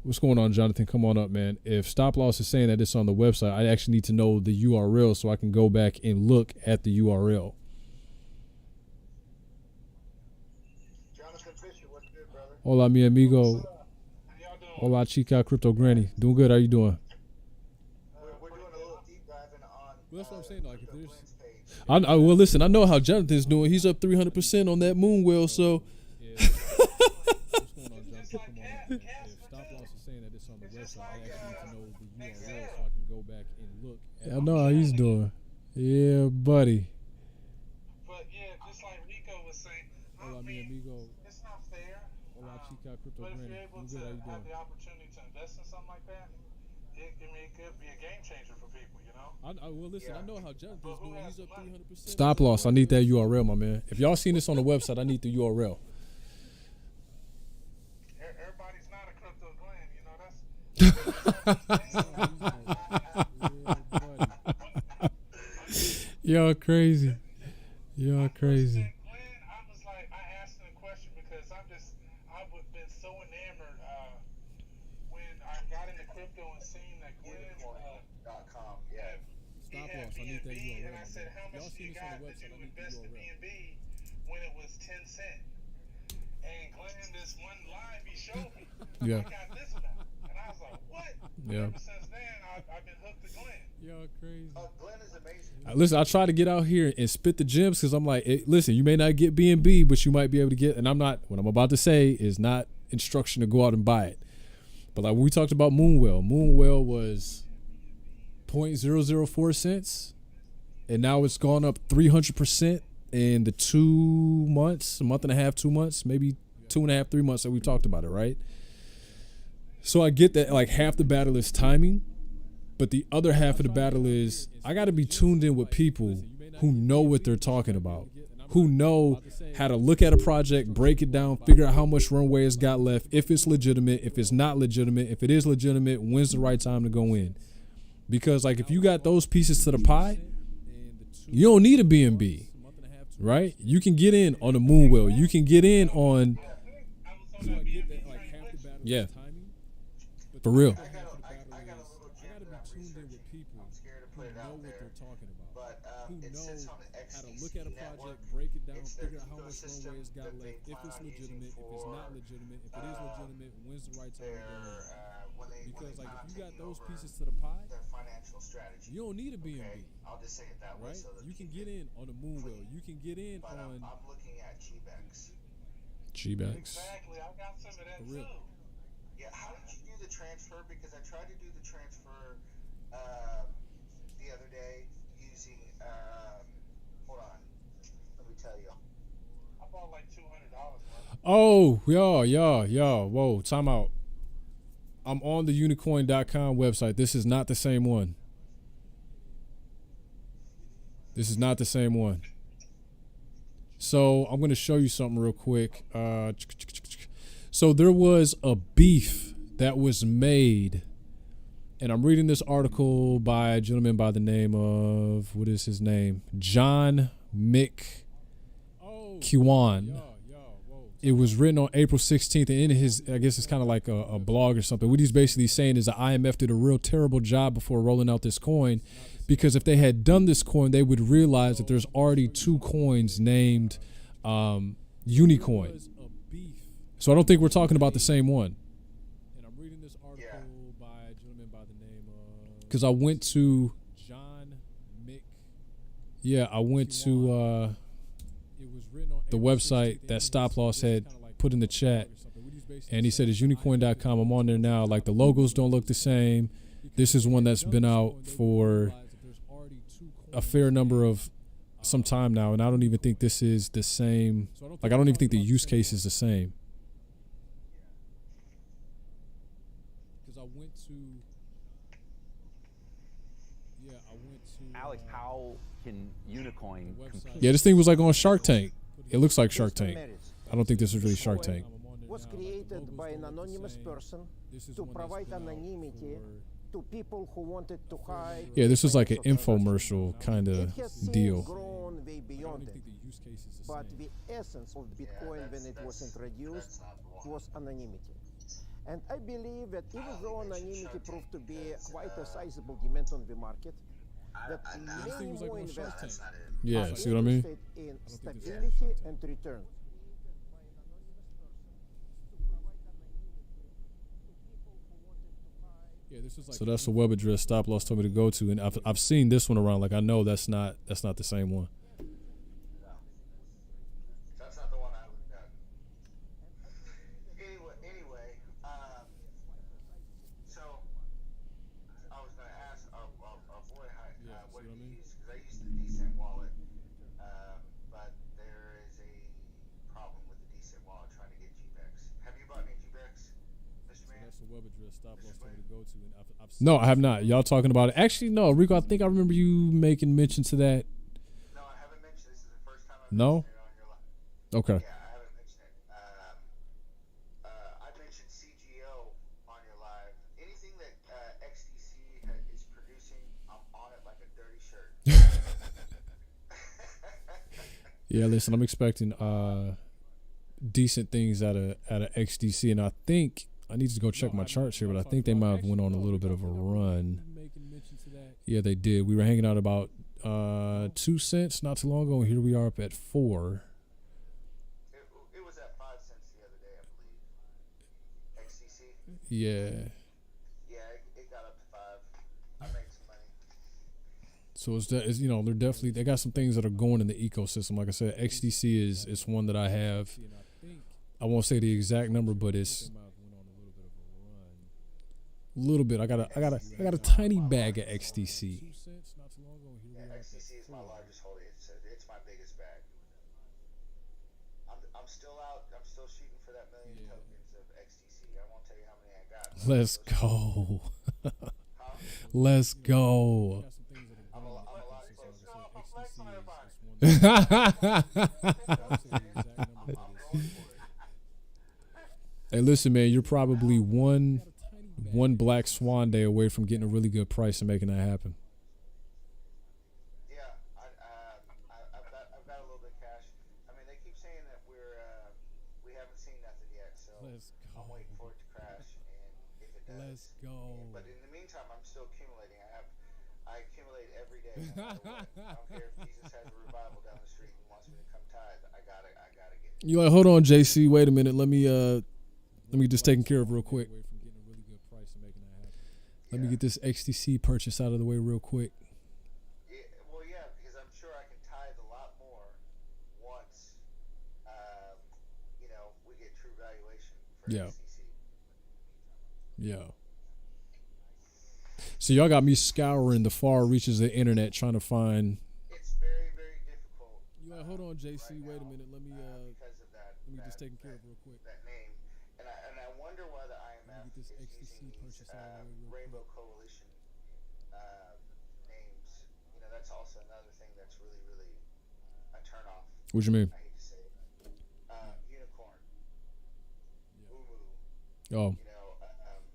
what's going on, Jonathan? Come on up, man. If Stop Loss is saying that it's on the website, I actually need to know the URL so I can go back and look at the URL. Jonathan Fisher, what's good, brother? Hola, mi amigo. How y'all doing? Hola, chica, crypto granny. Doing good. How you doing? We're doing a little deep diving on. Well, that's what I'm saying. Like, if there's Glenn's page. Well, listen. I know how Jonathan's doing. He's up 300% on that Moonwell. So what's going on, Just Jonathan? like Come on. Cass If Stop too. Loss is saying that it's on the It's just website, I like, actually need to know the URL Excel. so I can go back and look at I know how he's doing. Yeah, buddy. But yeah, just like Rico was saying, I Hola, mi mean, amigo. it's not fair. Hola, chica. Crypto But if Granny. you're able I'm to good. How you have doing? the opportunity to invest in something like that, it could be a game changer for people, you know. Well, listen. I know how Jonathan's But who doing. has He's the up money? 300%. Stop loss. I need that URL, my man. If y'all seen this on the website, I need the URL. Everybody's not a crypto Glenn, you know. That's Y'all crazy. Y'all crazy. Glenn, I was like, I asked him a question because I've been so enamored when I got into crypto and seeing that Glenn Unicorn.com. Yeah. he Stop had loss. I need that BNB, URL. and I said, how Y'all much do seen you this on guys the did website? you I need the invest in URL. BNB when it was 10 cent? And Glenn, this one live he showed me, Yeah. I got this amount, and I was like, what? Yeah. Ever since then, I've been hooked to Glenn. Y'all crazy. Glenn is amazing. Listen, I try to get out here and spit the gems because I'm like, listen, you may not get BNB, but you might be able to get. And I'm not. What I'm about to say is not instruction to go out and buy it. But like when we talked about Moonwell was 0.004 cents, and now it's gone up 300% in the 2 months, a month and a half, 2 months, maybe 2.5, 3 months that we talked about it, right? So I get that like half the battle is timing, but the other half of the battle is I got to be tuned in with people who know what they're talking about, who know how to look at a project, break it down, figure out how much runway it's got left, if it's legitimate, if it's not legitimate, if it is legitimate, when's the right time to go in. Because like if you got those pieces to the pie, you don't need a BNB, right? You can get in on the Moonwell. You can get in on, yeah, for real. I got a little gem that I'm researching. I'm scared to put it out there. But it sits on the XDC network. break it down, It's their figure out how much ecosystem runway it's got that they left, if plan it's on using legitimate, if it's not for, legitimate, if it is legitimate, when's the right time to go in. Because like if you got those pieces to the pie, their financial strategy. you don't need a BNB, Okay, I'll just say it that way. right? So that You can get in on the Moonwell. You can get in But on I'm looking at GBEX. G-Backs. Exactly, I got some of that For real. too. Yeah, how did you do the transfer? Because I tried to do the transfer the other day using. Hold on, let me tell you. I bought like $200 worth. Oh, y'all. Whoa, time out. I'm on the unicorn.com website. This is not the same one. This is not the same one. So I'm going to show you something real quick. So there was a beef that was made, and I'm reading this article by a gentleman by the name of, what is his name? John McKeown. It was written on April 16th, and in his, I guess it's kind of like a blog or something. What he's basically saying is the IMF did a real terrible job before rolling out this coin, because if they had done this coin, they would realize that there's already 2 coins named Unicoin. So I don't think we're talking about the same one. And I'm reading this article by a gentleman by the name of, Because I went to, John Mick. I went to It was written on the April website 16th, that Stop Loss had kinda like put in the chat, or something. What he's basically and he said it's unicoin.com. I'm on there now. Like the logos don't look the same. This is one that's been out for a fair number of some time now, and I don't even think this is the same. Like I don't even think the use case is the same. because I went to Alex, how can Unicoin compete? Yeah, this thing was like on Shark Tank. It looks like Shark Tank. I don't think this is really Shark Tank. Was created by an anonymous person to provide anonymity to people who wanted to hide. Yeah, this was like an effects of transaction. infomercial kind It of has since deal. grown way I beyond don't it. think the use case is the But same. the essence of Bitcoin when it was introduced was anonymity. And I believe that even though anonymity proved to be quite a sizable demand on the market, that This thing many was like more on Shark investors Tank. Yeah, are see what I mean? interested in think this is stability and return. Yeah, this was like So that's the web address Stop Loss told me to go to, and I've seen this one around. Like I know that's not the same one. That's not the one I looked at. Anyway, so I was gonna ask our boy what see what I he mean? used, because I used the Decent wallet, but there is a problem with the Decent wallet trying to get GBEX. Have you bought any No, I have not. Y'all talking about it? Actually, no, Rico. I think I remember you making mention to that. No, I haven't mentioned this. Is the first time I've No? mentioned it on your live. Okay. Yeah, I haven't mentioned it. I mentioned CGO on your live. Anything that XDC is producing, I'm on it like a dirty shirt. Yeah, listen, I'm expecting decent things out of XDC, and I think I need to go check my charts here, but I think they might have went on a little bit of a run. Yeah, they did. We were hanging out about 2 cents not too long ago, and here we are up at 4. It was at 5 cents the other day, I believe. XCC. Yeah. Yeah, it got up to 5. I made some money. So it's you know, they got some things that are going in the ecosystem. Like I said, XDC is one that I have. I won't say the exact number, but it's a little bit. I got a tiny bag of XDC. Yeah, XCC is my largest holding. It's my biggest bag. I'm still out. I'm still shooting for that million tokens of XTC. I won't tell you how many I got. Let's go. Huh? Let's go. I'm a lot closer. I'm going for it. Hey, listen, man, you're probably one Black Swan day away from getting a really good price and making that happen. Yeah, I've got a little bit of cash. I mean, they keep saying that we haven't seen nothing yet, so I'm waiting for it to crash, and if it does, Let's go. But in the meantime, I'm still accumulating. I accumulate every day. No matter what. I don't care if Jesus has a revival down the street and wants me to come tithe. I gotta get it. You like, hold on, JC. Wait a minute. Let me just taken care of real quick. Let me get this XTC purchase out of the way real quick. Yeah, well, yeah, because I'm sure I can tithe a lot more once, we get true valuation for XTC. Yeah. So y'all got me scouring the far reaches of the internet trying to find. It's very, very difficult. You like, hold on, JC. Right wait a now, minute. Let me because of that. let me just take care of real quick. That name, and I wonder why the IMF get this is XTC using these purchase out of the way real Rainbow Coalition names. That's also another thing that's really, really a turnoff. What you mean? I hate to say it. Unicorn. Umu. Oh.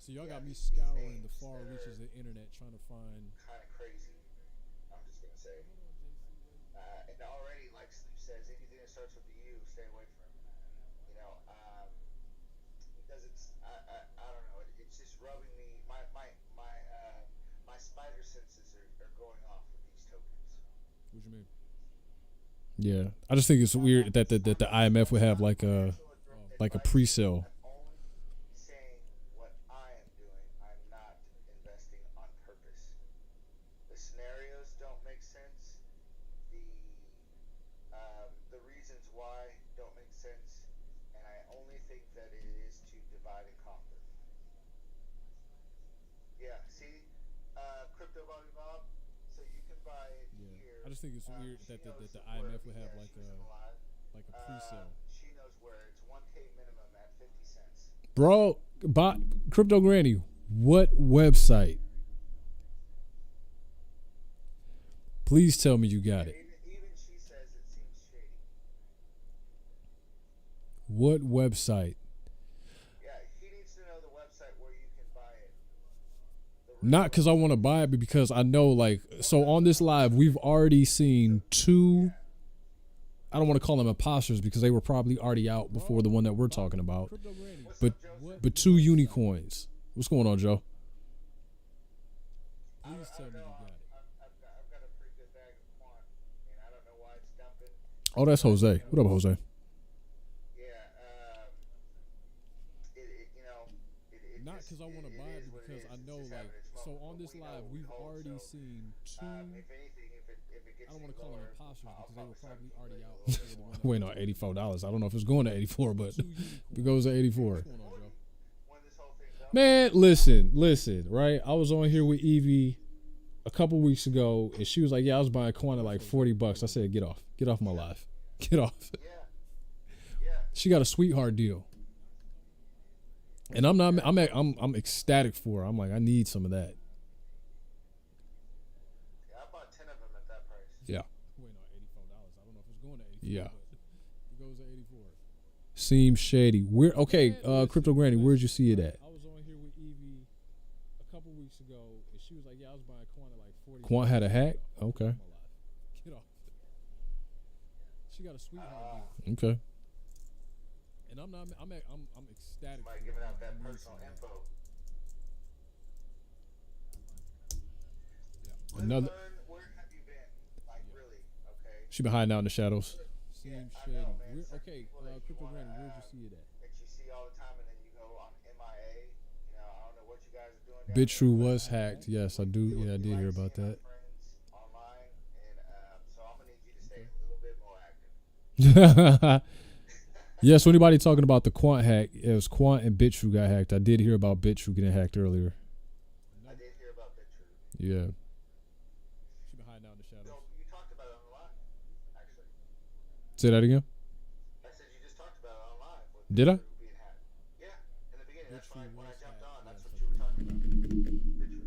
So y'all got me scouring the far reaches of the internet trying to find. Kind of crazy. I'm just gonna say. And already, like Sleep says, anything that starts with the U, stay away from. Because it's I don't know. It's just rubbing me. My spider senses are going off with these tokens. What you mean? Yeah, I just think it's weird that the IMF would have like a pre-sale. I'm only saying what I am doing. I'm not investing on purpose. The scenarios don't make sense. The reasons why don't make sense, and I only think that it is to divide and conquer. Yeah, see, Crypto Bobby Bob. So you can buy it here. I just think it's weird that the IMF would have like a pre-sale. She knows where it's 1K minimum at 50 cents. Bro, Crypto Granny, what website? Please tell me you got it. Even she says it seems shady. What website? Yeah, he needs to know the website where you can buy it. Not because I want to buy it, but because I know, like, so on this live, we've already seen 2. I don't want to call them imposters because they were probably already out before the one that we're talking about. But 2 unicorns. What's going on, Joe? Please tell me you got it. I've got a pretty good bag of quant, and I don't know why it's dumping. Oh, that's Jose. What up, Jose? Not because I want to buy it, because I know, like, so on this live, we've already seen 2. If anything, if it I don't want to call them imposters because they were probably already out. Wait, no, $84. I don't know if it's going to 84, but if it goes to 84. Man, listen, right? I was on here with Evie a couple weeks ago, and she was like, "Yeah, I was buying Quant at like $40." I said, "Get off my live, get off." She got a sweetheart deal. And I'm ecstatic for her. I'm like, I need some of that. Yeah, I bought 10 of them at that price. Yeah. Wait, no, $84. I don't know if it's going to 84. Yeah. But it goes to 84. Seems shady. Crypto Granny, where'd you see it at? I was on here with Evie a couple weeks ago, and she was like, "Yeah, I was buying Quant at like 40." Quant had a hack? Okay. Get off. She got a sweetheart deal. Okay. And I'm ecstatic. Somebody for giving her. out that I need personal some of info. Another. Where have you been? Like, really? Okay. She been hiding out in the shadows. Seems I shady. know, man. Where, Certain okay, people that you Crypto wanna, Granny, where'd you see it at? That you see all the time, and then you go on MIA. You know, I don't know what you guys are doing. down BitTrue there, was hacked. Yes, I do. Yeah, I did hear about that. Friends online, and so I'm gonna need you to stay a little bit more active. Yeah, so anybody talking about the Quant hack, it was Quant and BitTrue got hacked. I did hear about BitTrue getting hacked earlier. I did hear about BitTrue. Yeah. She been hiding out in the shadows. No, you talked about it online, actually. Say that again? I said you just talked about it online. With Did I? BitTrue being hacked. Yeah, in the beginning. That's BitTrue when I was jumped hacked, on. That's yeah, what you were talking about. BitTrue.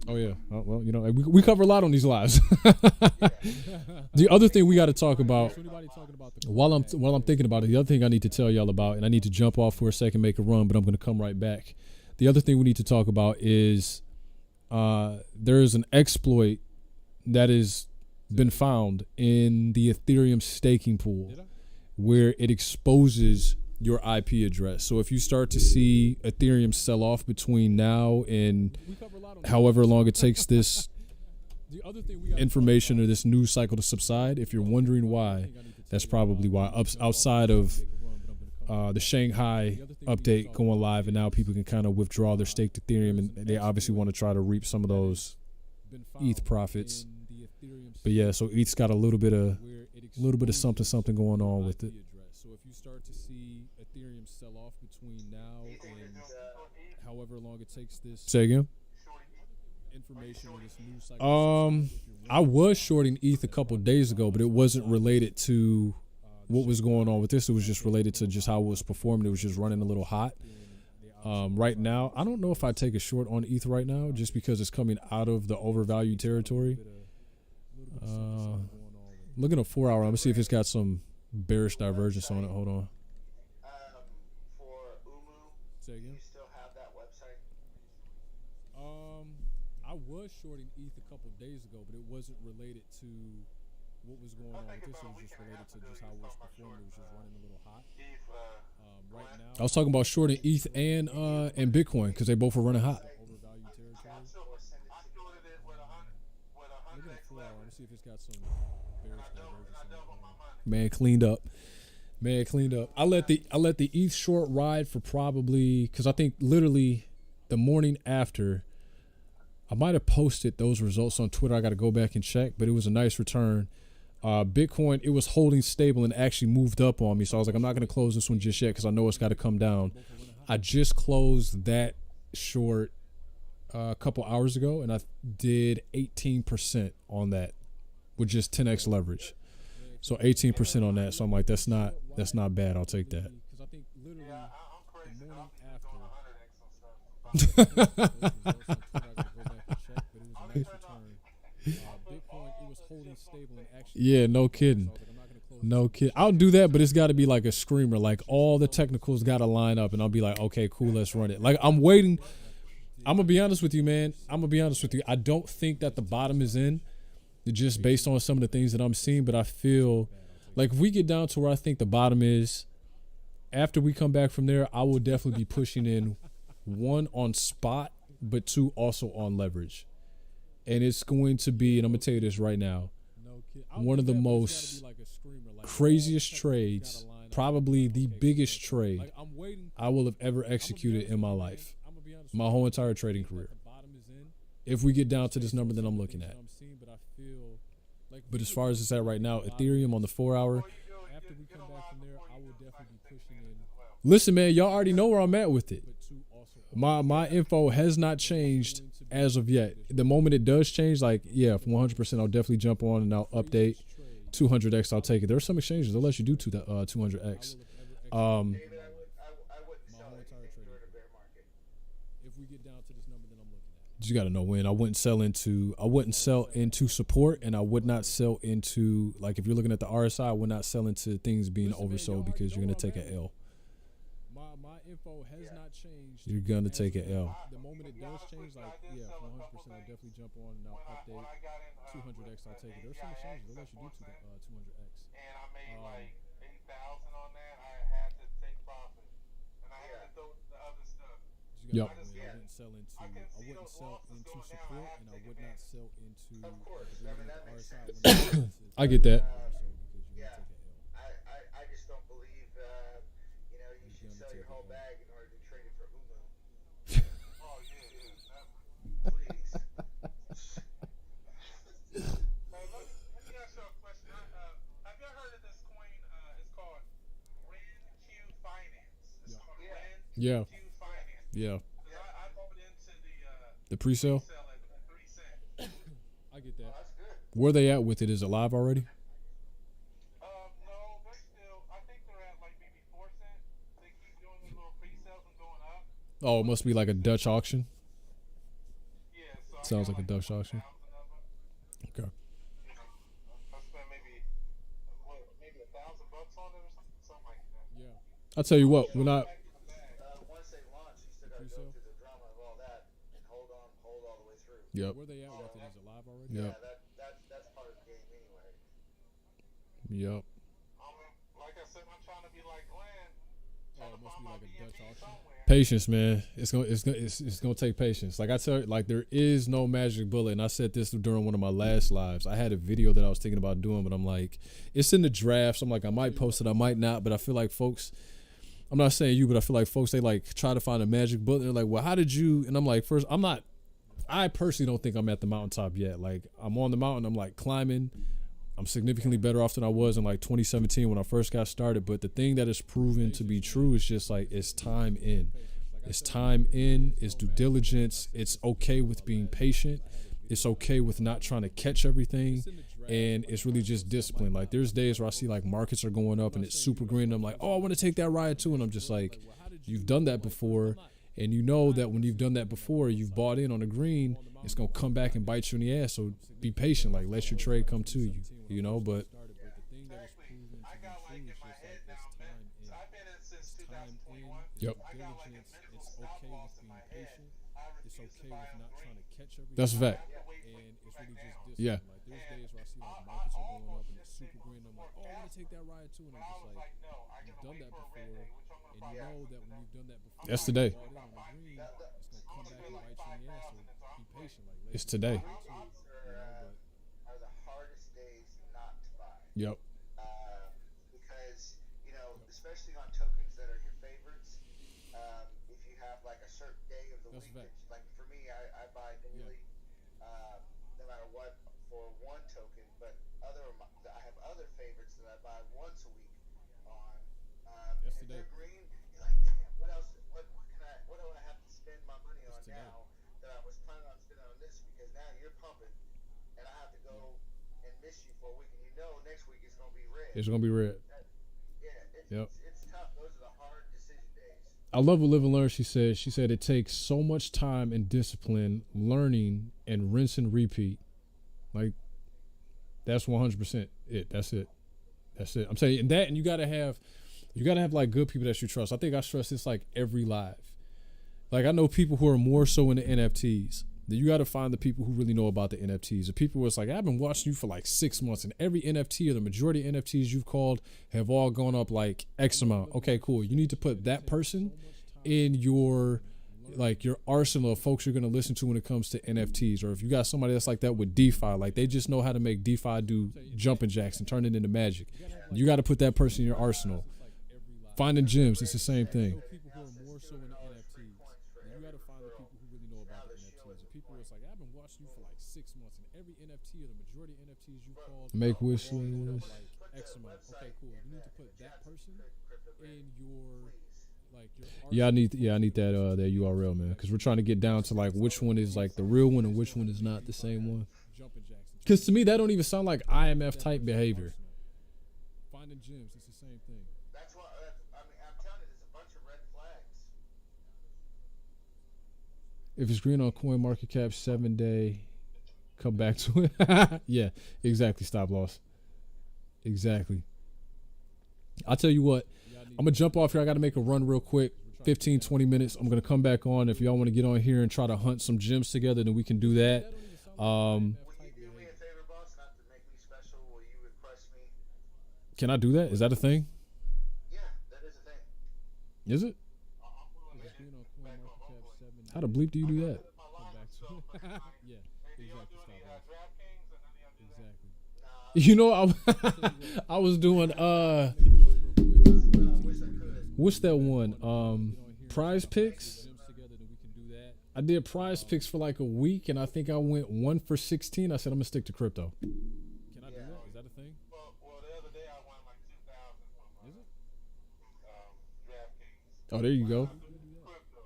Oh yeah. Well, you know, we cover a lot on these lives. The other thing we got to talk about So anybody talking about the while I'm thinking about it, the other thing I need to tell y'all about, and I need to jump off for a second, make a run, but I'm going to come right back. The other thing we need to talk about is there is an exploit that has been found in the Ethereum staking pool where it exposes your IP address. So if you start to see Ethereum sell off between now and we cover a lot on however long it takes this the other thing we got information or this news cycle to subside, if you're wondering why, that's probably why. Outside of the Shanghai update going live, and now people can kind of withdraw their staked Ethereum, and they obviously want to try to reap some of those ETH profits. But yeah, so ETH's got a little bit of something going on with it. So if you start to see Ethereum sell off between now and however long it takes this Say again. information or this news cycle. I was shorting ETH a couple of days ago, but it wasn't related to what was going on with this. It was just related to just how it was performing. It was just running a little hot. Right now, I don't know if I take a short on ETH right now, just because it's coming out of the overvalued territory. Looking at 4 hour, I'm gonna see if it's got some bearish divergence on it. Hold on. For Umu, Say do again? you still have that website? I was shorting ETH a couple days ago, but it wasn't related to what was going on with this. It was just related to just how it was performing. It was just running a little hot. Right now, I was talking about shorting ETH and Bitcoin because they both were running hot. overvalued territory. I shorted it with a Look 100x at 4 hour. leverage. Let's see if it's got some bearish divergence I on it. doubled my money. Man cleaned up. I let the ETH short ride for probably, because I think literally the morning after, I might have posted those results on Twitter. I got to go back and check, but it was a nice return. Bitcoin, it was holding stable and actually moved up on me. So I was like, I'm not going to close this one just yet because I know it's got to come down. I just closed that short a couple hours ago, and I did 18% on that with just 10x leverage. So 18% on that. So I'm like, that's not bad. I'll take that. Because I think literally I'm crazy. the morning I'm after. doing 100x on stuff. Bitcoin, it was holding stable and actually. Yeah, no kidding. No kid. I'll do that, but it's got to be like a screamer. Like all the technicals got to line up, and I'll be like, okay, cool, let's run it. Like I'm waiting. I'm gonna be honest with you, man. I don't think that the bottom is in, just based on some of the things that I'm seeing. But I feel like if we get down to where I think the bottom is, after we come back from there, I will definitely be pushing in, one on spot, but two also on leverage. And it's going to be, and I'm gonna tell you this right now, one of the most craziest trades, probably the biggest trade I will have ever executed in my life, my whole entire trading career. If we get down to this number that I'm looking at. But as far as it's at right now, Ethereum on the 4 hour. After we come back from there, I will definitely be pushing in. Listen, man, y'all already know where I'm at with it. My info has not changed as of yet. The moment it does change, like, yeah, 100%, I'll definitely jump on and I'll update. 200x, I'll take it. There are some exchanges they'll let you do 200x. David, I wouldn't sell anything during You got to know when. I wouldn't sell into support, and I would not sell into, like, if you're looking at the RSI, I would not sell into things being oversold because you're gonna take an L. My info has not changed. You're gonna take an L. The moment it does change, like, yeah, 100%, I'll definitely jump on and I'll update. 200x, I'll take it. There's some changes. They'll let you do 200x. And I made like 8,000 on that. I had to take profit, and I had to throw the other stuff. Yep. I wouldn't sell into support, and I would not sell into. Of course, I mean that makes sense. I get that. Yeah, I just don't believe you know, you should sell your whole bag in order to trade it for Umu. Oh Please. let me ask you a question. Have you heard of this coin? It's called RenQ Finance. It's called Yeah. RenQ Finance. Yeah. I bought into The pre-sale. sell at 3 cents. I get that. That's good. Where they at with it? Is it live already? No, they're still. I think they're at like maybe 4 cents. They keep doing these little pre-sales and going up. Oh, it must be like a Dutch auction. Yeah, so I Sounds got like a Dutch auction. 1,000 of them. Okay. You know, I spent maybe $1,000 on it or something like that. Yeah. I'll tell you what. When I Once they launch, you still gotta go through the drama of all that and hold all the way through. Yep. Where they at with it? Is it live already? Yep. Yeah, that's part of the game anyway. Yep. Like I said, I'm trying to be like Glenn. Oh, it must be like a Dutch auction. Patience, man. It's gonna take patience. Like I tell you, like there is no magic bullet. And I said this during one of my last lives. I had a video that I was thinking about doing, but I'm like, it's in the drafts. I'm like, I might post it, I might not. But I feel like folks, I'm not saying you, but I feel like folks, they like try to find a magic bullet. They're like, well, how did you? And I'm like, first, I personally don't think I'm at the mountaintop yet. Like I'm on the mountain, I'm like climbing. I'm significantly better off than I was in like 2017 when I first got started. But the thing that is proven to be true is just like it's time in. It's time in. It's due diligence. It's okay with being patient. It's okay with not trying to catch everything. And it's really just discipline. Like there's days where I see like markets are going up and it's super green. And I'm like, oh, I want to take that ride too. And I'm just like, you've done that before. And you know that when you've done that before, you've bought in on the green, it's going to come back and bite you in the ass. So be patient. Like let your trade come to you, you know, but I got like in my head now, man. So I've been in since 2021. Yep. I got like a mental stop loss in my head. I refuse to buy on green. that's a fact. I have to wait And it's right really now. just discipline. Yeah. Like there's days where I see like markets are going up and it's super green. I'm like, oh, I want to take that ride too. And I I'm was just like, like, no, I you've gotta done wait that for a before, red day, which I'm and gonna you buy. know that when you've done that before, That's today. bought in on the green, it's gonna come back and bite you in the ass. So be patient. Like It's today. Are the hardest days not to buy. Yep. Because, you know, especially on tokens that are your favorites, if you have like a certain day of the That's week, fact. like for me, I buy daily, no matter what, for one token, but I have other favorites that I buy once a week on. That's and if today. they're green, you're like, damn, what else? What do I have to spend my money on today. now that I was planning on spending on this? Because now you're pumping, and I have to go and miss you for a week, and you know next week it's gonna be red. It's gonna be red. Yeah, it's tough. Those are the hard decision days. I love what Live and Learn. She said it takes so much time and discipline, learning and rinse and repeat. Like that's 100% it. That's it. I'm saying, and that, and you gotta have like good people that you trust. I think I stress this like every live. Like I know people who are more so into NFTs. Then you got to find the people who really know about the NFTs. The people who it's like, I've been watching you for like 6 months, and every NFT or the majority of NFTs you've called have all gone up like X amount. Okay, cool. You need to put that person in your arsenal of folks you're going to listen to when it comes to NFTs. Or if you got somebody that's like that with DeFi, like they just know how to make DeFi do jumping jacks and turn it into magic. You got to put that person in your arsenal. Finding gems, it's the same thing. People who are more so into NFTs, you got to find the people who really know about the NFTs. The people who it's like, I've been watching you for like 6 months, and every NFT or the majority of NFTs you called Make wish all going up list. like X amount. Okay, cool. You need to put that person in your Yeah, I need that that URL, man, because we're trying to get down to like which one is like the real one and which one is not the same one. jumping jacks. Because to me, that don't even sound like IMF type behavior. Finding gems, it's the same thing. That's why I'm telling you, there's a bunch of red flags. If it's green on CoinMarketCap 7-day, come back to it. Yeah, exactly. Stop loss. Exactly. I'll tell you what. I'm going to jump off here. I got to make a run real quick. 15, 20 minutes. I'm going to come back on. If y'all want to get on here and try to hunt some gems together, then we can do that. Will you do me a favor, boss? Not to make me special. Will you request me? Can I do that? Is that a thing? Yeah, that is a thing. Is it? How the bleep do you do that? Yeah, exactly. You know, I was doing what's that one? Prize picks. I did prize picks for like a week, and I think I went 1 for 16. I said I'm gonna stick to crypto. Can I do that? Is that a thing? Well, the other day I won like 2,000 from Is it? DraftKings. Oh, there you go. Crypto.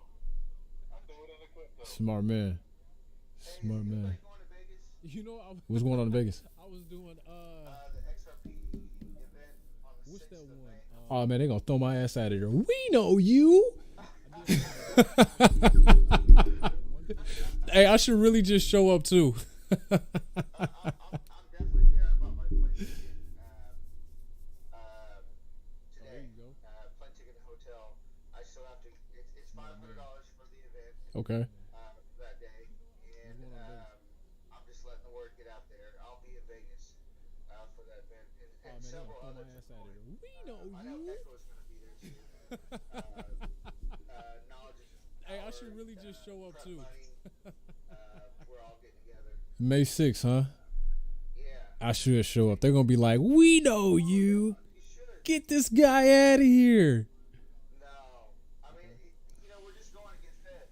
I threw it in the crypto. Smart man. Smart man. Going to Vegas? You know, What's going on in Vegas? I was doing The XRP event on the what's 6th that of one? May. Oh man, they gonna throw my ass out of there. We know you. Hey, I should really just show up too. I'm definitely there. I bought my plane ticket today. There you go. Plane ticket and hotel. I still have to. It's $500 for the event Okay. that day, and I'm just letting the word get out there. I'll be in Vegas for that event, and several others. We know I know you. Echo's going to be there too. Knowledge is Hey, I power, should really just show up prep too. money, we're all getting together. May 6th, huh? Yeah. I should show up. They're gonna be like, we know you. You should. Get this guy out of here. No. I mean, we're just going to get fed.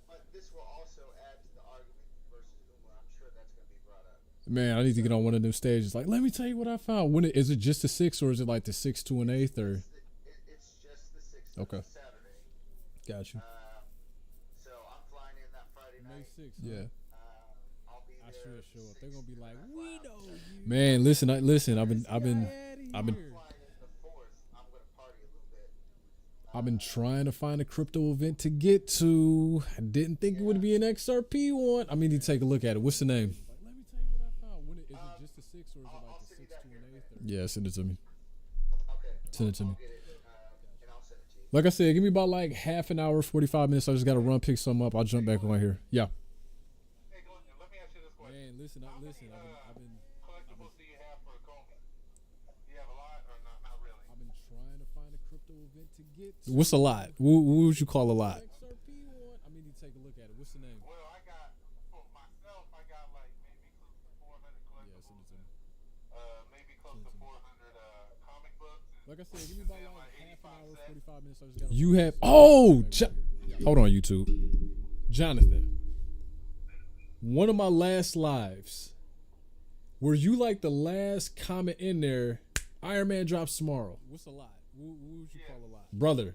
But this will also add to the argument versus Uma. I'm sure that's going to be brought up. Man, I need to get on one of them stages. Like, let me tell you what I found. Is it just the 6th, or is it like the 6th to an 8th, or? It's just the 6th. Okay. Saturday. Got you. So I'm flying in that Friday May night. 6th. Yeah. I'll be I there. should show up. They're gonna be like, we know you. Man, listen. I've been. Get Flying in the 4th. I'm going to party a little bit. I've been trying to find a crypto event to get to. I didn't think it would be an XRP one. I mean, you take a look at it. What's the name? Let me tell you what I found. Is it just the 6th, or is it like the 6th to an 8th? Yeah, send it to me. Okay. Send it to me. I'll get it, and I'll send it to you. Like I said, give me about like half an hour, 45 minutes. I just got to run, pick something up. I'll jump back on here. Yeah. Hey, Glenn, let me ask you this question. Man, listen. How many collectibles do you have for Comey? Do you have a lot or not really? I've been trying to find a crypto event to get to. What's a lot? What would you call a lot? XRP one. I mean, you take a look at it. What's the name? Well, I got, for myself, I got like maybe close to 400 Yeah, send collectibles. it to me. Maybe close to 400 comic books. Like I said, give me about like half an hour, 45 minutes. I just gotta You run. have. Oh, hold on, YouTube. Jonathan. One of my last lives. Were you like the last comment in there? Iron Man drops tomorrow. What's a lot? What would you call a lot? Brother,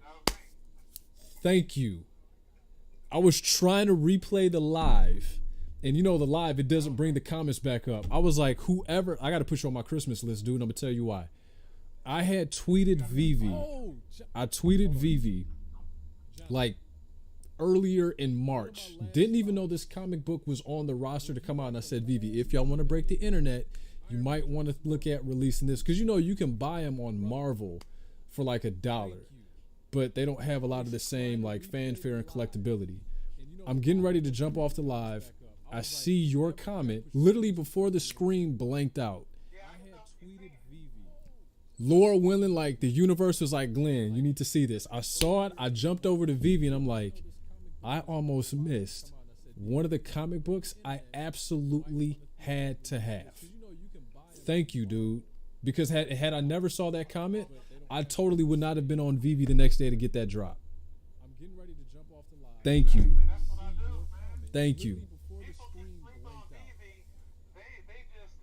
thank you. I was trying to replay the live, and the live, it doesn't bring the comments back up. I was like, whoever, I got to put you on my Christmas list, dude. I'm going to tell you why. I had tweeted veve. I tweeted veve like earlier in March. Didn't even know this comic book was on the roster to come out, and I said, veve, if y'all want to break the internet, you might want to look at releasing this, because you can buy them on Marvel for like $1, but they don't have a lot of the same like fanfare and collectability. I'm getting ready to jump off the live. I see your comment literally before the screen blanked out. Lord willing, like the universe was like, Glenn, you need to see this. I saw it. I jumped over to veve, and I'm like, I almost missed one of the comic books I absolutely had to have. Thank you, dude. Because had I never saw that comment, I totally would not have been on veve the next day to get that drop. I'm getting ready to jump off the live. Thank you. That's what I do, man. Thank you. Before the People screen can sleep on blanked out. TV. They just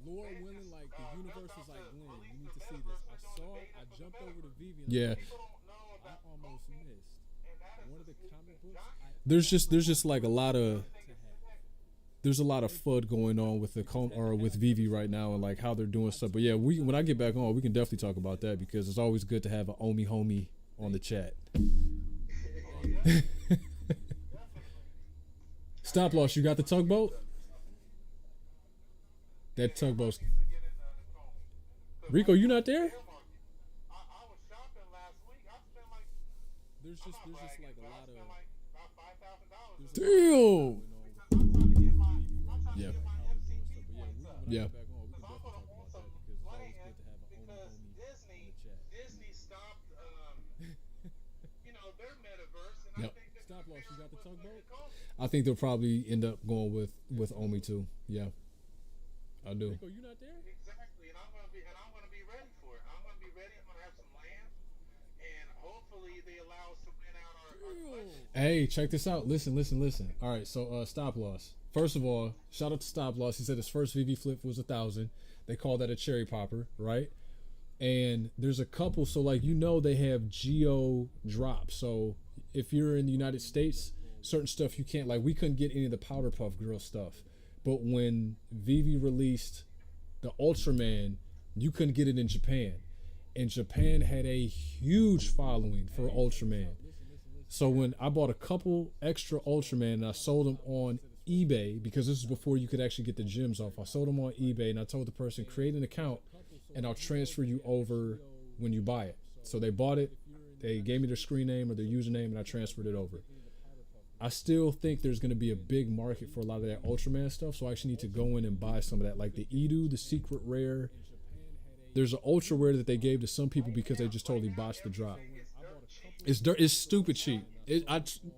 Lord willing, like the universe was like, Glenn, you need to see this. I saw it. I jumped over to veve. And Yeah. people don't know I about almost missed one of the comic books. There's just like a lot of there's a lot of FUD going on with with veve right now, and like how they're doing stuff. But yeah, when I get back on, we can definitely talk about that, because it's always good to have an homie on the chat. Stop loss. You got the tugboat? That tugboat's. To get in the Rico, you not there? I was shopping last week. I spent like There's just like a lot I spent like about $5,000. Damn. I'm trying to get my Yeah. MCP points up. Yeah. So I'm gonna want some land because Disney stopped their metaverse, and Yep. I think that Stop loss. You got the tugboat? cost. I think they'll probably end up going with Omi too. Yeah. I do. Exactly, and I'm gonna be ready for it. I'm gonna be ready. I'm gonna have some land, and hopefully they allow us to rent out our collection. Hey, check this out. Listen. All right, so stop loss. First of all, shout out to Stop Loss. He said his first VV flip was 1,000. They call that a cherry popper, right? And there's a couple. So like they have geo drops. So if you're in the United States, certain stuff you can't. Like we couldn't get any of the Powder Puff Girl stuff. But when Vivi released the Ultraman, you couldn't get it in Japan. And Japan had a huge following for Ultraman. So when I bought a couple extra Ultraman and I sold them on eBay, because this is before you could actually get the gems off, I sold them on eBay and I told the person, create an account and I'll transfer you over when you buy it. So they bought it, they gave me their screen name or their username and I transferred it over. I still think there's going to be a big market for a lot of that Ultraman stuff, so I actually need to go in and buy some of that. Like the Edu, the secret rare. There's an ultra rare that they gave to some people because they just totally botched the drop. It's stupid cheap.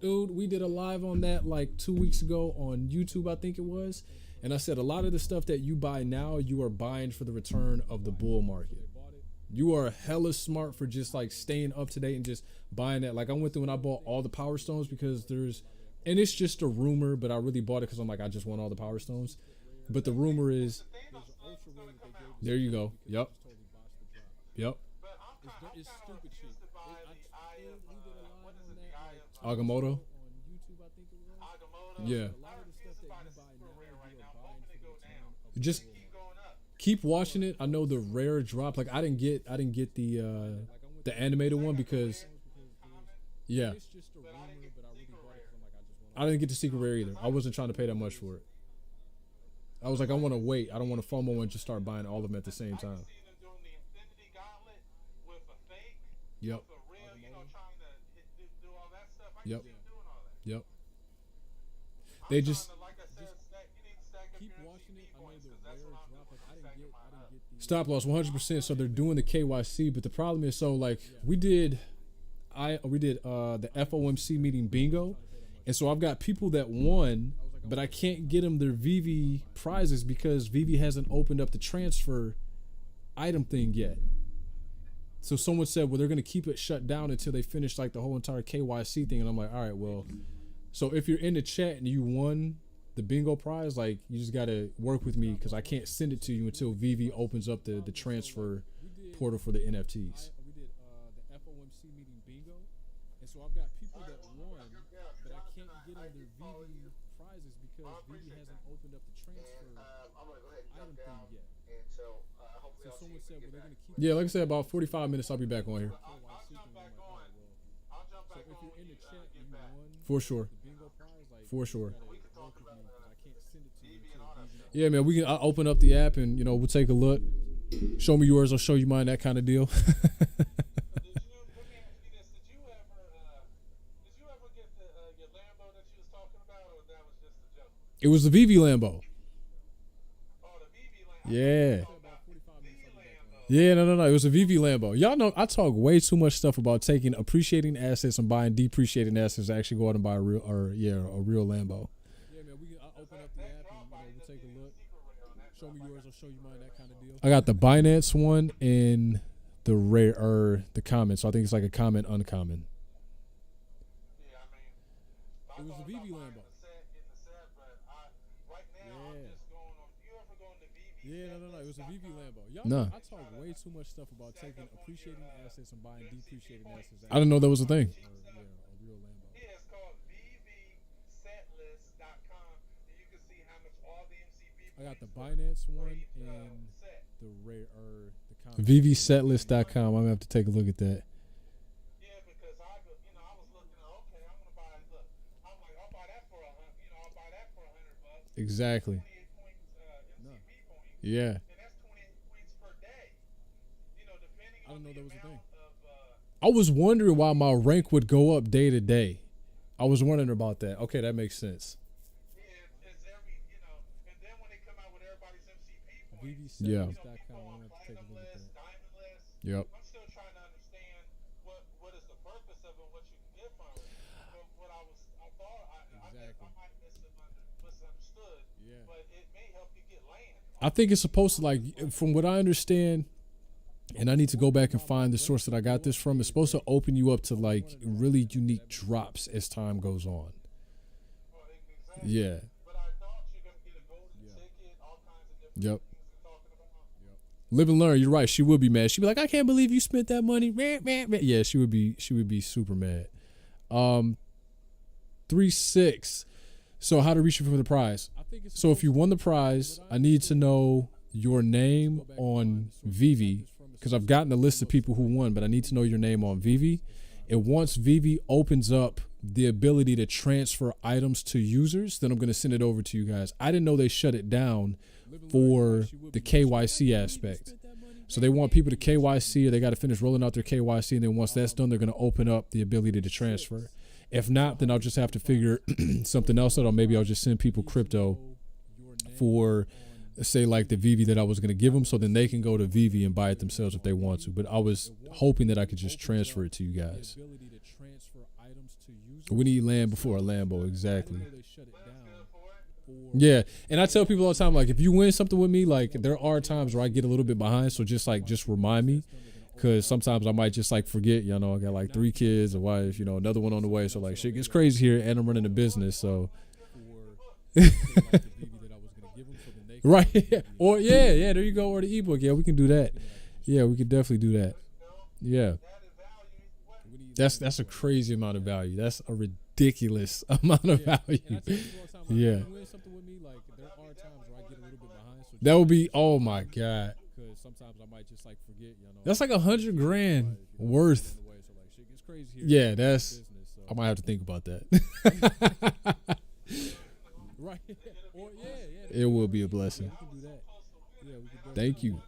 Dude, we did a live on that like 2 weeks ago on YouTube, I think it was. And I said a lot of the stuff that you buy now, you are buying for the return of the bull market. You are hella smart for just like staying up to date and just buying that. Like I went through and I bought all the Power Stones because and it's just a rumor, but I really bought it because I'm like, I just want all the Power Stones. But the rumor is, there you go. Yep. It's stupid cheap. Agamotto. Yeah. Just keep watching it. I know the rare drop. Like I didn't get the animated one because yeah. I didn't get the secret rare either. I wasn't trying to pay that much for it. I was like, I want to wait. I don't want to FOMO and just start buying all of them at the same time. Yep. Yep. They just keep watching it. I know the rare drop. Like I didn't get the stop loss 100%. So they're doing the KYC, but the problem is, so like we did the FOMC meeting bingo, and so I've got people that won, but I can't get them their VV prizes because VV hasn't opened up the transfer item thing yet. So someone said, well, they're going to keep it shut down until they finish like the whole entire KYC thing. And I'm like, all right, well, so if you're in the chat and you won the bingo prize, like you just got to work with me because I can't send it to you until VV opens up the transfer portal for the NFTs. We did the FOMC meeting bingo. And so I've got people that won, but I can't get them their VV prizes because VV hasn't opened up the transfer item thing yet. So someone said, well, they're going to keep. Yeah, like I said, about 45 minutes, I'll be back on here. I'll jump back on. So if you're in the chat, you won for sure. For sure. Yeah, man, I'll open up the app and we'll take a look. Show me yours, I'll show you mine. That kind of deal. Let me ask you this: Did you ever get your Lambo that you was talking about, or that was just a joke? It was the VV Lambo. Oh, the VV Lambo. Yeah. Yeah, no. It was a VV Lambo. Y'all know I talk way too much stuff about taking appreciating assets and buying depreciating assets to actually go out and buy a real Lambo. Yeah, man, I'll open up the app and we'll take a look. Show me yours, I'll show you mine. That kind of deal. I got the Binance one and the rare or the comment. So I think it's like a comment uncommon. Yeah, I mean, it was the VV Lambo. Yeah, no. It was a VV Lambo. Y'all I talk way too much stuff about taking appreciating assets and buying depreciating assets. I didn't know that was a thing. A real Lambo. Yeah, it's called vevsetlist.com, and you can see how much all the MCB. I got the Binance one and the rare the comment. vevsetlist.com. I'm gonna have to take a look at that. Yeah, because I was looking at I'm gonna buy. Look, I'm like, I'll buy that for $100. I'll buy that Exactly. 28 points MCP points, Yeah. and that's 28 points per day. Depending I on didn't know the that was a thing. amount of I was wondering why my rank would go up day to day. I was wondering about that. Okay, that makes sense. it's every and then when they come out with everybody's MCP points, Yeah. people on platinum list, diamond list. Yep. I'm still trying to understand what is the purpose of it, what you can get from it. But what I thought I might misunderstood, but it may help you get land. I think it's supposed to, like, from what I understand, and I need to go back and find the source that I got this from. It's supposed to open you up to like really unique drops as time goes on. Exactly. Yeah. But I thought you're gonna get a golden ticket, all kinds of different Yep. things we're talking about. Live and learn. You're right. She would be mad. She'd be like, I can't believe you spent that money. Yeah, she would be. She would be super mad. 3-6. So how to reach for the prize? So if you won the prize, I need to know your name on veve, because I've gotten a list of people who won, but I need to know your name on veve. And once veve opens up the ability to transfer items to users, then I'm going to send it over to you guys. I didn't know they shut it down for the KYC aspect. So they want people to KYC, or they got to finish rolling out their KYC, and then once that's done, they're going to open up the ability to transfer. If not, then I'll just have to figure something else out, or maybe I'll just send people crypto for, say, like the veve that I was going to give them, so then they can go to veve and buy it themselves if they want to. But I was hoping that I could just transfer it to you guys. We need land before a Lambo, exactly. Yeah, and I tell people all the time, like, if you win something with me, like, there are times where I get a little bit behind, so just remind me, because sometimes I might just, like, forget, I got, like, 3 kids, a wife, another one on the way, so, like, shit gets crazy here, and I'm running a business, so. Right, or, yeah, there you go, or the ebook, yeah, we can do that. Yeah, we could definitely do that. Yeah. That's a crazy amount of value. That's a ridiculous amount of value. Yeah. That would be, oh my God. That's like $100,000 worth. Yeah, I might have to think about that. It will be a blessing. Thank you.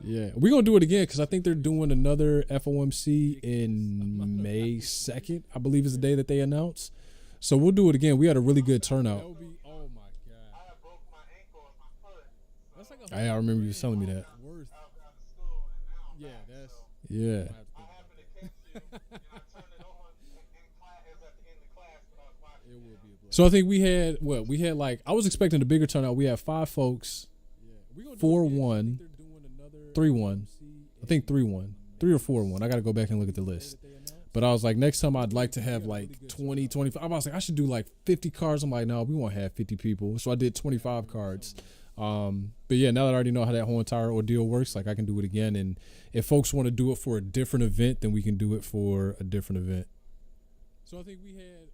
Yeah, we're going to do it again because I think they're doing another FOMC in May 2nd, I believe is the day that they announced. So we'll do it again. We had a really good turnout. Oh my God! I broke my ankle and my foot. I remember you telling me that. Yeah, Yeah. I happened to catch you, and I turned it on in class, at the end of class, but I was watching. So I think we had like, I was expecting a bigger turnout. We had 5 folks, 4-1, 3-1. I think 3-1, 3 or 4-1. I got to go back and look at the list. But I was like, next time I'd like to have like 20, 25. I was like, I should do like 50 cards. I'm like, no, we won't have 50 people. So I did 25 cards. But yeah, now that I already know how that whole entire ordeal works, like I can do it again. And if folks want to do it for a different event, then we can do it for a different event. So I think we had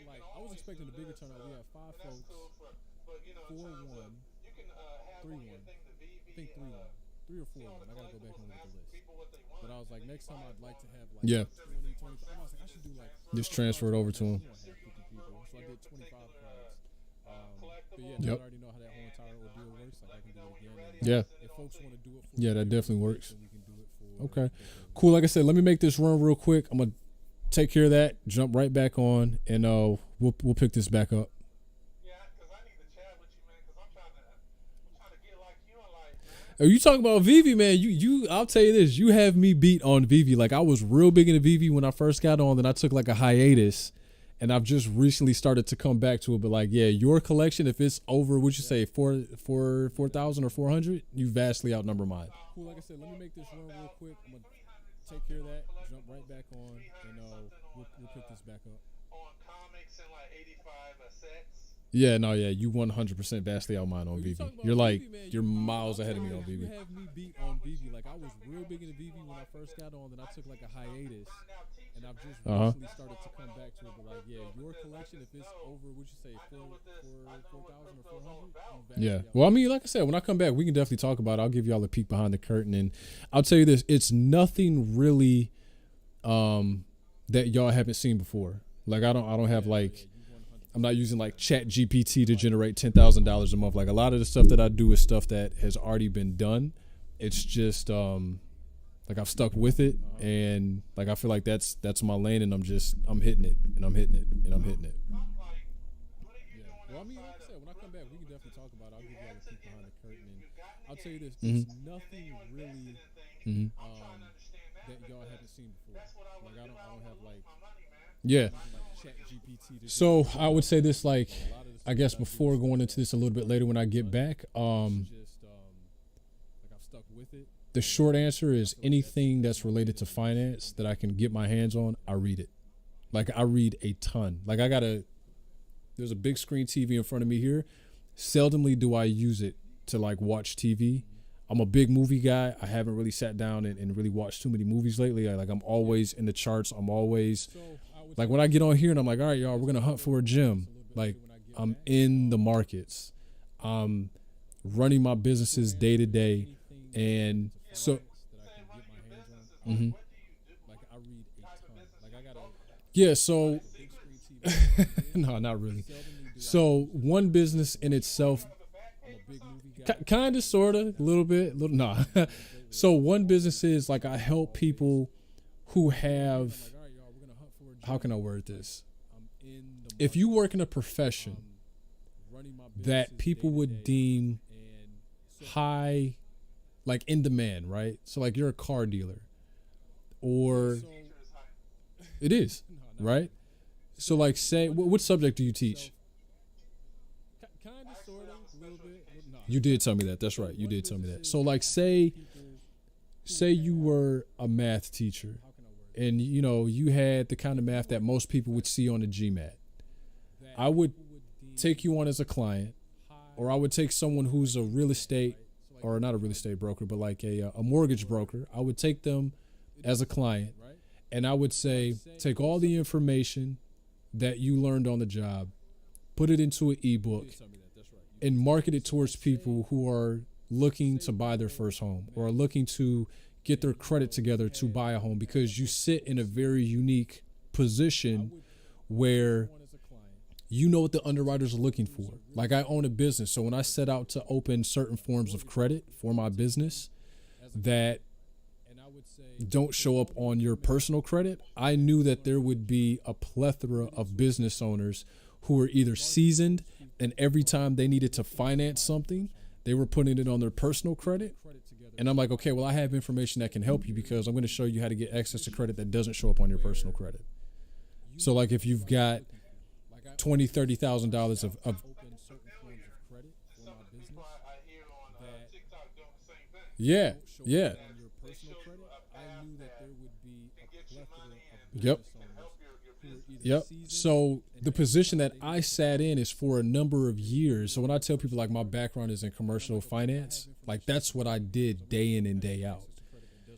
like, I was expecting a bigger turnout. We had 5 folks, 4-1, 3-1. I think 3-1. 3 or 4. I gotta go back and look at the list. But I was like, next time I'd like to have like 20, 25. I was like, I should do like just transfer it over to him. So I did 25 cards. But yeah, now I already know how that whole entire ordeal works. Like I can do it again. Yeah. If folks want to do it, that definitely works. Okay, cool. Like I said, let me make this run real quick. I'm gonna take care of that. Jump right back on, and we'll pick this back up. Are you talking about veve, man? You I'll tell you this, you have me beat on veve. Like I was real big into veve when I first got on, then I took like a hiatus, and I've just recently started to come back to it. But like, yeah, your collection, if it's over, would you say 4,000 or 400, you vastly outnumber mine. Cool. Like I said, let me make this run real quick. I'm gonna take care of that, jump right back on, and we'll pick this back up. On comics and like 85 sets. Yeah, no, yeah, you 100% vastly out mine on veve. You're like, you're miles ahead of me on veve. You have me beat on veve. Like I was real big into veve when I first got on, then I took like a hiatus, and I've just recently started to come back to it. But like, yeah, your collection, if it's over, would you say 4,000 or 400? Yeah. Well, I mean, like I said, when I come back, we can definitely talk about it. I'll give y'all a peek behind the curtain, and I'll tell you this: it's nothing really that y'all haven't seen before. Like I don't have like. I'm not using like Chat GPT to generate $10,000 a month. Like a lot of the stuff that I do is stuff that has already been done. It's just like I've stuck with it, and like I feel like that's my lane, and I'm hitting it, and I'm hitting it, and I'm hitting it. Well, I mean, like I said, when I come back, we can definitely talk about it. I'll give you all the peek behind the curtain. And I'll tell you this, there's nothing really that y'all haven't seen before. Like, I don't have, like, Chat GPT. So, I would say this, like, I guess before going into this a little bit later when I get back, the short answer is anything that's related to finance that I can get my hands on, I read it. Like, I read a ton. Like, there's a big screen TV in front of me here. Seldomly do I use it to like watch TV. I'm a big movie guy. I haven't really sat down and really watched too many movies lately. I'm always in the charts. I'm always like when I get on here and I'm like, all right, y'all, we're gonna hunt for a gem. Like I'm in the markets. I'm running my businesses day to day, and so. Yeah. So. No, not really. So one business in itself, kind of, sort of, a little bit, nah. So one business is like I help people who have, how can I word this? If you work in a profession that people would deem high, like in demand, right? So like you're a car dealer, or it is, right? So, like, say, what subject do you teach? Kind of, sort of, a little bit. You did tell me that. That's right. You did tell me that. So, like, say you were a math teacher, and, you know, you had the kind of math that most people would see on a GMAT. I would take you on as a client, or I would take someone who's a real estate, or not a real estate broker, but like a mortgage broker. I would take them as a client, and I would say, take all the information that you learned on the job, put it into an ebook, and market it towards people who are looking to buy their first home or are looking to get their credit together to buy a home, because you sit in a very unique position where you know what the underwriters are looking for. Like I own a business, so when I set out to open certain forms of credit for my business that don't show up on your personal credit, I knew that there would be a plethora of business owners who were either seasoned, and every time they needed to finance something, they were putting it on their personal credit. And I'm like, okay, well, I have information that can help you, because I'm going to show you how to get access to credit that doesn't show up on your personal credit. So like if you've got $20,000, $30,000 of yeah. Yep. So the position that I sat in is for a number of years. So when I tell people like my background is in commercial finance, like that's what I did day in and day out.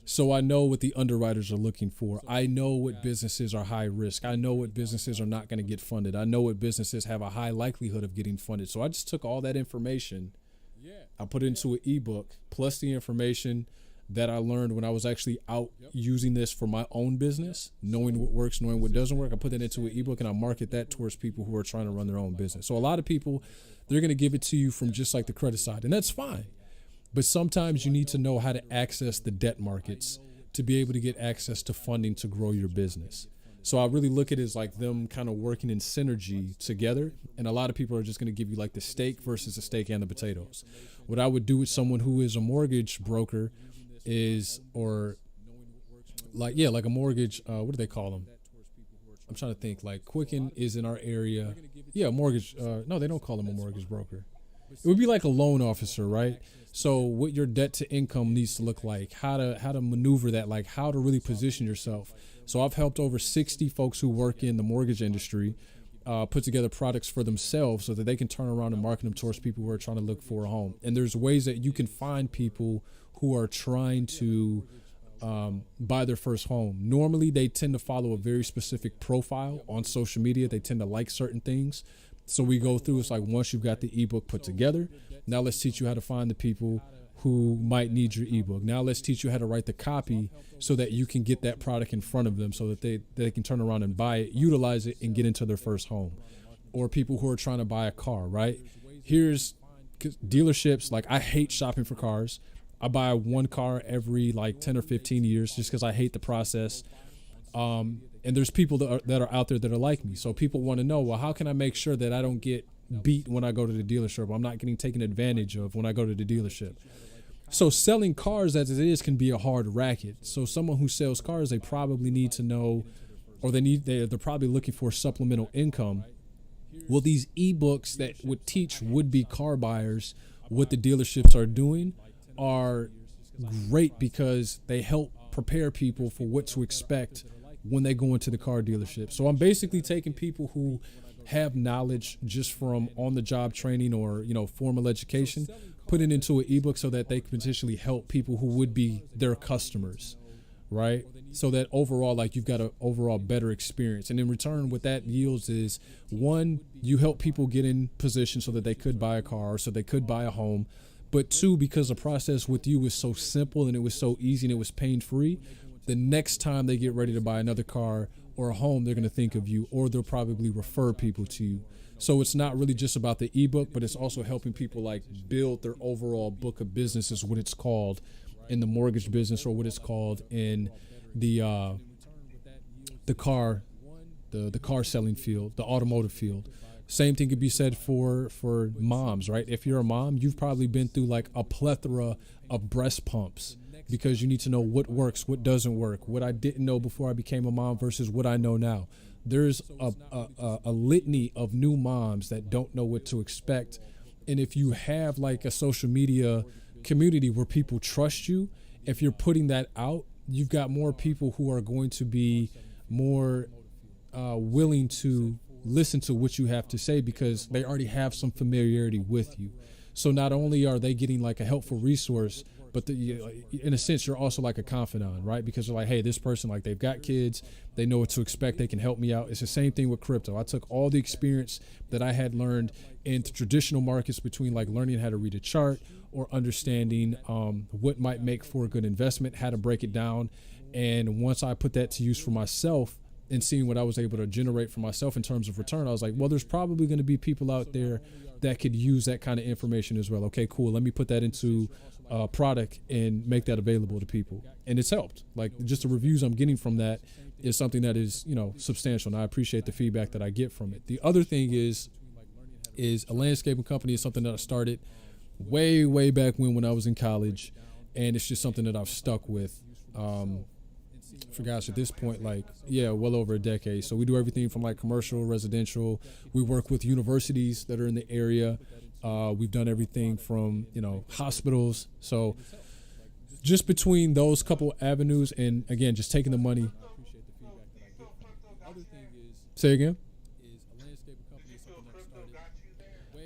So I know what the underwriters are looking for. I know what businesses are high risk. I know what businesses are not going to get funded. I know what businesses have a high likelihood of getting funded. So I just took all that information, I put it into an ebook, plus the information that I learned when I was actually out using this for my own business, knowing what works, knowing what doesn't work. I put that into an ebook and I market that towards people who are trying to run their own business. So a lot of people, they're going to give it to you from just like the credit side, and that's fine. But sometimes you need to know how to access the debt markets to be able to get access to funding to grow your business. So I really look at it as like them kind of working in synergy together. And a lot of people are just going to give you like the steak versus the steak and the potatoes. What I would do with someone who is a mortgage broker is, or like, yeah, like a mortgage, what do they call them? I'm trying to think. Like Quicken is in our area. Yeah, mortgage. No, they don't call them a mortgage broker. It would be like a loan officer, right? So what your debt to income needs to look like, how to maneuver that, like how to really position yourself. So I've helped over 60 folks who work in the mortgage industry put together products for themselves so that they can turn around and market them towards people who are trying to look for a home. And there's ways that you can find people who are trying to buy their first home. Normally, they tend to follow a very specific profile on social media. They tend to like certain things. So we go through, it's like once you've got the ebook put together, now let's teach you how to find the people who might need your ebook. Now let's teach you how to write the copy so that you can get that product in front of them so that they can turn around and buy it, utilize it, and get into their first home. or people who are trying to buy a car, right? Here's 'cause dealerships, like I hate shopping for cars. I buy one car every like 10 or 15 years just because I hate the process. And there's people that are out there that are like me. So people want to know, well, how can I make sure that I don't get beat when I go to the dealership? I'm not getting taken advantage of when I go to the dealership. So selling cars as it is can be a hard racket. So someone who sells cars, they probably need to know, or they're probably looking for supplemental income. Well, these ebooks that would teach would-be car buyers what the dealerships are doing are great because they help prepare people for what to expect when they go into the car dealership. So I'm basically taking people who have knowledge just from on-the-job training or, formal education, put it into an ebook so that they can potentially help people who would be their customers, right? So that overall, like, you've got an overall better experience. And in return, what that yields is, one, you help people get in position so that they could buy a car, so they could buy a home. But two, because the process with you was so simple and it was so easy and it was pain-free, the next time they get ready to buy another car or a home, they're going to think of you, or they'll probably refer people to you. So it's not really just about the ebook, but it's also helping people like build their overall book of business, is what it's called in the mortgage business, or what it's called in the car selling field, the automotive field. Same thing could be said for moms, right? If you're a mom, you've probably been through like a plethora of breast pumps because you need to know what works, what doesn't work, what I didn't know before I became a mom versus what I know now. There's a litany of new moms that don't know what to expect. And if you have like a social media community where people trust you, if you're putting that out, you've got more people who are going to be more willing to listen to what you have to say because they already have some familiarity with you. So not only are they getting like a helpful resource, but in a sense, you're also like a confidant, right? Because you're like, hey, this person, like, they've got kids, they know what to expect, they can help me out. It's the same thing with crypto. I took all the experience that I had learned in traditional markets between like learning how to read a chart or understanding what might make for a good investment, how to break it down. And once I put that to use for myself and seeing what I was able to generate for myself in terms of return, I was like, well, there's probably going to be people out there that could use that kind of information as well. Okay, cool. Let me put that into a product and make that available to people. And it's helped. Like, just the reviews I'm getting from that is something that is, substantial. And I appreciate the feedback that I get from it. The other thing is a landscaping company is something that I started way, way back when I was in college. And it's just something that I've stuck with. For gosh, at this point, well over a decade. So we do everything from like commercial, residential. We work with universities that are in the area. We've done everything from, hospitals. So just between those couple avenues and, again, just taking the money. Say again?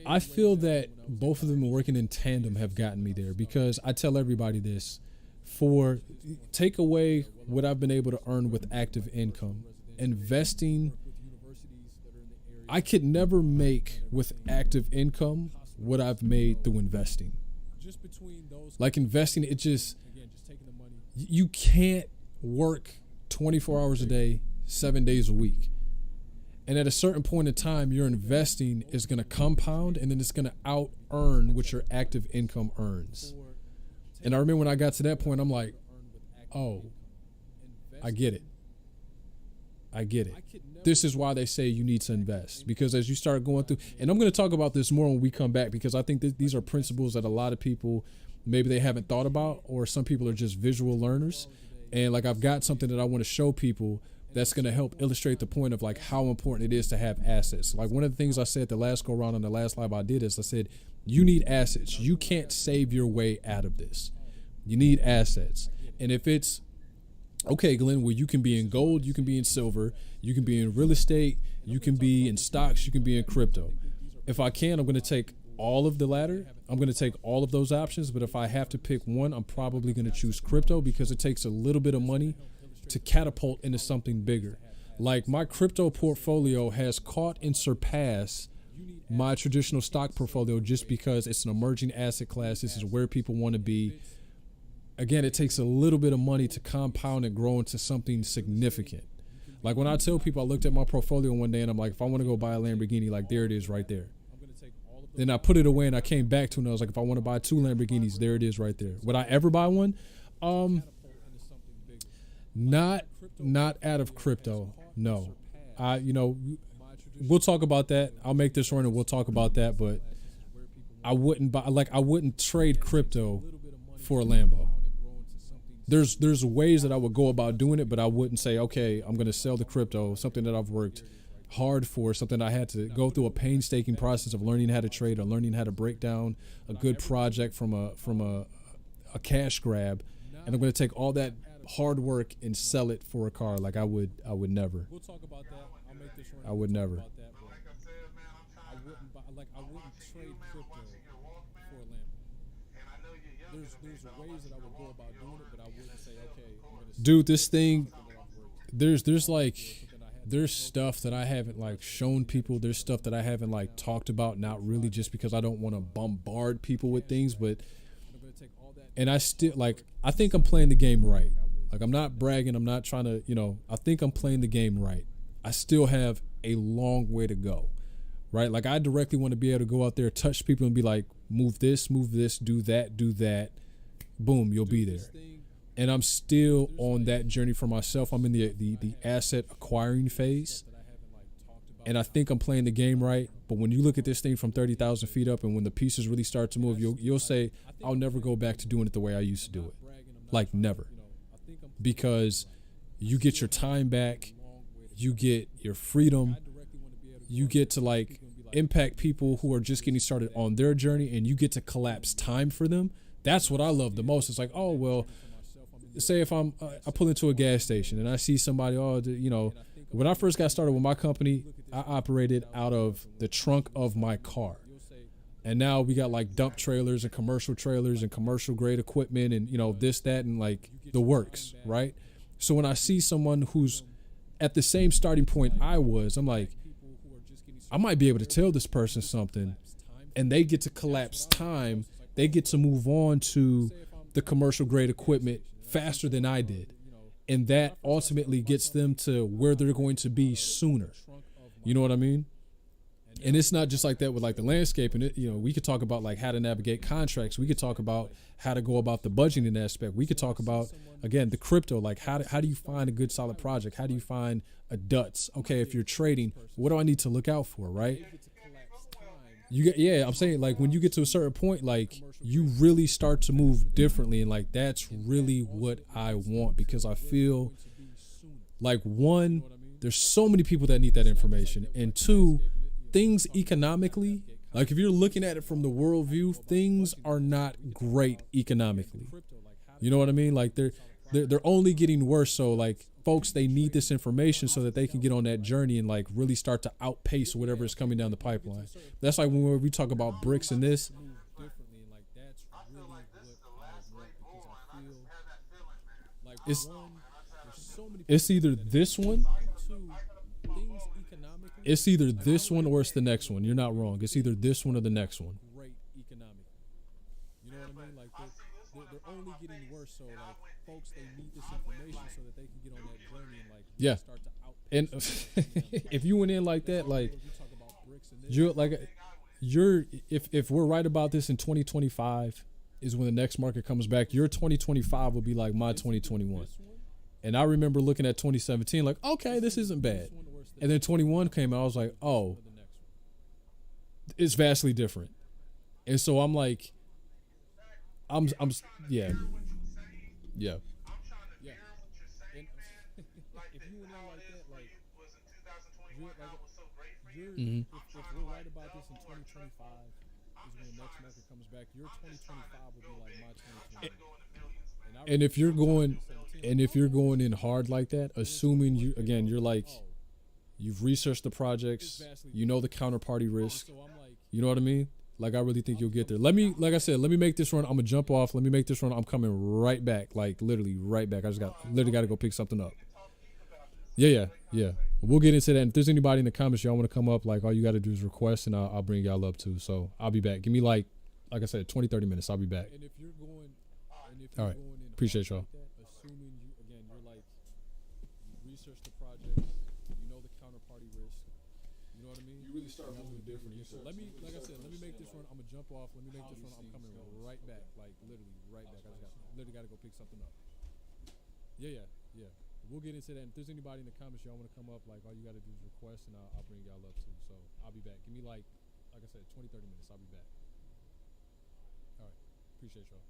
I feel that both of them working in tandem have gotten me there because I tell everybody this. Take away what I've been able to earn with active income. Investing, I could never make with active income what I've made through investing. Like investing, you can't work 24 hours a day, 7 days a week. And at a certain point in time, your investing is going to compound and then it's going to out earn what your active income earns. And I remember when I got to that point, I'm like, oh, I get it. This is why they say you need to invest. Because as you start going through, and I'm going to talk about this more when we come back, because I think that these are principles that a lot of people, maybe they haven't thought about, or some people are just visual learners. And like, I've got something that I want to show people that's going to help illustrate the point of like how important it is to have assets. Like, one of the things I said the last go around on the last live I did is I said, you need assets. You can't save your way out of this. You need assets. And if it's, okay, Glenn, well, you can be in gold, you can be in silver, you can be in real estate, you can be in stocks, you can be in crypto. If I can, I'm going to take all of the latter. I'm going to take all of those options. But if I have to pick one, I'm probably going to choose crypto because it takes a little bit of money to catapult into something bigger. Like, my crypto portfolio has caught and surpassed my traditional stock portfolio just because it's an emerging asset class. This is where people want to be. Again, it takes a little bit of money to compound and grow into something significant. Like when I tell people, I looked at my portfolio one day and I'm like, if I want to go buy a Lamborghini, like there it is right there. Then I put it away and I came back to it and I was like, if I want to buy 2 Lamborghinis, there it is right there. Would I ever buy one? Not out of crypto. No. We'll talk about that. I'll make this run and we'll talk about that, but I wouldn't trade crypto for a Lambo. There's ways that I would go about doing it, but I wouldn't say, okay, I'm going to sell the crypto, something that I've worked hard for, something I had to go through a painstaking process of learning how to trade or learning how to break down a good project from a cash grab, and I'm going to take all that hard work and sell it for a car. Like I would never. We'll talk about that. I'll make this run. I would never. I wouldn't trade crypto for a Lambo. There's ways that I would go about doing it, but I wouldn't say, okay, I'm gonna Dude, this thing, there's stuff that I haven't like shown people. There's stuff that I haven't like talked about, not really just because I don't want to bombard people with things, but and I still I think I'm playing the game right. Like I'm not bragging, I'm not trying to, I think I'm playing the game right. I still have a long way to go. Right? Like I directly want to be able to go out there, touch people and be like, move this, do that. Boom, you'll be there. And I'm still on that journey for myself. I'm in the asset acquiring phase. And I think I'm playing the game right. But when you look at this thing from 30,000 feet up and when the pieces really start to move, you'll say, I'll never go back to doing it the way I used to do it. Like never. Because you get your time back. You get your freedom. You get to like impact people who are just getting started on their journey, and you get to collapse time for them. That's what I love the most. It's like, oh, well, say if I pull into a gas station and I see somebody, when I first got started with my company, I operated out of the trunk of my car. And now we got like dump trailers and commercial grade equipment and, this, that, and like the works, right? So when I see someone who's at the same starting point I was, I'm like, I might be able to tell this person something, and they get to collapse time. They get to move on to the commercial grade equipment faster than I did. And that ultimately gets them to where they're going to be sooner. You know what I mean? And it's not just like that with like the landscape. And we could talk about like how to navigate contracts. We could talk about how to go about the budgeting aspect. We could talk about, again, the crypto. Like how do you find a good solid project? How do you find a DUTS? Okay, if you're trading, what do I need to look out for, right? I'm saying like when you get to a certain point, like you really start to move differently. And like that's really what I want, because I feel like, one, there's so many people that need that information. And two, things economically, like if you're looking at it from the worldview, things are not great economically. You know what I mean? Like they're only getting worse. So like folks, they need this information so that they can get on that journey and like really start to outpace whatever is coming down the pipeline. That's like when we talk about bricks and this. It's either this one. It's either this one or it's the next one. You're not wrong. It's either this one or the next one. You know what I mean? Like they're only getting worse. So like folks, they need this information so that they can get on that journey and like start to out. And if you went in like that, like if we're right about this in 2025 is when the next market comes back, your 2025 will be like my 2021. And I remember looking at 2017 like, okay, this isn't bad. And then 21 came out, I was like, oh, it's vastly different. And so I'm like, I'm yeah. I'm trying to hear what you're saying, man. Like how it is for you was in 2021, how it was so great for you. Mm-hmm. If we're right about this in 2025 is when the next market comes back, your 2025 will be like my 2020. And if you're going in hard like that, assuming you're like, you've researched the projects, you know the counterparty risk, you know what I mean? Like I really think you'll get there. Let me make this run. I'm gonna jump off. Let me make this run. I'm coming right back, like literally right back. I just got to go pick something up. Yeah. We'll get into that. And if there's anybody in the comments y'all want to come up, like all you got to do is request, and I'll bring y'all up too. So I'll be back. Give me like I said, 20, 30 minutes. I'll be back. All right. Appreciate y'all. research the projects. You know the counterparty risk. You know what I mean? You really start moving different. Let me, like I said, let me make this run. I'm gonna jump off. Let me make this run. I'm coming right back. Like literally right back. I just literally got to go pick something up. Yeah. We'll get into that. And if there's anybody in the comments y'all want to come up, like all you got to do is request, and I'll bring y'all up too. So I'll be back. Give me like I said, 20, 30 minutes. I'll be back. All right. Appreciate y'all.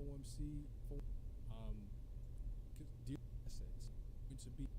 FOMC, deal assets going to be